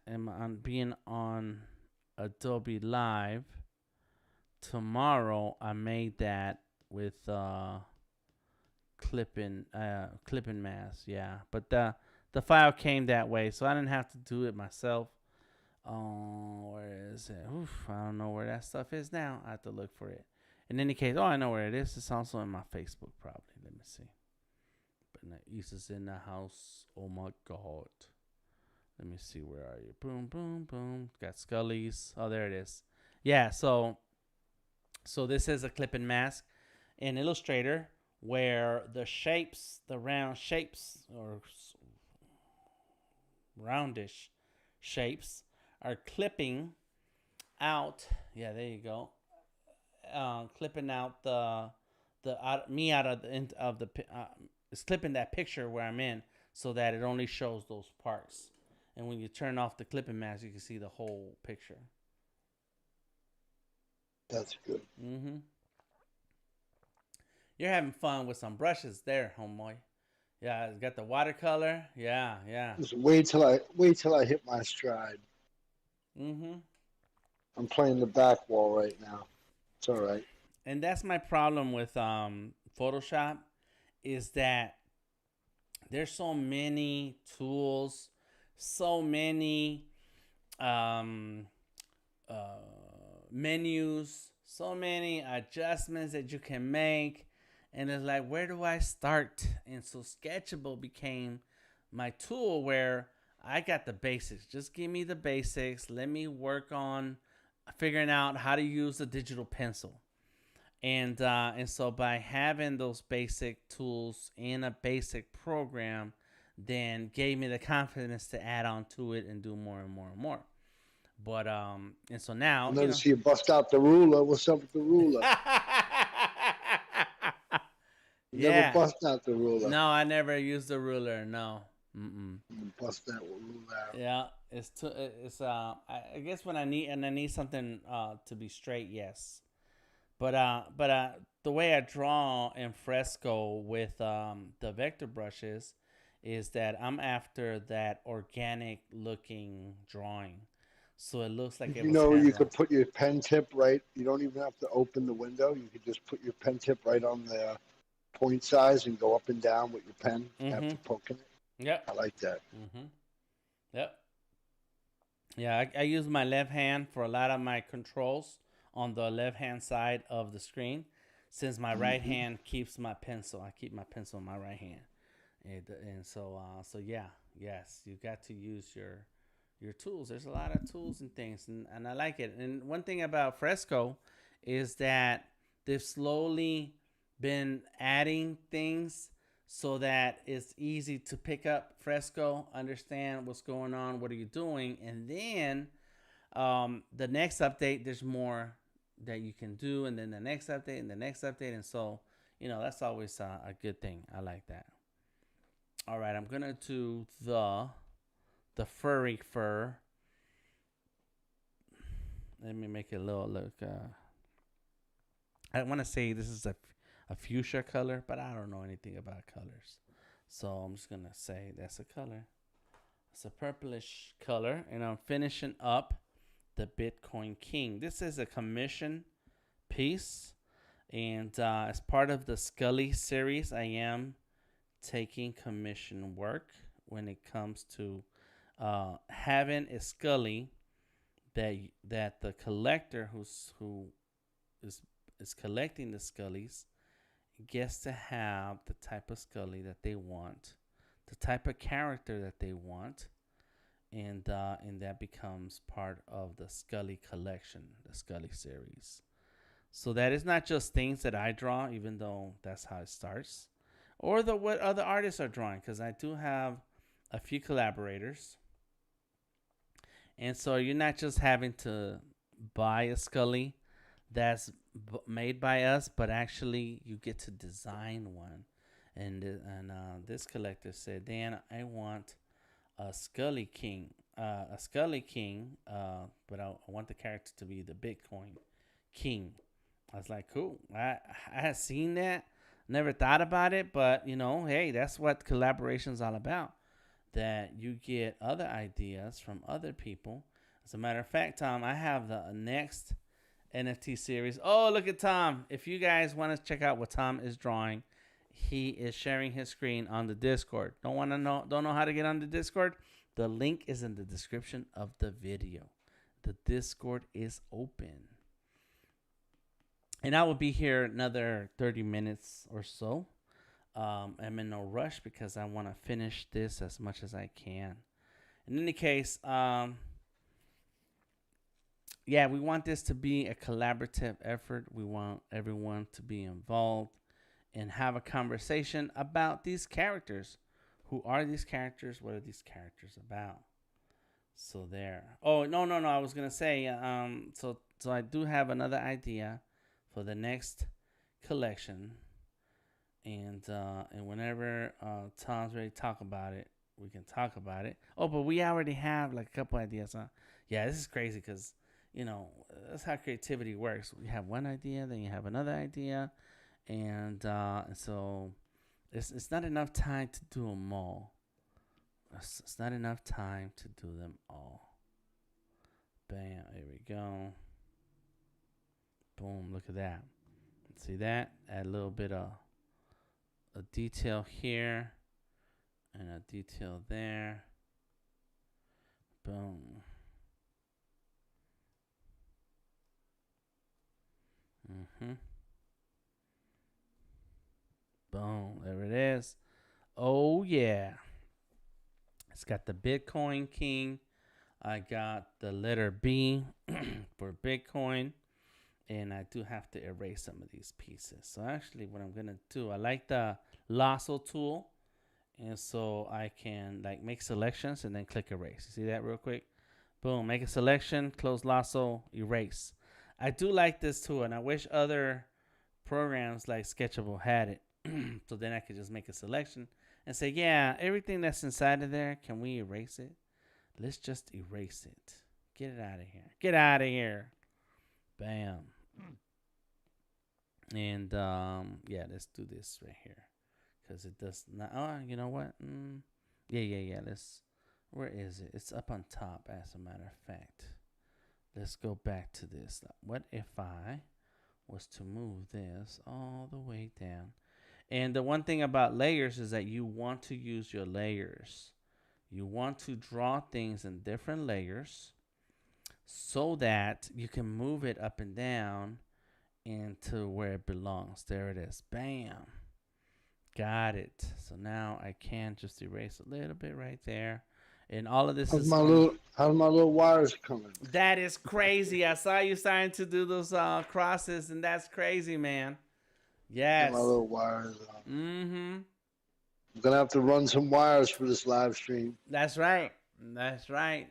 Being on Adobe Live tomorrow. I made that with clipping mask, yeah. But the file came that way, so I didn't have to do it myself. Where is it? Oof, I don't know where that stuff is now. I have to look for it. In any case, I know where it is. It's also in my Facebook, probably. Let me see. But East is in the house. Oh my God. Let me see. Where are you? Boom, boom, boom. Got Skullys. Oh, there it is. Yeah. So this is a clipping mask in Illustrator, where the shapes, the round shapes or roundish shapes, are clipping out. Yeah, there you go. Clipping out me out of the it's clipping that picture where I'm in. so that it only shows those parts. And when you turn off the clipping mask, you can see the whole picture. That's good. Mm-hmm. You're having fun with some brushes there, homeboy. Yeah, it's got the watercolor. Yeah, yeah. Just wait till I hit my stride. Mm-hmm. I'm playing the back wall right now. It's all right. And that's my problem with Photoshop is that there's so many tools, so many um, uh, menus, so many adjustments that you can make. And it's like, where do I start? And so Sketchable became my tool where I got the basics. Just give me the basics. Let me work on figuring out how to use a digital pencil. And so by having those basic tools in a basic program, then gave me the confidence to add on to it and do more and more and more. But and so I now, noticed you bust out the ruler. What's up with the ruler? You never yeah. bust out the ruler. No, I never used the ruler. No. Mm-mm. You bust that ruler out. Yeah, I guess when I need something to be straight, yes. But the way I draw in Fresco with the vector brushes is that I'm after that organic looking drawing, so it looks like it You was know, hand you drawn. could put your pen tip right. You don't even have to open the window. You could just put your pen tip right on the point size and go up and down with your pen after poking it. Yep. I like that. Yep. Yeah, I use my left hand for a lot of my controls on the left hand side of the screen, since my right hand keeps my pencil. I keep my pencil in my right hand, and so yeah, yes, you got to use your tools. There's a lot of tools and things, and I like it. And one thing about Fresco is that they've slowly been adding things so that it's easy to pick up Fresco, understand what's going on, what are you doing, and then the next update, there's more that you can do, and then the next update, and the next update, and so that's always a good thing. I like that. All right, I'm gonna do the furry fur. Let me make it a little look. I want to say this is a fuchsia color, but I don't know anything about colors, so I'm just gonna say that's a color. It's a purplish color, and I'm finishing up the Bitcoin King. This is a commission piece, and as part of the Skully series, I am taking commission work when it comes to having a Skully that the collector who is collecting the Skullys gets to have the type of Skully that they want, the type of character that they want, and that becomes part of the Skully collection, the Skully series. So that is not just things that I draw, even though that's how it starts, or what other artists are drawing, because I do have a few collaborators, and so you're not just having to buy a Skully that's made by us, but actually you get to design one. And this collector said, Dan, I want a Skully King, but I want the character to be the Bitcoin King. I was like, cool. I had seen that, never thought about it, but hey, that's what collaboration's all about. That you get other ideas from other people. As a matter of fact, Tom, I have the next NFT series. Oh, look at Tom. If you guys want to check out what Tom is drawing, he is sharing his screen on the Discord. Don't know how to get on the Discord? The link is in the description of the video. The Discord is open. And I will be here another 30 minutes or so. I'm in no rush because I want to finish this as much as I can. In any case, yeah, we want this to be a collaborative effort. We want everyone to be involved and have a conversation about these characters. Who are these characters? What are these characters about? So there. Oh, no. I was going to say, so I do have another idea for the next collection. And whenever Tom's ready to talk about it, we can talk about it. Oh, but we already have like a couple ideas, huh? Yeah, this is crazy because that's how creativity works. You have one idea, then you have another idea, and so it's not enough time to do them all. It's not enough time to do them all. Bam, there we go. Boom, look at that. See that? Add a little bit of a detail here and a detail there. Boom. Mm-hmm. Boom. There it is. Oh, yeah. It's got the Bitcoin King. I got the letter B for Bitcoin. And I do have to erase some of these pieces. So actually what I'm going to do, I like the lasso tool. And so I can like make selections and then click erase. You see that real quick? Boom, make a selection, close lasso, erase. I do like this tool, and I wish other programs like Sketchable had it. So then I could just make a selection and say, yeah, everything that's inside of there, can we erase it? Let's just erase it. Get it out of here. Get out of here. Bam. And yeah, let's do this right here. Because it does not. Oh, you know what? Yeah. Where is it? It's up on top, as a matter of fact. Let's go back to this. What if I was to move this all the way down? And the one thing about layers is that you want to use your layers. You want to draw things in different layers so that you can move it up and down into where it belongs. There it is. Bam. Got it. So now I can just erase a little bit right there. And all of this How's is my little wires coming? That is crazy. I saw you starting to do those crosses, and that's crazy, man. Get my Yes. little wires on. Mm-hmm. I'm gonna have to run some wires for this live stream. That's right. That's right.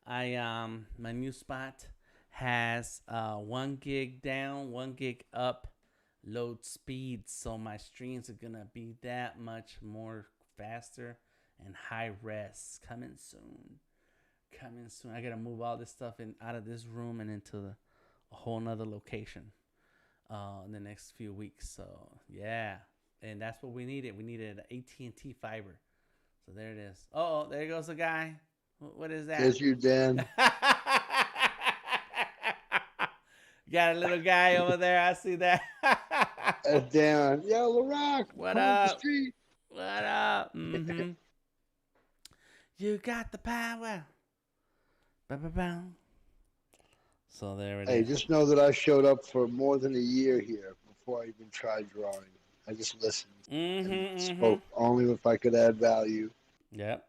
My new spot has 1 gig down, 1 gig up load speed, so my streams are gonna be that much more faster and high res. Coming soon. Coming soon. I gotta move all this stuff out of this room and into a whole nother location in the next few weeks. So yeah, and that's what we needed. We needed an AT&T fiber. So there it is. Oh, there goes the guy. What is that? There's you, Dan. Got a little guy over there. I see that. That's Dan. Yo, LaRock. What Come up the up? street. What up? Mm-hmm. You got the power. Ba-ba-bow. So there it Hey, is. just know that I showed up for more than a year here before I even tried drawing. I just listened and spoke only if I could add value. Yep.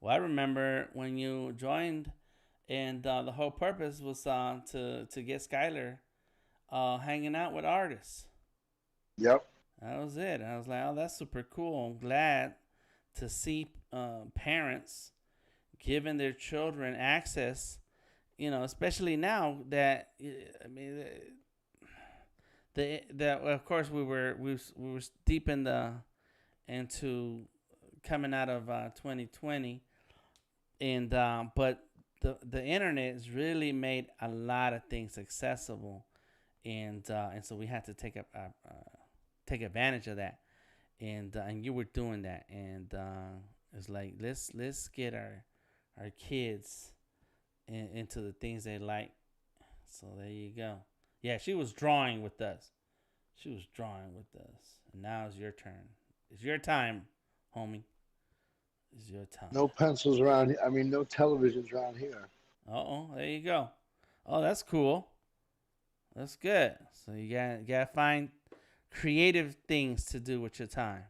Well, I remember when you joined, and the whole purpose was to get Skylar hanging out with artists. Yep. That was it. I was like, oh, that's super cool. I'm glad to see parents giving their children access, especially now that, I mean, of course we were deep into coming out of 2020, and but the internet has really made a lot of things accessible, and so we had to take advantage of that, and you were doing that, and it's like let's get our kids into the things they like. So there you go. Yeah, she was drawing with us. She was drawing with us, and now it's your turn. It's your time, homie. It's your time. No pencils around here. I mean, no televisions around here. There you go. Oh, that's cool. That's good. So you gotta find creative things to do with your time.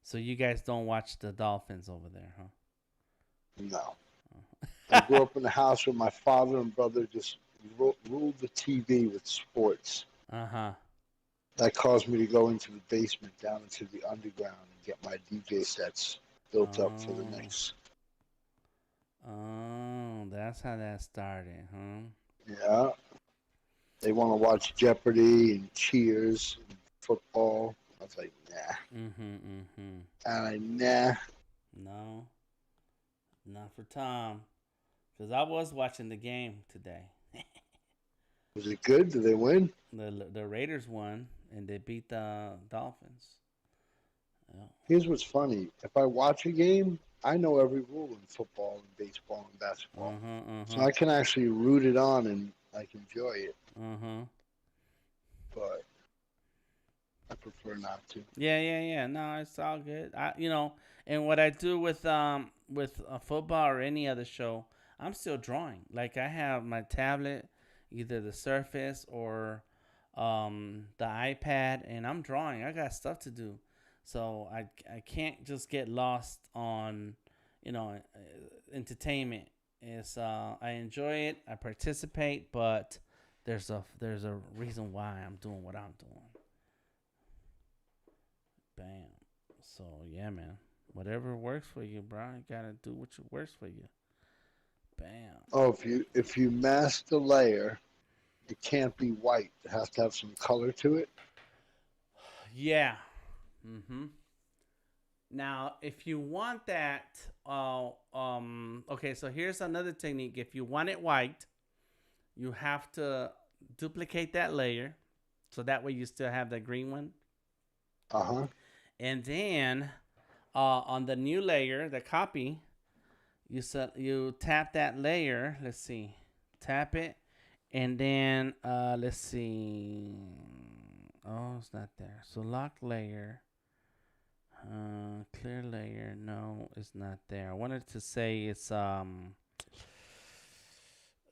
So you guys don't watch the Dolphins over there, huh? No. I grew up in a house where my father and brother just ruled the TV with sports. Uh-huh. That caused me to go into the basement, down into the underground, and get my DJ sets built up for the next. Oh, that's how that started, huh? Yeah. They want to watch Jeopardy and Cheers and football. I was like, nah. And I nah. No, not for Tom. Because I was watching the game today. Was it good? Did they win? The Raiders won and they beat the Dolphins. Yeah. Here's what's funny. If I watch a game, I know every rule in football and baseball and basketball. So I can actually root it on and like enjoy it. But I prefer not to. Yeah. No, it's all good. And what I do with football or any other show, I'm still drawing. Like I have my tablet, either the Surface or the iPad, and I'm drawing. I got stuff to do, so I can't just get lost on, entertainment. It's I enjoy it, I participate, but there's a reason why I'm doing what I'm doing. Bam. So yeah, man. Whatever works for you, bro. You gotta do what works for you. Bam. Oh, if you mask the layer, it can't be white. It has to have some color to it. Yeah. Now, if you want that, okay. So here's another technique. If you want it white, you have to duplicate that layer, so that way you still have the green one. And then on the new layer, the copy, you tap that layer. Let's see, tap it, and then let's see. Oh, it's not there. So lock layer, clear layer. No, it's not there. I wanted to say it's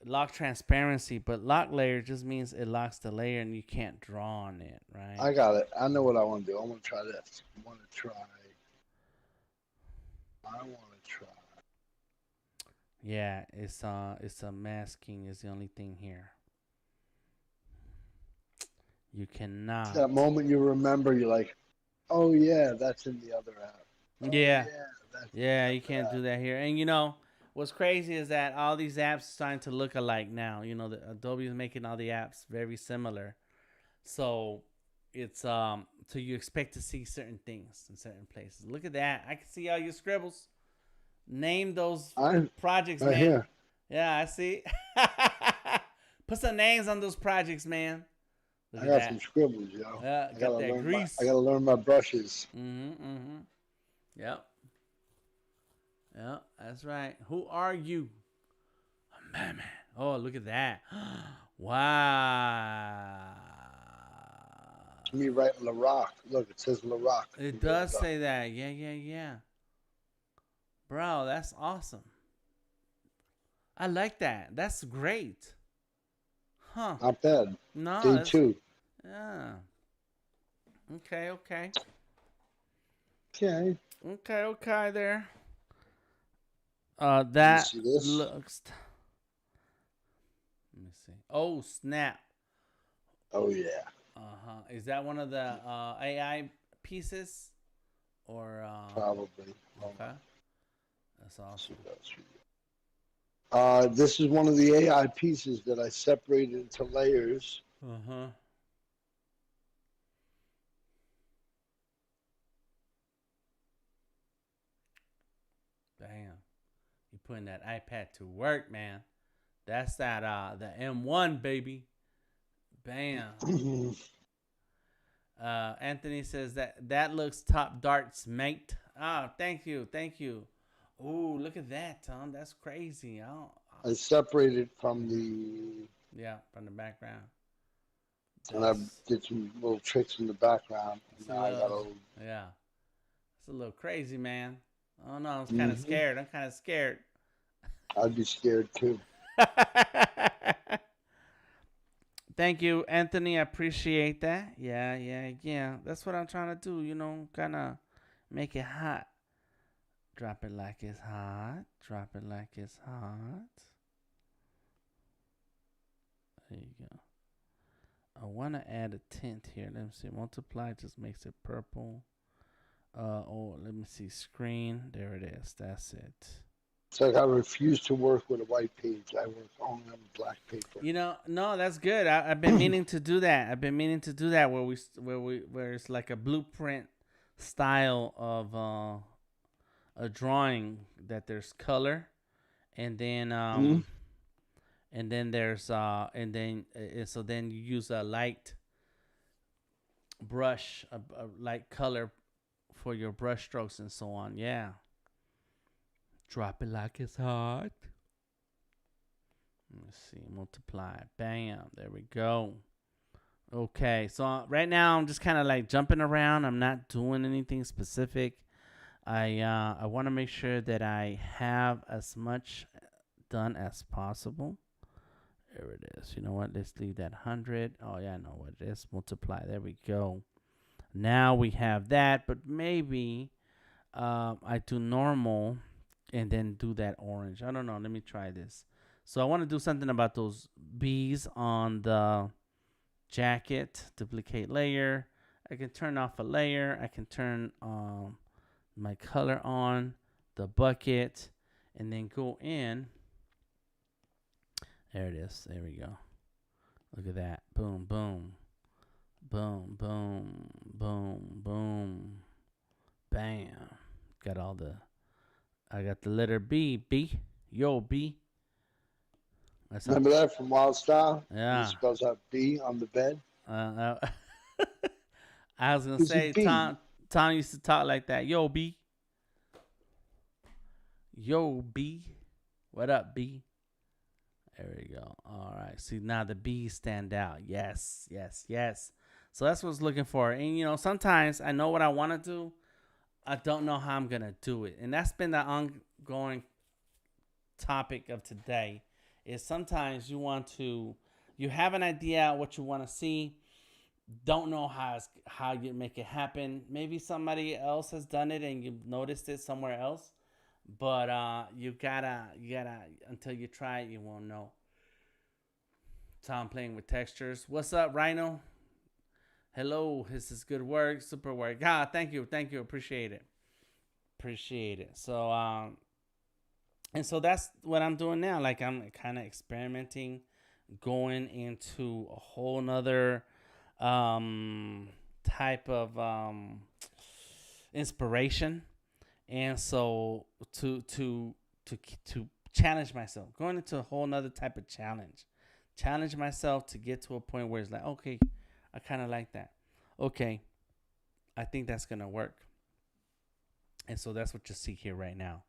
lock transparency, but lock layer just means it locks the layer and you can't draw on it, right? I got it. I know what I want to do. I want to try this. I want to try. Yeah, it's a masking is the only thing here. You cannot. That moment you remember, you're like, oh yeah, that's in the other app. Oh, yeah, you can't do that here. And what's crazy is that all these apps are starting to look alike now. The Adobe is making all the apps very similar. So it's so you expect to see certain things in certain places. Look at that. I can see all your scribbles. Name those projects, right man. Here. Yeah, I see. Put some names on those projects, man. I got some scribbles, yo. Yeah, got that grease. I gotta learn my brushes. Yep, that's right. Who are you? Man. Oh, look at that. Wow. It's me writing La Rock. Look, it says La Rock. It does say that. Yeah. Bro, that's awesome. I like that. That's great. Huh. Not bad. No. Day 2. Yeah. Okay. Okay. Okay there. That looks. Let me see. Oh, snap. Oh, yeah. Is that one of the AI pieces? Or probably. Okay. That's awesome. This is one of the AI pieces that I separated into layers. Damn. You putting that iPad to work, man. That's that the M1, baby. Bam. Anthony says that looks top darts, mate. Oh, thank you. Ooh, look at that, Tom. That's crazy. I separated from from the background. And I did some little tricks in the background. Yeah. It's a little crazy, man. Oh no, I'm kind of scared. I'd be scared too. Thank you, Anthony. I appreciate that. Yeah. That's what I'm trying to do, kind of make it hot. Drop it like it's hot. There you go. I want to add a tint here. Let me see. Multiply just makes it purple. Let me see. Screen. There it is. That's it. It's like I refuse to work with a white page. I work only on black paper. No, that's good. I've been meaning to do that. I've been meaning to do that where it's like a blueprint style of a drawing that there's color and then Hmm. there's so then you use a light brush, a light color for your brush strokes and so on. Yeah. Drop it like it's hot. Let's see, multiply. Bam. There we go. Okay, so right now I'm just kind of like jumping around. I'm not doing anything specific. I want to make sure that I have as much done as possible. There it is. You know what? Let's leave that 100. Oh yeah, I know what it is. Multiply. There we go. Now we have that, but maybe I do normal and then do that orange. I don't know. Let me try this. So I want to do something about those bees on the jacket. Duplicate layer. I can turn off a layer. I can turn my color on the bucket and then go in. There it is. There we go. Look at that. Boom, boom. Boom, boom, boom, boom. Bam. Got all the. I got the letter B. B. Yo, B. That's how. Remember that from Wild Style? You're Yeah. supposed to have B on the bed. I was gonna It's a say B. Tom used to talk like that. Yo, B. Yo, B. What up, B? There we go. All right. See, now the B's stand out. Yes, yes, yes. So that's what I was looking for. And, sometimes I know what I want to do. I don't know how I'm going to do it. And that's been the ongoing topic of today is sometimes you have an idea what you want to see, don't know how you make it happen. Maybe somebody else has done it and you've noticed it somewhere else. But you gotta until you try it, you won't know. So I'm playing with textures. What's up, Rhino? Hello, this is good work, super work. Thank you, appreciate it, and so that's what I'm doing now. Like I'm kind of experimenting, going into a whole nother type of inspiration, and so to challenge myself, going into a whole nother type of challenge myself to get to a point where it's like, okay, I kind of like that. Okay, I think that's gonna work. And so that's what you see here right now.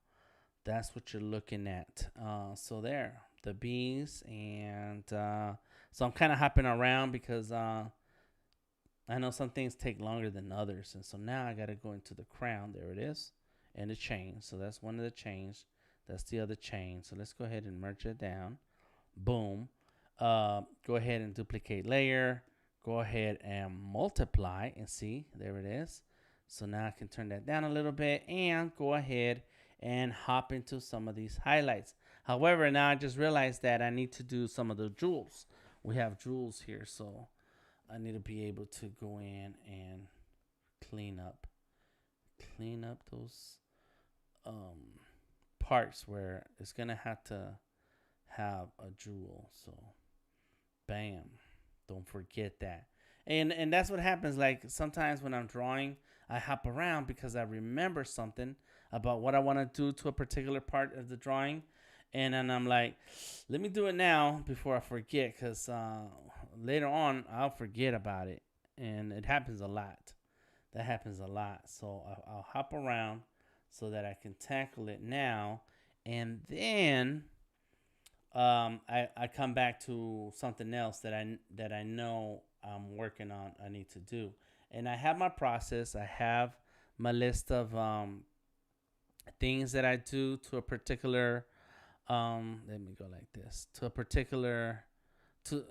That's what you're looking at. So there, the bees, and so I'm kind of hopping around because I know some things take longer than others, and so now I gotta go into the crown. There it is, and the chain. So that's one of the chains. That's the other chain. So let's go ahead and merge it down. Boom. Go ahead and duplicate layer. Go ahead and multiply and see. There it is. So now I can turn that down a little bit and go ahead and hop into some of these highlights. However, now I just realized that I need to do some of the jewels. We have jewels here, so I need to be able to go in and clean up those parts where it's gonna have to have a jewel. So bam, don't forget that. And that's what happens. Like sometimes when I'm drawing, I hop around because I remember something about what I want to do to a particular part of the drawing, and then I'm like, let me do it now before I forget, because later on I'll forget about it, and it happens a lot. That happens a lot. So I'll hop around so that I can tackle it now, and then I come back to something else that I know I'm working on. I need to do, and I have my process. I have my list of things that I do to a particular. Let me go like this to a particular. To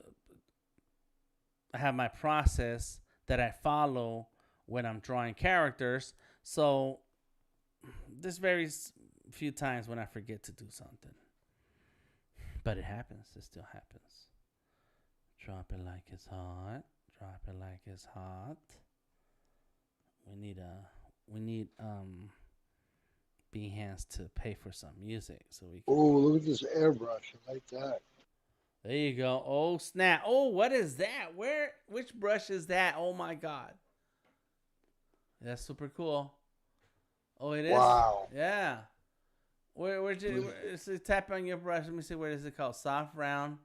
I have my process that I follow when I'm drawing characters. So this varies a few times when I forget to do something. But it happens. It still happens. Drop it like it's hot. Drop it like it's hot. We need Behance to pay for some music, so we Oh, can. look at this airbrush. I like that. There you go. Oh snap! Oh, what is that? Where? Which brush is that? Oh my god, that's super cool. Oh, it is. Wow. Yeah. Where'd you? Tap on your brush. Let me see. What is it called? Soft round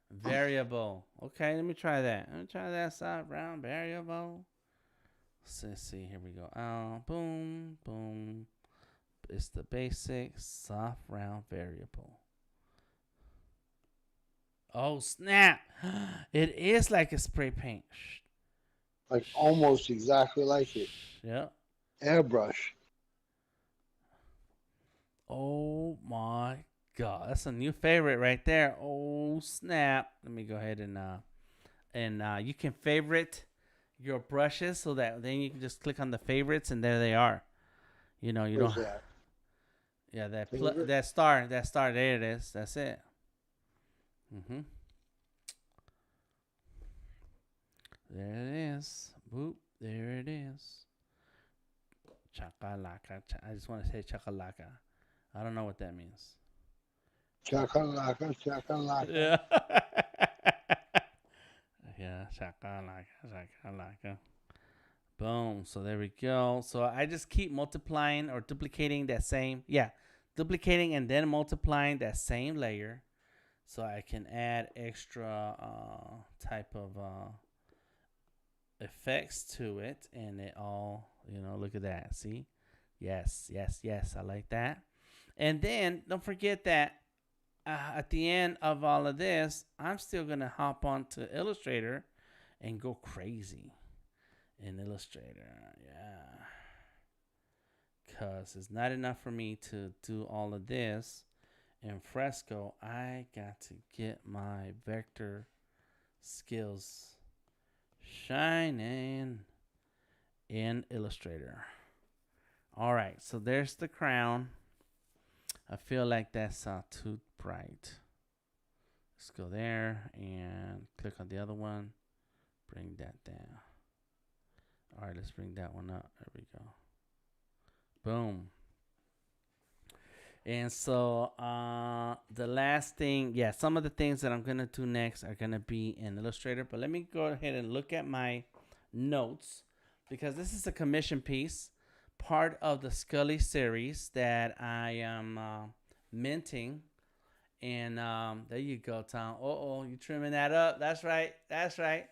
variable. Okay, let me try that. Let me try that soft round variable. Let's see. Here we go. Boom, boom. It's the basic soft round variable. Oh snap! It is like a spray paint. Like almost exactly like it. Yep. Airbrush. Oh my god, that's a new favorite right there. Oh snap! Let me go ahead and you can favorite your brushes so that then you can just click on the favorites and there they are. You know, you Where's don't. that? Yeah, Favorite? that star, there it is. That's it. Mhm. There it is. Boop. There it is. Chakalaka. I just want to say chakalaka. I don't know what that means. Chakalaka, chakalaka. Yeah. Yeah, shakalaka. Boom. So there we go. So I just keep multiplying or duplicating that same, duplicating and then multiplying that same layer, so I can add extra type of effects to it, and it all, look at that. See, yes, yes, yes. I like that. And then don't forget that at the end of all of this, I'm still gonna hop onto Illustrator and go crazy in Illustrator. Yeah. Because it's not enough for me to do all of this in Fresco. I got to get my vector skills shining in Illustrator. All right, so there's the crown. I feel like that's too bright. Let's go there and click on the other one. Bring that down. All right, let's bring that one up. There we go. Boom. And so the last thing, some of the things that I'm going to do next are going to be in Illustrator. But let me go ahead and look at my notes, because this is a commission piece, part of the Skully series that I am minting. And there you go, Tom. Oh, you trimming that up. That's right. That's right.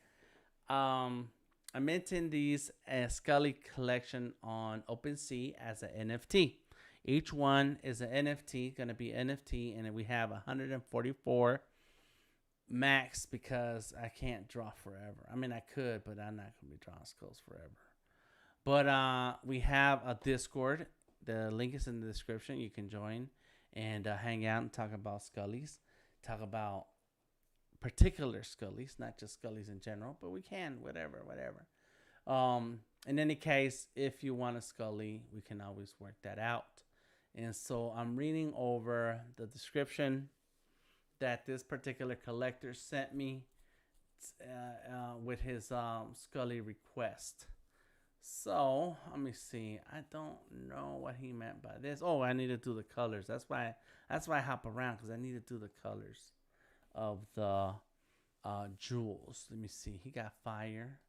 I'm minting these Skully collection on OpenSea as an NFT. Each one is an NFT, going to be NFT, and we have 144 max because I can't draw forever. I mean, I could, but I'm not going to be drawing skulls forever. But we have a Discord. The link is in the description. You can join and hang out and talk about Skullys, talk about particular Skullys, not just Skullys in general, but we can, whatever. In any case, if you want a Skully, we can always work that out. And so I'm reading over the description that this particular collector sent me with his Skully request. So let me see. I don't know what he meant by this. Oh, I need to do the colors. That's why I hop around, because I need to do the colors of the jewels. Let me see. He got fire,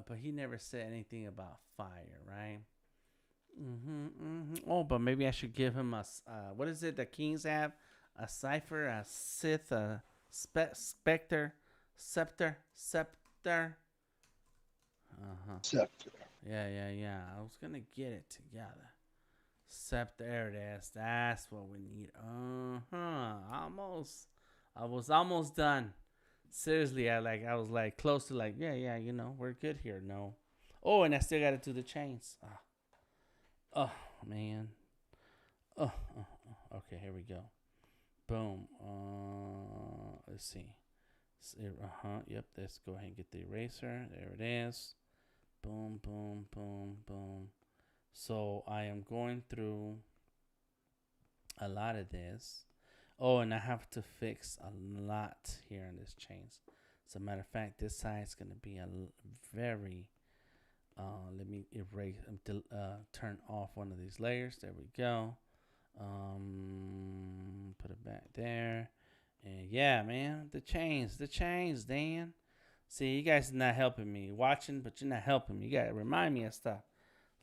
but he never said anything about fire, right? Oh, but maybe I should give him a what is it that kings have? A cipher, a Sith, a specter, scepter. Scepter. Yeah. I was gonna get it together. Scepter, there it is. That's what we need. Almost. I was almost done. Seriously, I was like close to like, yeah, we're good here. No. Oh, and I still gotta do the chains. Oh man. Okay, here we go. Boom. Let's see. Yep. Let's go ahead and get the eraser. There it is. Boom. So I am going through a lot of this. Oh, and I have to fix a lot here in this chains. As a matter of fact, this side is going to be a very Let me erase, turn off one of these layers. There we go. Put it back there. And yeah, man, the chains, Dan. See, you guys are not helping me. Watching, but you're not helping me. You gotta remind me of stuff.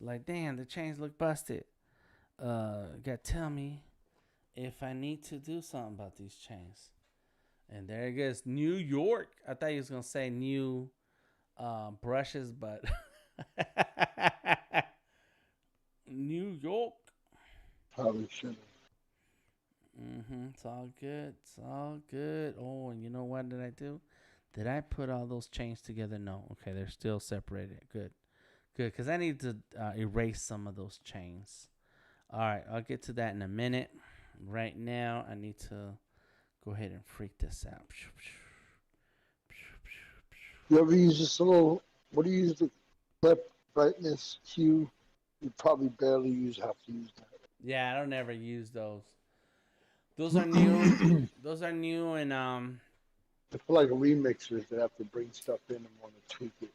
Like, damn, the chains look busted. Gotta tell me if I need to do something about these chains. And there it goes, New York. I thought he was gonna say new brushes, but New York. Probably shouldn't. It's all good. It's all good. Oh, and you know what did I do? Did I put all those chains together? No. Okay, they're still separated. Good. Good, because I need to erase some of those chains. All right, I'll get to that in a minute. Right now, I need to go ahead and freak this out. You ever use this little, what do you use the clip brightness hue? You probably barely have to use that. Yeah, I don't ever use those. Those are new. Those are new, and I feel like remixers that have to bring stuff in and want to tweak it.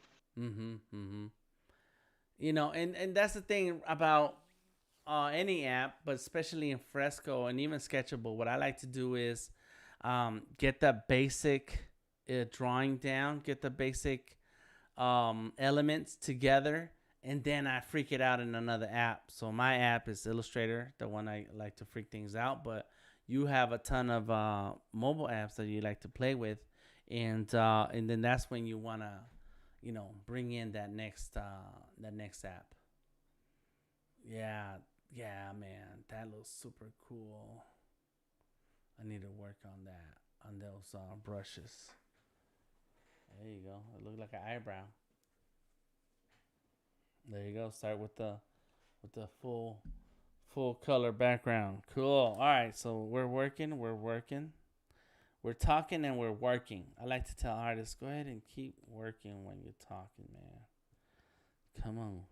You know, and that's the thing about any app, but especially in Fresco and even Sketchable. What I like to do is get the basic drawing down, get the basic elements together, and then I freak it out in another app. So my app is Illustrator, the one I like to freak things out, but you have a ton of mobile apps that you like to play with, and then that's when you want to, you know, bring in that next app. Yeah, man, that looks super cool. I need to work on that, on those brushes. There you go. It looks like an eyebrow. There you go. Start with the full color background. Cool. All right, so we're working. We're talking and we're working. I like to tell artists, go ahead and keep working when you're talking, man. Come on.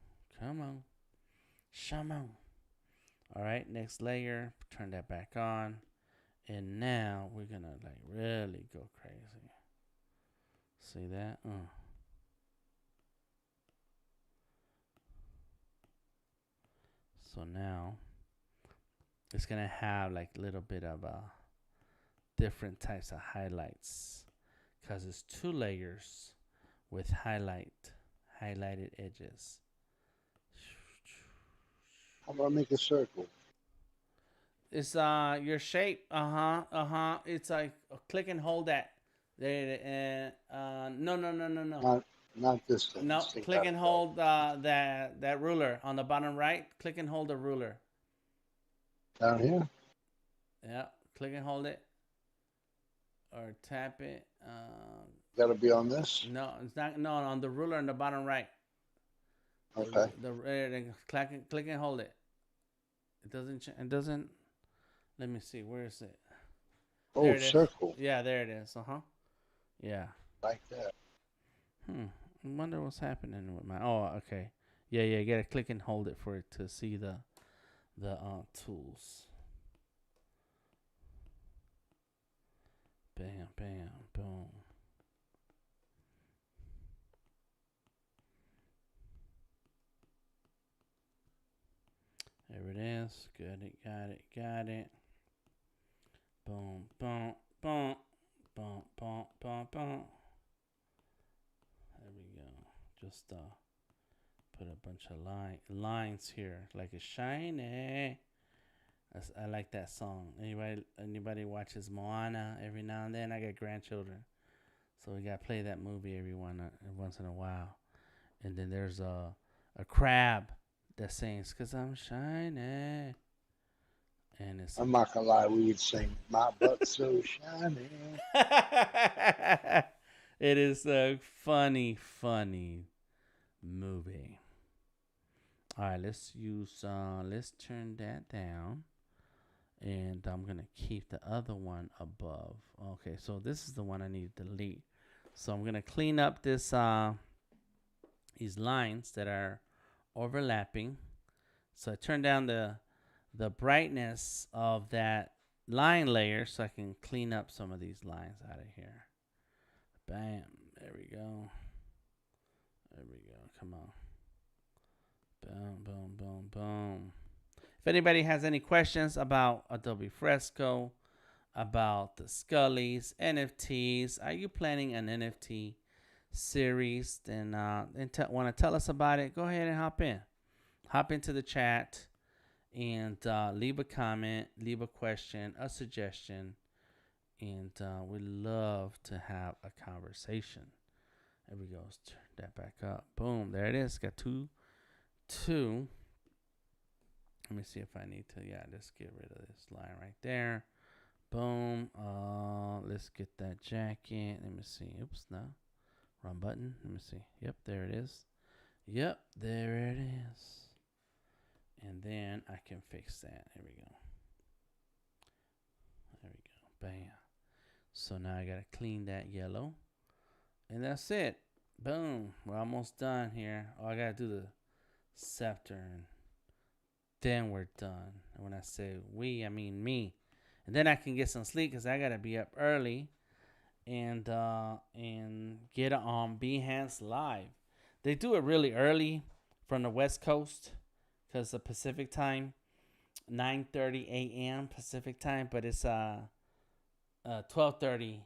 Shaman. All right, next layer. Turn that back on. And now we're going to like really go crazy. See that? So now it's going to have like a little bit of different types of highlights because it's 2 layers with highlighted edges. How about make a circle? It's your shape. It's like click and hold that. There. No. Not this thing. No, click and hold that ruler on the bottom right. Click and hold the ruler. Down here? Yeah, click and hold it. Or tap it. Got to be on this? No, it's not. No, on the ruler on the bottom right. Okay. Click and hold it. It doesn't. Let me see. Where is it? Oh, circle. Yeah, there it is. Yeah. Like that. I wonder what's happening with my. Oh, okay. Yeah. You gotta click and hold it for it to see the tools. Bam, boom. There it is. Got it. Boom. There we go. Just put a bunch of lines here, like it's shiny. I like that song. Anybody watches Moana every now and then? I got grandchildren, so we gotta play that movie every once in a while. And then there's a crab that sings "Cause I'm shiny," and it's. I'm not gonna lie, we would sing "My Butt's So Shiny." It is a funny movie. All right, let's turn that down. And I'm going to keep the other one above. Okay, so this is the one I need to delete. So I'm going to clean up these lines that are overlapping. So I turn down the brightness of that line layer so I can clean up some of these lines out of here. Bam. There we go. Come on. Boom, boom, boom, boom. If anybody has any questions about Adobe Fresco, about the Skullys, NFTs, are you planning an NFT series? Then want to tell us about it? Go ahead and hop into the chat, and leave a comment, leave a question, a suggestion, and we love to have a conversation. There we go. Let's turn that back up. Boom. There it is. Got two. Let me see if I need to. Yeah, let's get rid of this line right there. Boom. Let's get that jacket. Let me see. Oops, no. Wrong button. Let me see. Yep, there it is. Yep, there it is. And then I can fix that. There we go. There we go. Bam. So now I gotta clean that yellow. And that's it. Boom. We're almost done here. Oh, I gotta do the scepter, and then we're done. And when I say we, I mean me. And then I can get some sleep because I gotta be up early and get on Behance Live. They do it really early from the West Coast because the Pacific time, 9:30 a.m. Pacific time, but it's 12:30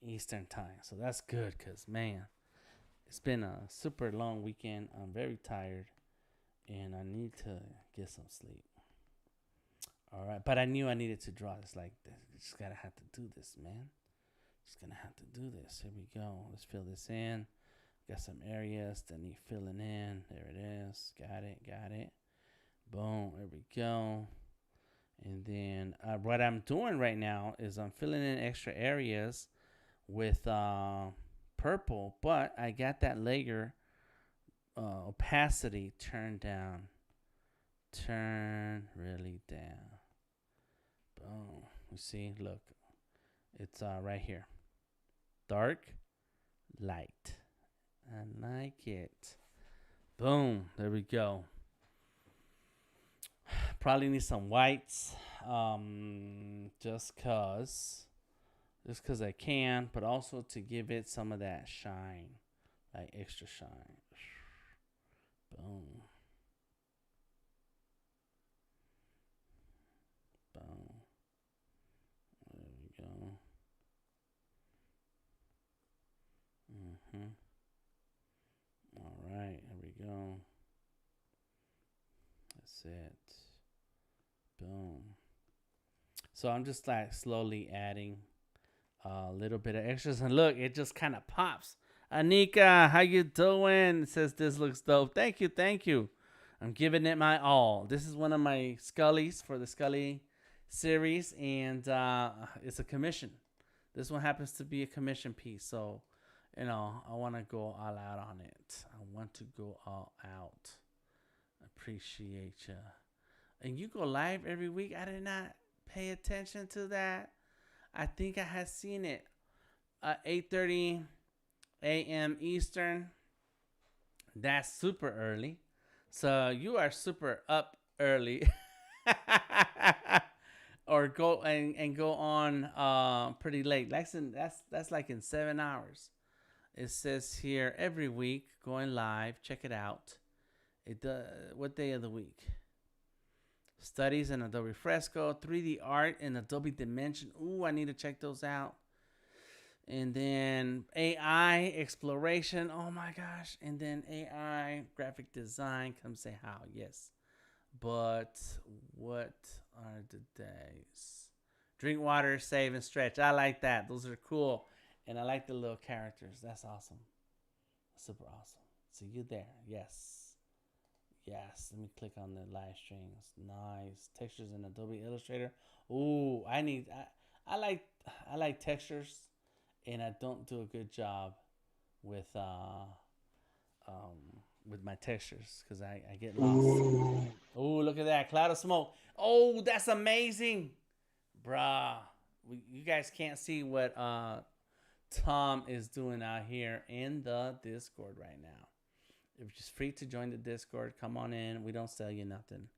Eastern time. So that's good because, man, it's been a super long weekend. I'm very tired and I need to get some sleep. All right, but I knew I needed to draw. It's like, just gotta have to do this, man. Just gonna have to do this. Here we go. Let's fill this in. Got some areas that need filling in. There it is. Got it. Boom. There we go. And then what I'm doing right now is I'm filling in extra areas with purple, but I got that layer opacity turned down. Turn really down. Boom. You see, look, it's right here. Dark, light. I like it. Boom. There we go. Probably need some whites, just cause I can, but also to give it some of that shine, like extra shine. Boom. Boom. There we go. All right, here we go. That's it. Boom. So I'm just like slowly adding a little bit of extras, and look, it just kind of pops. Anika, how you doing? It says this looks dope. Thank you. I'm giving it my all. This is one of my Skullys for the Skully series, and it's a commission. This one happens to be a commission piece, so I want to go all out on it. I want to go all out. Appreciate you. And you go live every week. I did not pay attention to that. I think I had seen it 8:30 a.m. Eastern. That's super early. So you are super up early. Or go and go on pretty late. That's like in 7 hours. It says here every week going live. Check it out. What day of the week? Studies in Adobe Fresco, 3D art in Adobe Dimension. Ooh, I need to check those out. And then AI exploration. Oh my gosh. And then AI graphic design. Come say how. Yes. But what are the days? Drink water, save, and stretch. I like that. Those are cool. And I like the little characters. That's awesome. Super awesome. See you there. Yes. Let me click on the live streams. Nice. Textures in Adobe Illustrator. Ooh, I like textures, and I don't do a good job with my textures because I get lost. Oh, look at that cloud of smoke. Oh, that's amazing, bruh. You guys can't see what Tom is doing out here in the Discord right now. If you're just free to join the Discord, come on in. We don't sell you nothing.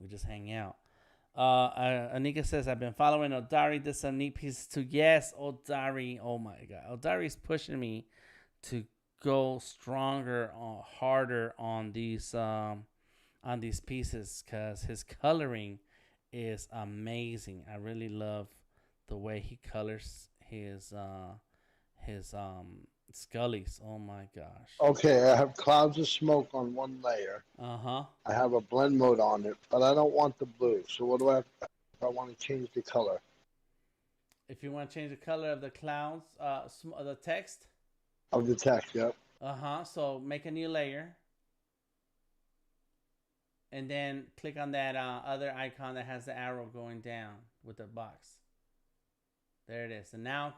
We just hang out. Anika says, I've been following Odari. Did some neat pieces too. Yes, Odari. Oh my God. Odari's pushing me to go stronger, harder on these on these pieces because his coloring is amazing. I really love the way he colors his Skullys. Oh my gosh. Okay, I have clouds of smoke on one layer. Uh-huh. I have a blend mode on it, but I don't want the blue. So what do I have if I want to change the color If you want to change the color of the clouds, the text. of the text? Yep. Uh-huh. So make a new layer and then click on that other icon that has the arrow going down with the box. There it is. And now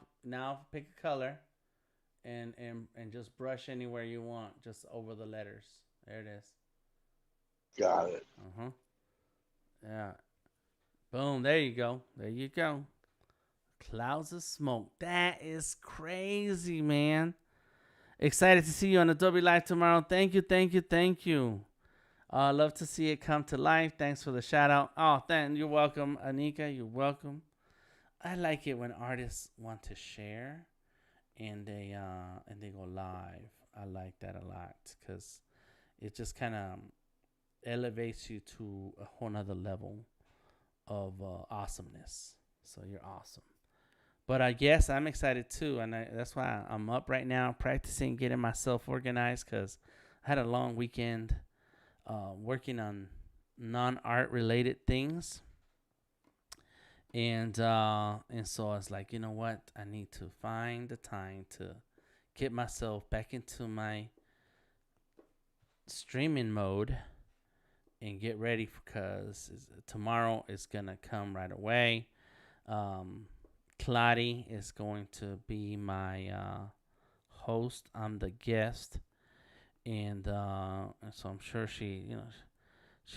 pick a color and just brush anywhere you want, just over the letters. There it is. Got it. Uh-huh. Yeah. Boom. There you go. There you go. Clouds of smoke. That is crazy, man. Excited to see you on Adobe Live tomorrow. Thank you, thank you, thank you. Love to see it come to life. Thanks for the shout out. Oh, you're welcome, Anika. You're welcome. I like it when artists want to share and they go live. I like that a lot because it just kind of elevates you to a whole nother level of awesomeness. So you're awesome. But I guess I'm excited too, and that's why I'm up right now practicing getting myself organized because I had a long weekend working on non-art related things. And so I was like, you know what? I need to find the time to get myself back into my streaming mode and get ready because tomorrow is going to come right away. Claudia is going to be my host. I'm the guest. And so I'm sure she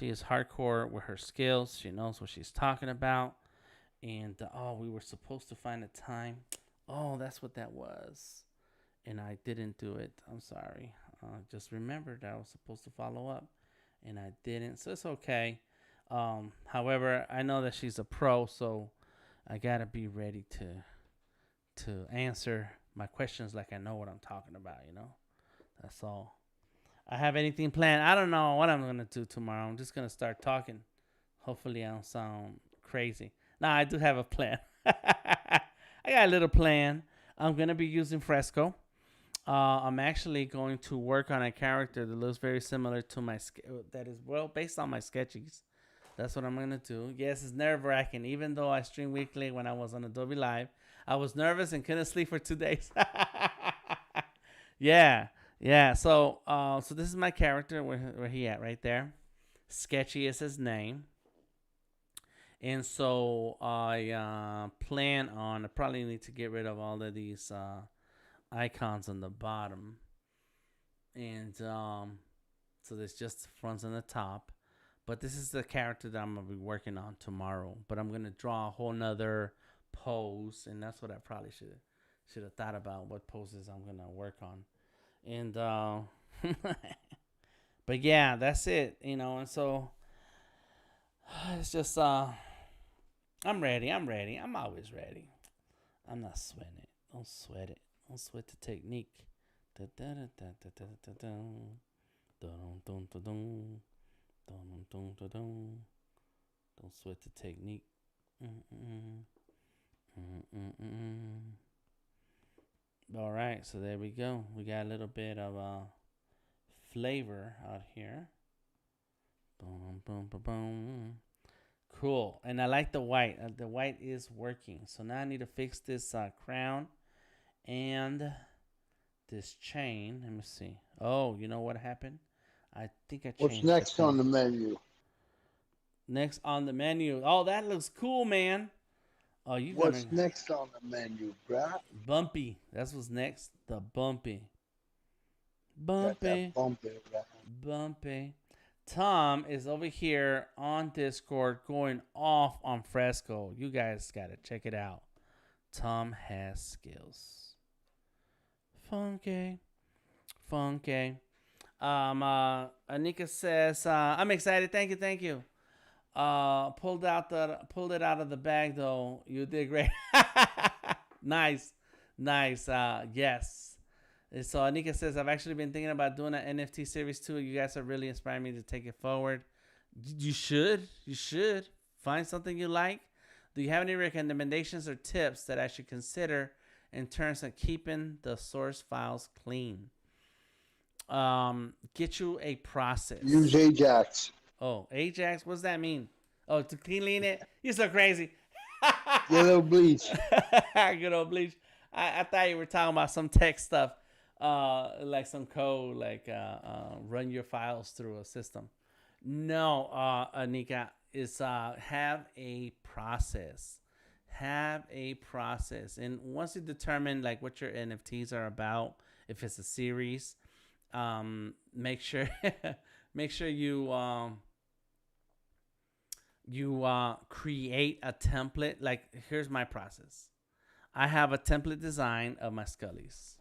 is hardcore with her skills. She knows what she's talking about. And we were supposed to find a time. Oh, that's what that was. And I didn't do it. I'm sorry. Just remembered that I was supposed to follow up, and I didn't. So it's okay. However, I know that she's a pro, so I gotta be ready to answer my questions like I know what I'm talking about. That's all. I have anything planned? I don't know what I'm gonna do tomorrow. I'm just gonna start talking. Hopefully, I don't sound crazy. Nah, I do have a plan. I got a little plan. I'm going to be using Fresco. I'm actually going to work on a character that looks very similar to that is based on my sketches. That's what I'm going to do. Yes, it's nerve-wracking. Even though I stream weekly when I was on Adobe Live, I was nervous and couldn't sleep for 2 days. Yeah. So this is my character. Where he at? Right there. Sketchy is his name. And so I plan on, I probably need to get rid of all of these icons on the bottom. And so there's just fronts on the top. But this is the character that I'm going to be working on tomorrow. But I'm going to draw a whole nother pose. And that's what I probably should have thought about, what poses I'm going to work on. And, but yeah, that's it, and so it's just, I'm ready. I'm always ready. I'm not sweating it. Don't sweat it. Don't sweat the technique. Don't sweat the technique. All right, so there we go. We got a little bit of flavor out here. Boom, boom, boom, boom. Cool. And I like the white. The white is working. So now I need to fix this crown and this chain. Let me see. Oh, you know what happened? I think I changed. What's next on the menu? Next on the menu. Oh, that looks cool, man. Oh, What's next on the menu, bruh? Bumpy. That's what's next. The bumpy. Bumpy. Bumpy. Tom is over here on Discord going off on Fresco. You guys got to check it out. Tom has skills. Funky. Anika says, I'm excited. Thank you. Pulled it out of the bag though. You did great. Nice. Yes. So Anika says, I've actually been thinking about doing an NFT series too. You guys have really inspired me to take it forward. You should. You should find something you like. Do you have any recommendations or tips that I should consider in terms of keeping the source files clean? Get you a Use process. Ajax. Oh, Ajax, what does that mean? Oh, to clean it? You're so crazy. Yellow bleach. Good old bleach. I thought you were talking about some tech stuff, like some code, like run your files through a system. No, Anika, is have a process. Have a process, and once you determine like what your NFTs are about, if it's a series, make sure make sure you create a template. Like here's my process. I have a template design of my Skullys,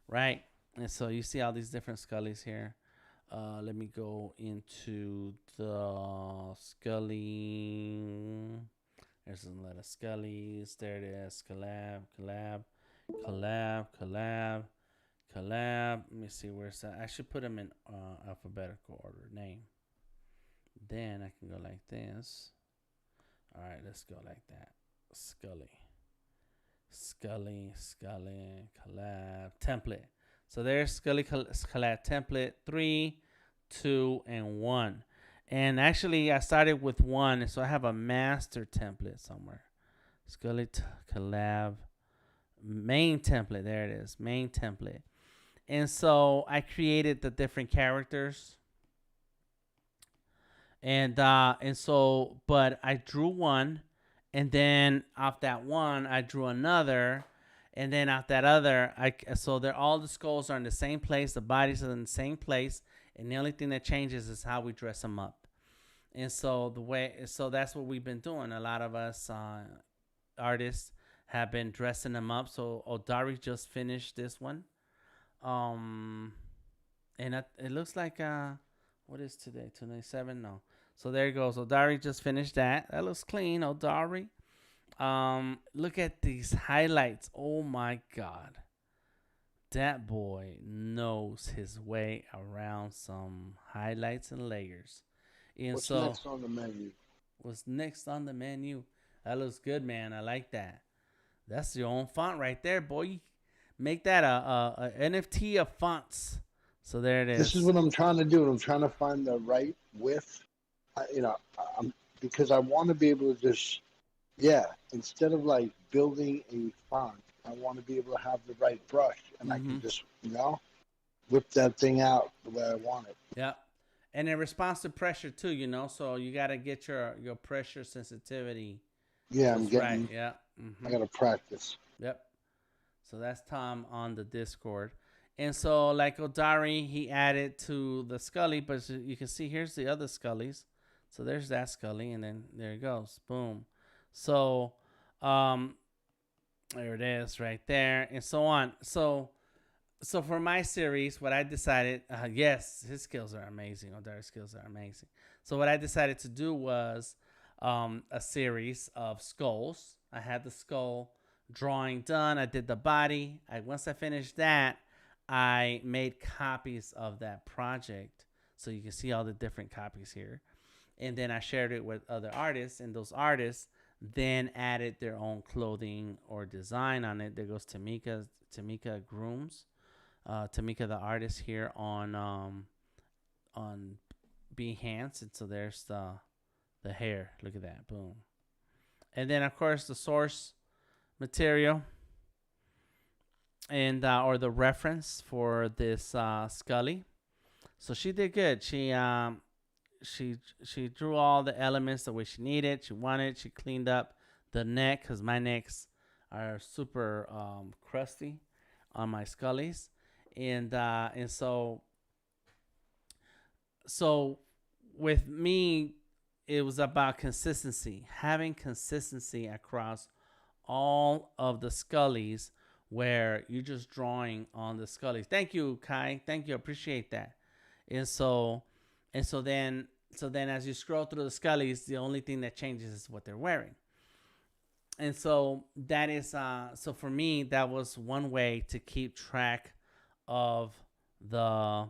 right? And so you see all these different Skullys here. Let me go into the Skully. There's a lot of Skullys. There it is. Collab, collab, collab, collab, collab. Let me see where's that. I should put them in alphabetical order. Name. Then I can go like this. All right, let's go like that. Skully. Skully, Skully, collab, template. So there's Skully collab template 3, 2, and 1. And actually, I started with 1, so I have a master template somewhere. Skully collab main template. There it is, main template. And so I created the different characters. And so, but I drew one, and then off that one I drew another, and then off that other so they're all the skulls are in the same place, the bodies are in the same place, and the only thing that changes is how we dress them up. And so that's what we've been doing. A lot of us artists have been dressing them up. So Odari just finished this one, and it looks like what is today? 27? No. So there it goes. Odari just finished that. That looks clean, Odari. Look at these highlights. Oh my God. That boy knows his way around some highlights and layers. And What's so next on the menu? what's next on the menu? That looks good, man. I like that. That's your own font right there, boy. Make that a NFT of fonts. So there it is. This is what I'm trying to do. I'm trying to find the right width. I'm because I want to be able to just, instead of like building a font, I want to be able to have the right brush, and I can just, whip that thing out the way I want it. Yeah. And it responds to pressure too, so you got to get your pressure sensitivity. Yeah, I'm getting. Right. Yeah. I got to practice. Yep. So that's Tom on the Discord. And so, like Odari, he added to the Skully, but you can see here's the other Skullys. So there's that Skully, and then there it goes. Boom. So, there it is right there, and so on. So for my series, what I decided, yes, his skills are amazing. Odari's skills are amazing. So what I decided to do was a series of skulls. I had the skull drawing done. I did the body. Once I finished that, I made copies of that project. So you can see all the different copies here. And then I shared it with other artists, and those artists then added their own clothing or design on it. There goes Tamika Grooms, Tamika the artist here on Behance, and so there's the hair. Look at that, boom. And then of course the source material and or the reference for this Skully. So she did good. She drew all the elements the way she needed. She wanted. She cleaned up the neck because my necks are super crusty on my Skullys, and so with me, it was about consistency, having consistency across all of the Skullys, where you're just drawing on the Skullys. Thank you, Kai. Thank you. Appreciate that. And so then as you scroll through the Skullys, the only thing that changes is what they're wearing. And so that is so for me, that was one way to keep track of the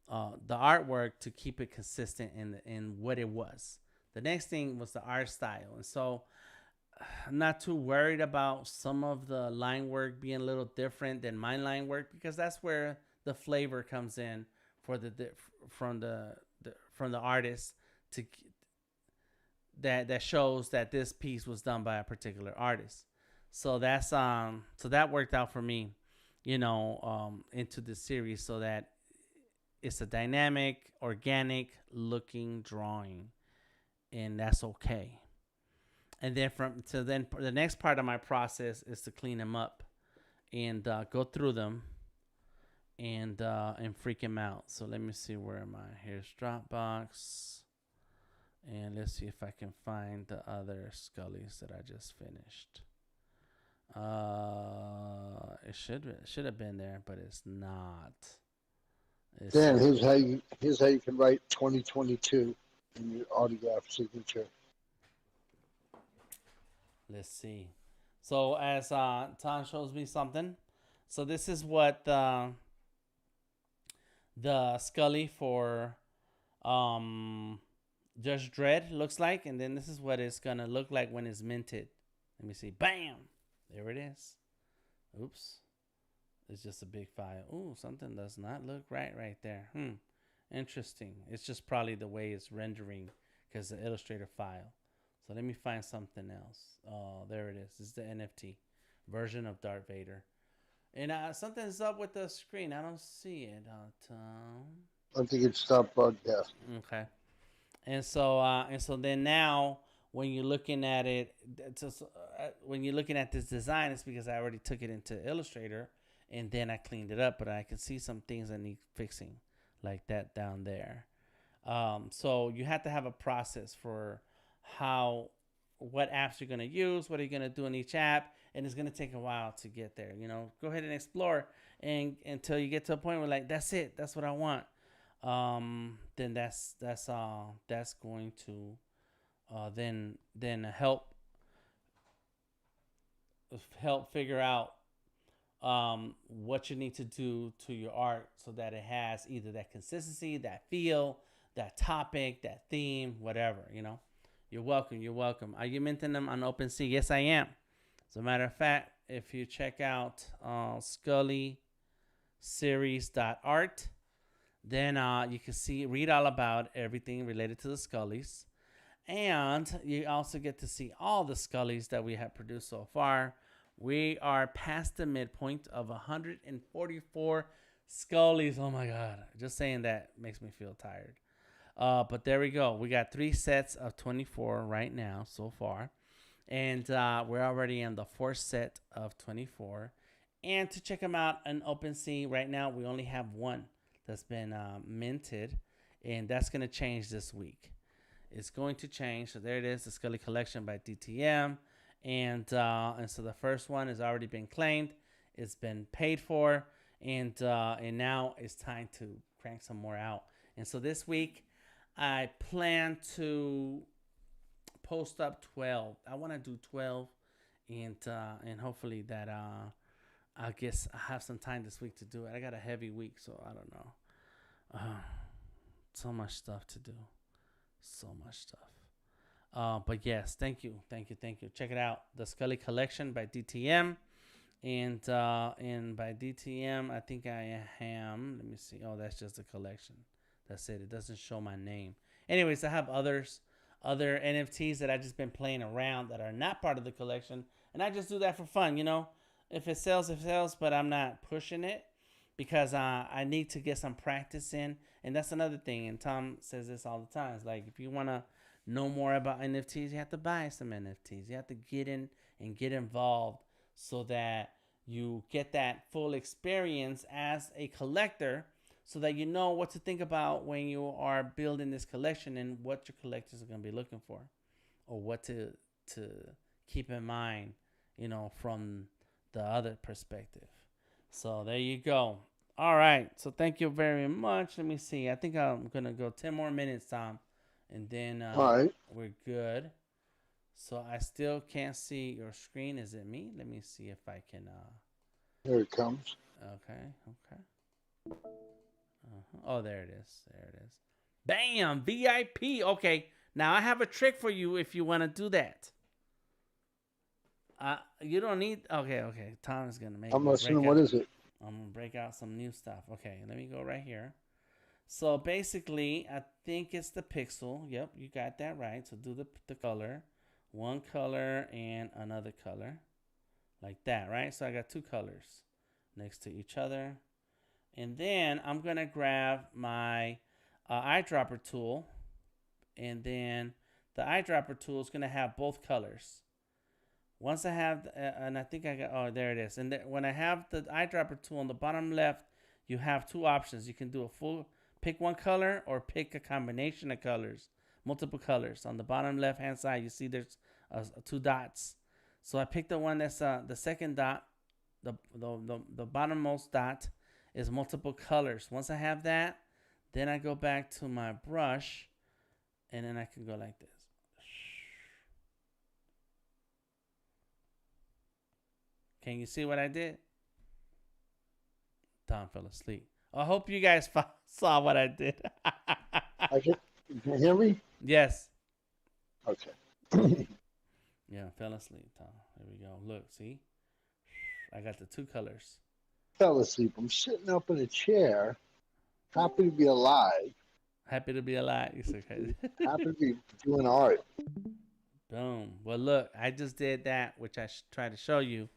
the artwork to keep it consistent in what it was. The next thing was the art style, and so I'm not too worried about some of the line work being a little different than my line work because that's where the flavor comes in for from the artist to that shows that this piece was done by a particular artist. So that worked out for me, into the series so that it's a dynamic, organic looking drawing, and that's okay. And then the next part of my process is to clean them up and go through them and freak them out. So let me see where am I. Here's Dropbox, and let's see if I can find the other Skullys that I just finished. It should have been there, but it's not. Dan, here's how you can write 2022 in your autograph signature. Let's see. So as Tom shows me something, so this is what the Skully for Judge Dredd looks like, and then this is what it's gonna look like when it's minted. Let me see. Bam! There it is. Oops. It's just a big file. Ooh, something does not look right there. Interesting. It's just probably the way it's rendering because the Illustrator file. So let me find something else. Oh, there it is. This is the NFT version of Darth Vader. And something's up with the screen. I don't see it, Tom. I think it stopped broadcast. Okay. And so then now when you're looking at it, when you're looking at this design, it's because I already took it into Illustrator and then I cleaned it up. But I can see some things that need fixing, like that down there. So you have to have a process for what apps you're going to use, what are you going to do in each app, and it's going to take a while to get there. Go ahead and explore and until you get to a point where like that's it, that's what I want. Then that's going to then help figure out what you need to do to your art so that it has either that consistency, that feel, that topic, that theme, whatever. You're welcome. Are you minting them on OpenSea? Yes, I am. As a matter of fact, if you check out Skully Series.art, then you can read all about everything related to the Skullys. And you also get to see all the Skullys that we have produced so far. We are past the midpoint of 144 Skullys. Oh my God. Just saying that makes me feel tired. But there we go. We got 3 sets of 24 right now so far. And we're already in the 4th set of 24. And to check them out on OpenSea, right now we only have one that's been minted. And that's going to change this week. It's going to change. So there it is, the Skully Collection by DTM. And so the first one has already been claimed. It's been paid for. And now it's time to crank some more out. And so this week, I plan to post up 12. I want to do 12, and hopefully that I guess I have some time this week to do it. I got a heavy week, so I don't know. So much stuff to do, so much stuff. But yes, thank you. Check it out, the Skully Collection by DTM, and by DTM, I think I am. Let me see. Oh, that's just a collection. That's it. It doesn't show my name. Anyways, I have other NFTs that I've just been playing around that are not part of the collection. And I just do that for fun, If it sells, it sells, but I'm not pushing it because I need to get some practice in. And that's another thing. And Tom says this all the time. It's like, if you want to know more about NFTs, you have to buy some NFTs. You have to get in and get involved so that you get that full experience as a collector, so that you know what to think about when you are building this collection and what your collectors are going to be looking for, or what to keep in mind, from the other perspective. So there you go. All right. So thank you very much. Let me see. I think I'm going to go 10 more minutes, Tom, and then All right. we're good. So I still can't see your screen. Is it me? Let me see if I can. Here it comes. Okay. Oh, there it is. There it is. Bam! VIP. Okay. Now I have a trick for you if you want to do that. You don't need. Okay, okay. Tom is gonna make I'm me listening. break What out. is it? I'm gonna break out some new stuff. Okay, let me go right here. So basically, I think it's the pixel. Yep, you got that right. So do the color, one color and another color, like that, right? So I got two colors next to each other, and then I'm gonna grab my eyedropper tool, and then the eyedropper tool is gonna have both colors. Once I have, and I think I got, oh, there it is. And when I have the eyedropper tool on the bottom left, you have two options. You can do a full, pick one color or pick a combination of colors, multiple colors. On the bottom left hand side, you see there's two dots. So I picked the one that's the second dot, the bottommost dot is multiple colors. Once I have that, then I go back to my brush, and then I can go like this. Can you see what I did? Tom fell asleep. I hope you guys saw what I did. Can you hear me? Yes. Okay. Yeah, fell asleep, Tom. There we go. Look, see? I got the two colors. Fell asleep. I'm sitting up in a chair, happy to be alive. Happy to be alive. It's okay. Happy to be doing art. Boom. Well, look, I just did that, which I tried to show you.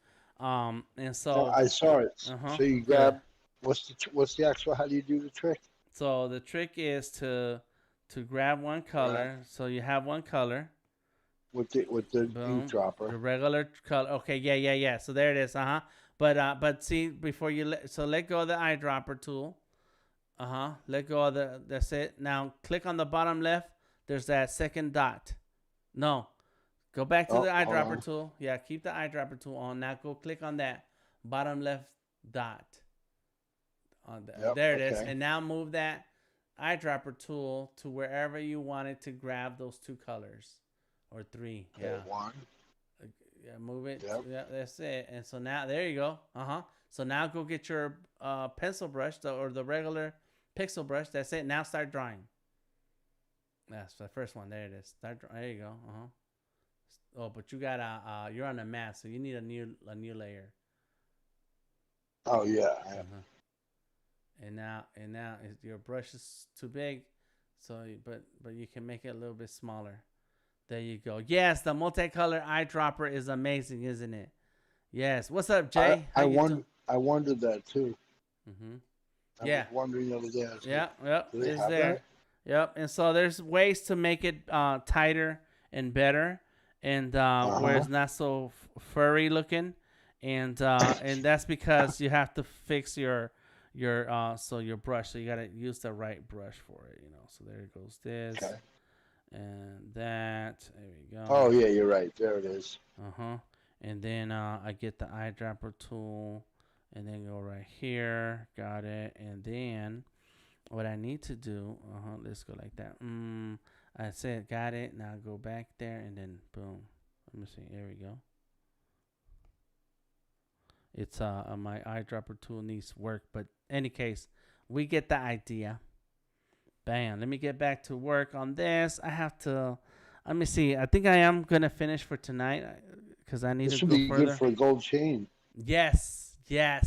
And So so, I saw it. So you good. grab. What's the actual? How do you do the trick? So the trick is to grab one color. Right. So you have one color. With the ink dropper. The regular color. Okay, yeah. So there it is. But see, before you let go of the eyedropper tool. Let go of that's it. Now click on the bottom left. There's that second dot. No. Go back to the eyedropper tool. Yeah, keep the eyedropper tool on. Now go click on that bottom left dot. There it is. And now move that eyedropper tool to wherever you wanted to grab those two colors. Or three. Okay, yeah. One. Yeah, move it. Yep. Yeah, that's it. And so now, there you go. So now go get your pencil brush or the regular pixel brush. That's it. Now start drawing. That's the first one. There it is. There you go. Oh, but you got you're on a mask, so you need a new layer. Oh yeah. And now your brush is too big, so but you can make it a little bit smaller. There you go. Yes, the multicolor eyedropper is amazing, isn't it? Yes. What's up, Jay? I wondered that too. I was wondering the other day. Yep. It's there. That? Yep. And so there's ways to make it tighter and better, and where it's not so furry looking, and that's because you have to fix your brush. So you gotta use the right brush for it. So there goes this. Okay. And that, there we go. Oh yeah, you're right. There it is. And then I get the eyedropper tool, and then go right here. Got it. And then what I need to do, let's go like that. I said got it. Now go back there, and then boom. Let me see. There we go. It's my eyedropper tool needs work, but any case, we get the idea. Bam. Let me get back to work on this. I have to. Let me see. I think I am gonna finish for tonight because I need to go further. This would be good for a gold chain. Yes. And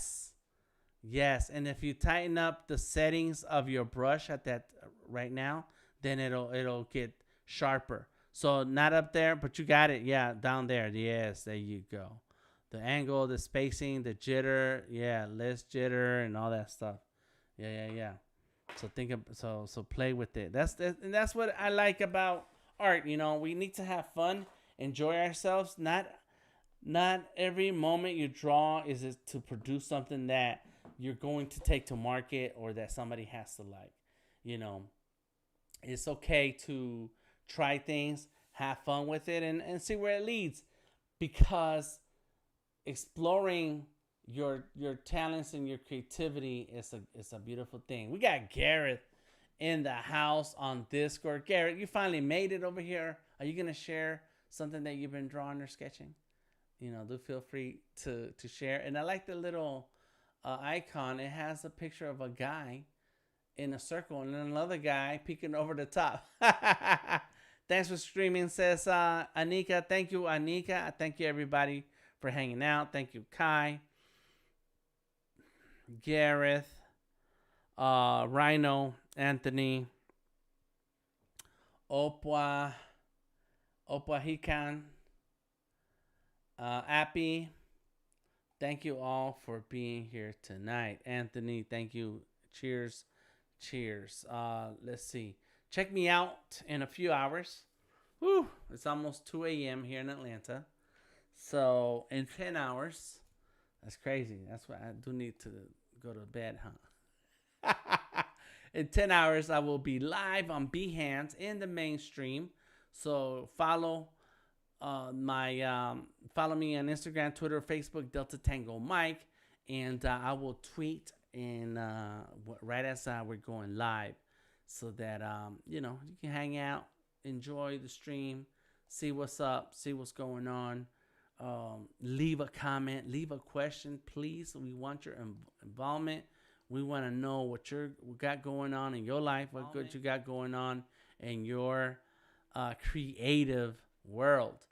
if you tighten up the settings of your brush at that right now, then it'll get sharper. So not up there, but you got it. Yeah, down there. Yes, there you go. The angle, the spacing, the jitter. Yeah, less jitter and all that stuff. Yeah. So so play with it. And that's what I like about art. We need to have fun, enjoy ourselves. Not every moment you draw is it to produce something that you're going to take to market or that somebody has to like. It's okay to try things, have fun with it, and see where it leads, because exploring your talents and your creativity is a beautiful thing. We got Gareth in the house on Discord. Gareth, you finally made it over here. Are you gonna share something that you've been drawing or sketching? Do feel free to share. And I like the little icon. It has a picture of a guy, in a circle, and then another guy peeking over the top. Thanks for streaming, says Anika. Thank you, Anika. Thank you, everybody, for hanging out. Thank you, Kai, Gareth, Rhino, Anthony, Opwa, Hikan, Appy. Thank you all for being here tonight. Anthony, thank you. Cheers. Cheers. Let's see. Check me out in a few hours. Whew, it's almost 2 a.m. here in Atlanta. So in 10 hours, that's crazy. That's why I do need to go to bed, huh? In 10 hours, I will be live on Behance in the mainstream. So follow me on Instagram, Twitter, Facebook, Delta Tango Mike, and I will tweet and right as we're going live, so that you can hang out, enjoy the stream, see what's up, see what's going on. Leave a comment, leave a question, please. We want your involvement. We want to know what you got going on in your life, what good you got going on in your creative world.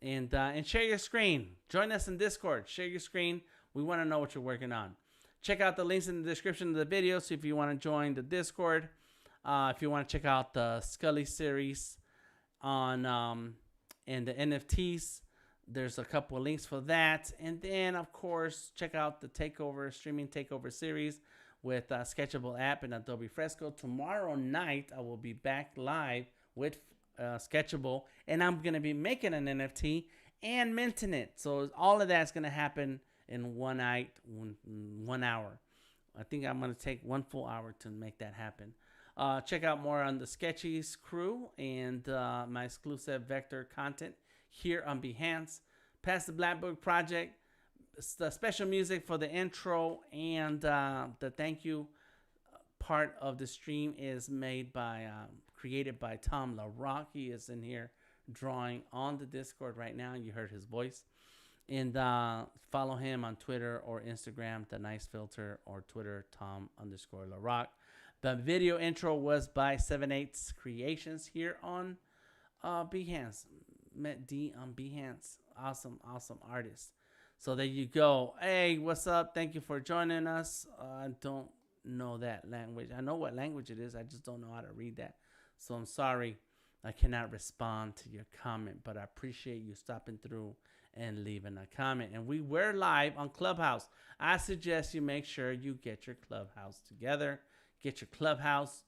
And share your screen. Join us in Discord. Share your screen. We want to know what you're working on. Check out the links in the description of the video. So if you want to join the Discord, if you want to check out the Skully Series on and the NFTs, there's a couple of links for that. And then, of course, check out the Takeover, streaming Takeover series with Sketchable app and Adobe Fresco. Tomorrow night, I will be back live with Sketchable, and I'm going to be making an NFT and minting it. So all of that's going to happen in 1 night, 1 hour. I think I'm going to take 1 full hour to make that happen. Check out more on the Sketchies crew and my exclusive vector content here on Behance. Past the Black Book Project. The special music for the intro and the thank you part of the stream is made by created by Tom LaRock. He is in here drawing on the Discord right now. You heard his voice. And follow him on Twitter or Instagram, The Nice Filter, or Twitter, Tom_LaRock. The video intro was by 7/8 Creations here on Behance. Met D on Behance. Awesome artist. So there you go. Hey, what's up? Thank you for joining us. I don't know that language. I know what language it is. I just don't know how to read that. So I'm sorry I cannot respond to your comment, but I appreciate you stopping through and leaving a comment. And we were live on ClubHouse. I suggest you make sure you get your ClubHouse together. Get your ClubHouse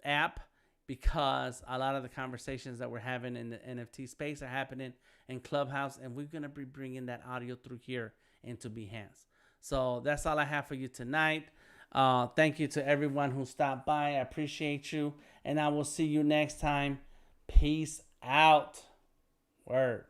app, because a lot of the conversations that we're having in the NFT space are happening in ClubHouse, and we're going to be bringing that audio through here into Behance. So that's all I have for you tonight. Thank you to everyone who stopped by. I appreciate you, and I will see you next time. Peace out. Word.